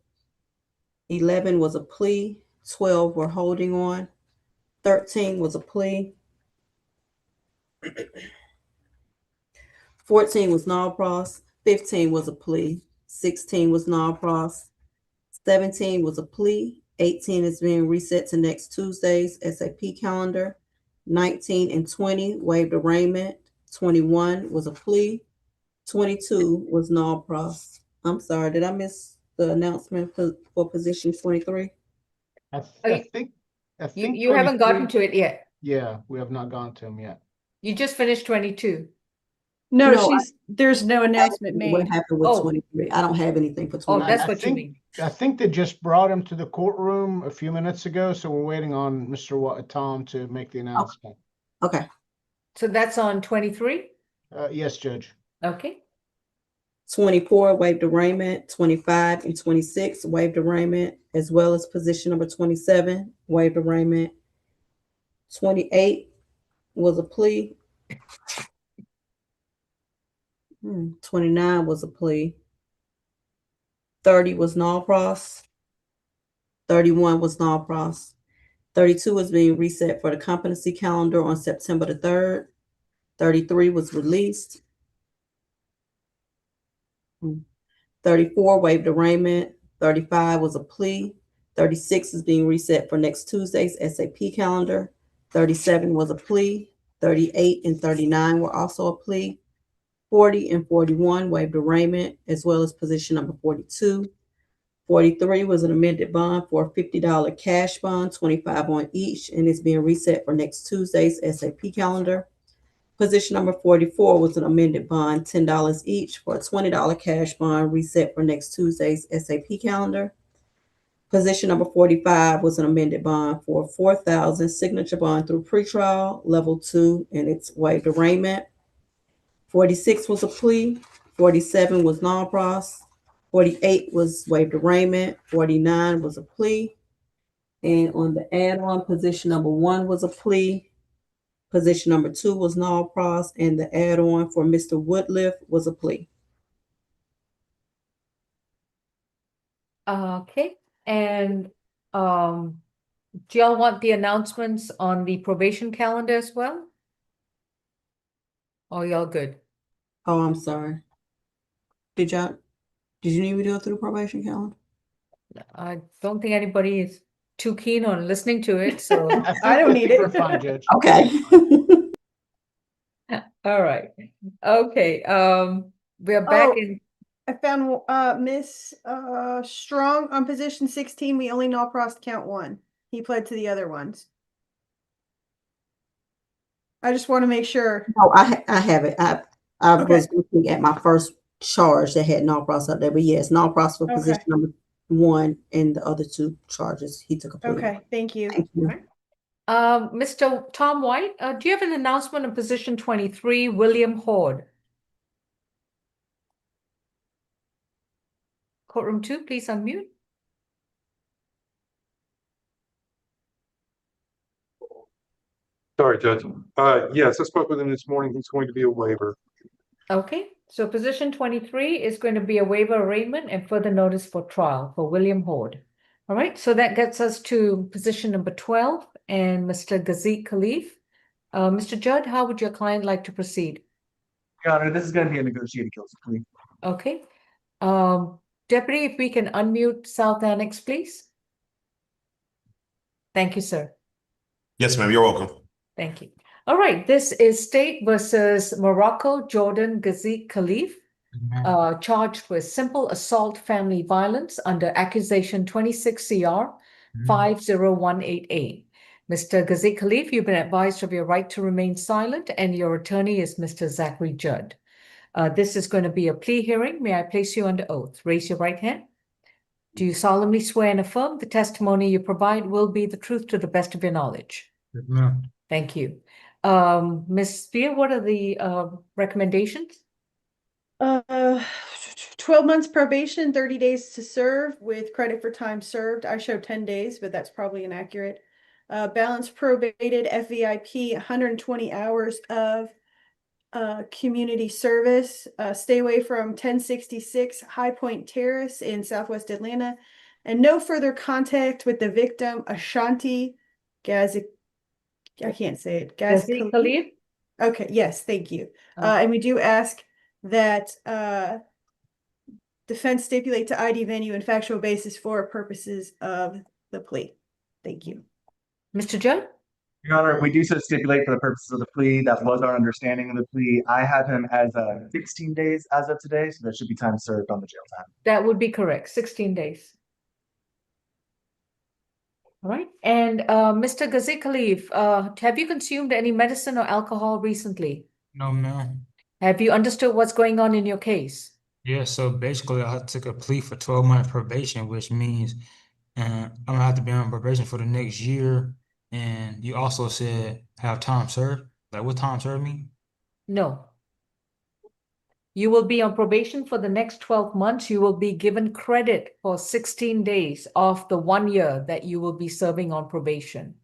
11 was a plea. 12 were holding on. 13 was a plea. 14 was null pros. 15 was a plea. 16 was null pros. 17 was a plea. 18 is being reset to next Tuesday's SAP calendar. 19 and 20 waived arraignment. 21 was a plea. 22 was null pros. I'm sorry, did I miss the announcement for position 23? I think You haven't gotten 23 to it yet. Yeah, we have not gone to him yet. You just finished 22. No, No, there's no announcement What made. happened with Oh. 23? I don't have anything for Oh, 23. that's what you mean. I think they just brought him to the courtroom a few minutes ago, so we're waiting on Mr. Tom to make the announcement. Okay. So that's on 23? Yes, Judge. Okay. 24 waived arraignment, 25 and 26 waived arraignment, as well as position number 27 waived arraignment. 28 was a plea. 29 was a plea. 30 was null pros. 31 was null pros. 32 was being reset for the competency calendar on September the 3rd. 33 was released. 34 waived arraignment. 35 was a plea. 36 is being reset for next Tuesday's SAP calendar. 37 was a plea. 38 and 39 were also a plea. 40 and 41 waived arraignment, as well as position number 42. 43 was an amended bond for a $50 cash bond, 25 on each, and it's being reset for next Tuesday's SAP calendar. Position number 44 was an amended bond, $10 each, for a $20 cash bond reset for next Tuesday's SAP calendar. Position number 45 was an amended bond for $4,000 signature bond through pretrial level 2, and it's waived arraignment. 46 was a plea. 47 was null pros. 48 was waived arraignment. 49 was a plea. And on the add-on, position number 1 was a plea. Position number 2 was null pros, and the add-on for Mr. Woodliff was a plea. Okay. And do y'all want the announcements on the probation calendar as well? Oh, y'all good? Oh, I'm sorry. Did you need me to go through the probation calendar? I don't think anybody is too keen on listening to it, so I don't need it. We're fine, Judge. Okay. all right. Okay. We are back in. I found Miss Strong on position 16. We only null pros count 1. He pled to the other ones. I just want to make sure. Oh, I have it. I was looking at my first charge that had null pros up there, but yes, null pros for position number 1 and the other 2 charges he took a plea. Okay, thank you. Thank you. Mr. Tom White, do you have an announcement on position 23, William Horde? Courtroom 2, please unmute. Sorry, Judge. Yes, I spoke with him this morning. He's going to be a waiver. Okay, so position 23 is going to be a waiver arraignment and further notice for trial for William Horde. All right, so that gets us to position number 12 and Mr. Ghazik Khalif. Mr. Judd, how would your client like to proceed? Your Honor, this is going to be a negotiated guilty plea. Okay. Deputy, if we can unmute South Annex, please. Thank you, sir. Yes, ma'am, you're welcome. Thank you. All right, this is State versus Morocco, Jordan Ghazik Khalif. charged with simple assault family violence under accusation 26 CR 50188. Mr. Ghazi Khalif, you've been advised of your right to remain silent, and your attorney is Mr. Zachary Judd. This is going to be a plea hearing. May I place you under oath? Raise your right hand. Do you solemnly swear and affirm the testimony you provide will be the truth to the best of your knowledge? Yes, ma'am. Thank you. Ms. Spear, what are the recommendations? 12 months probation, 30 days to serve with credit for time served. I show 10 days, but that's probably inaccurate. Balance probated FVIP, 120 hours of community service. Stay away from 1066 High Point Terrace in Southwest Atlanta, and no further contact with the victim, Ashanti Gazik. I can't say it. Ghazi Khalif? Okay, yes, thank you. And we do ask that defense stipulate to ID venue and factual basis for purposes of the plea. Thank you. Mr. Judd? Your Honor, we do so stipulate for the purposes of the plea. That was our understanding of the plea. I have him as 16 days as of today, so there should be time served on the jail time. That would be correct, 16 days. All right, and Mr. Ghazi Khalif, have you consumed any medicine or alcohol recently? No, ma'am. Have you understood what's going on in your case? Yeah, so basically I took a plea for 12-month probation, which means I'm gonna have to be on probation for the next year. And you also said have time served. Like, what time served mean? No. You will be on probation for the next 12 months. You will be given credit for 16 days of the 1 year that you will be serving on probation.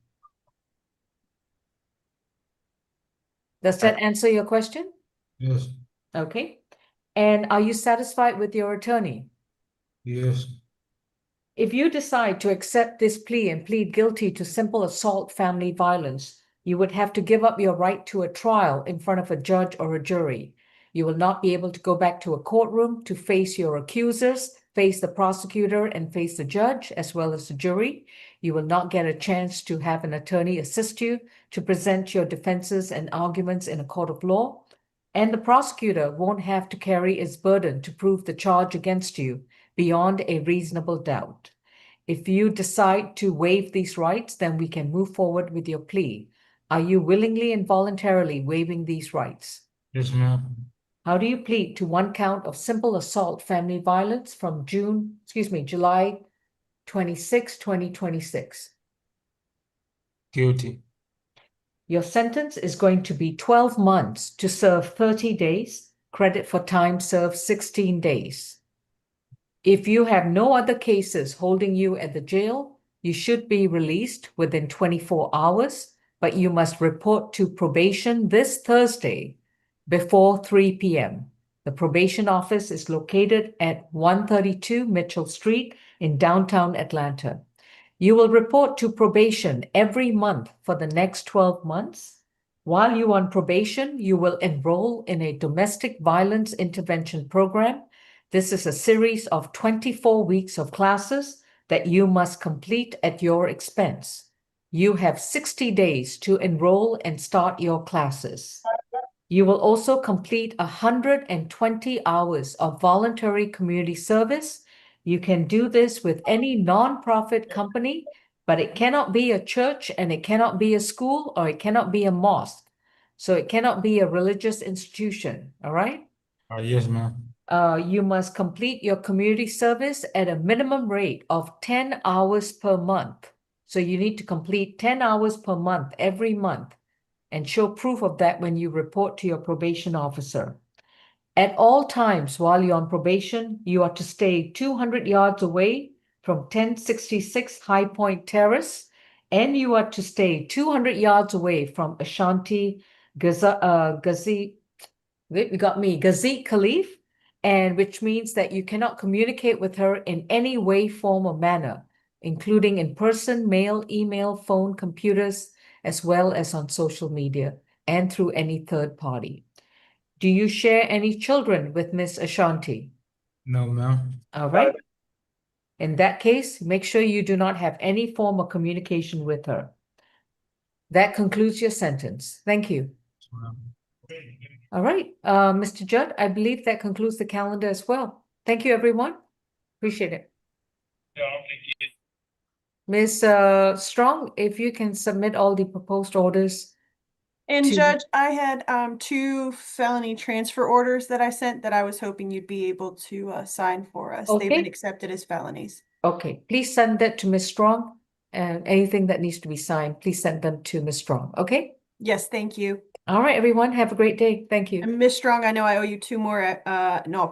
Does that answer your question? Yes. Okay. And are you satisfied with your attorney? Yes. If you decide to accept this plea and plead guilty to simple assault family violence, you would have to give up your right to a trial in front of a judge or a jury. You will not be able to go back to a courtroom to face your accusers, face the prosecutor, and face the judge, as well as the jury. You will not get a chance to have an attorney assist you to present your defenses and arguments in a court of law. And the prosecutor won't have to carry its burden to prove the charge against you beyond a reasonable doubt. If you decide to waive these rights, then we can move forward with your plea. Are you willingly and voluntarily waiving these rights? Yes, ma'am. How do you plead to one count of simple assault family violence from July 26, 2026? Guilty. Your sentence is going to be 12 months to serve 30 days, credit for time served 16 days. If you have no other cases holding you at the jail, you should be released within 24 hours, but you must report to probation this Thursday before 3 p.m. The probation office is located at 132 Mitchell Street in downtown Atlanta. You will report to probation every month for the next 12 months. While you're on probation, you will enroll in a domestic violence intervention program. This is a series of 24 weeks of classes that you must complete at your expense. You have 60 days to enroll and start your classes. You will also complete 120 hours of voluntary community service. You can do this with any nonprofit company, but it cannot be a church, and it cannot be a school, or it cannot be a mosque. So it cannot be a religious institution, all right? Yes, ma'am. You must complete your community service at a minimum rate of 10 hours per month. So you need to complete 10 hours per month every month and show proof of that when you report to your probation officer. At all times while you're on probation, you are to stay 200 yards away from 1066 High Point Terrace, and you are to stay 200 yards away from Ashanti Ghazi Khalif, and which means that you cannot communicate with her in any way, form, or manner, including in person, mail, email, phone, computers, as well as on social media and through any third party. Do you share any children with Miss Ashanti? No, ma'am. All right. In that case, make sure you do not have any form of communication with her. That concludes your sentence. Thank you. All right, Mr. Judd, I believe that concludes the calendar as well. Thank you, everyone. Appreciate it. Ms. Strong, if you can submit all the proposed orders. And to- Judge, I had 2 felony transfer orders that I sent that I was hoping you'd be able to sign for us. They've been Okay. accepted as felonies. Okay, please send that to Ms. Strong, and anything that needs to be signed, please send them to Ms. Strong, okay? Yes, thank you. All right, everyone, have a great day. Thank you. And Ms. Strong, I know I owe you 2 more, no,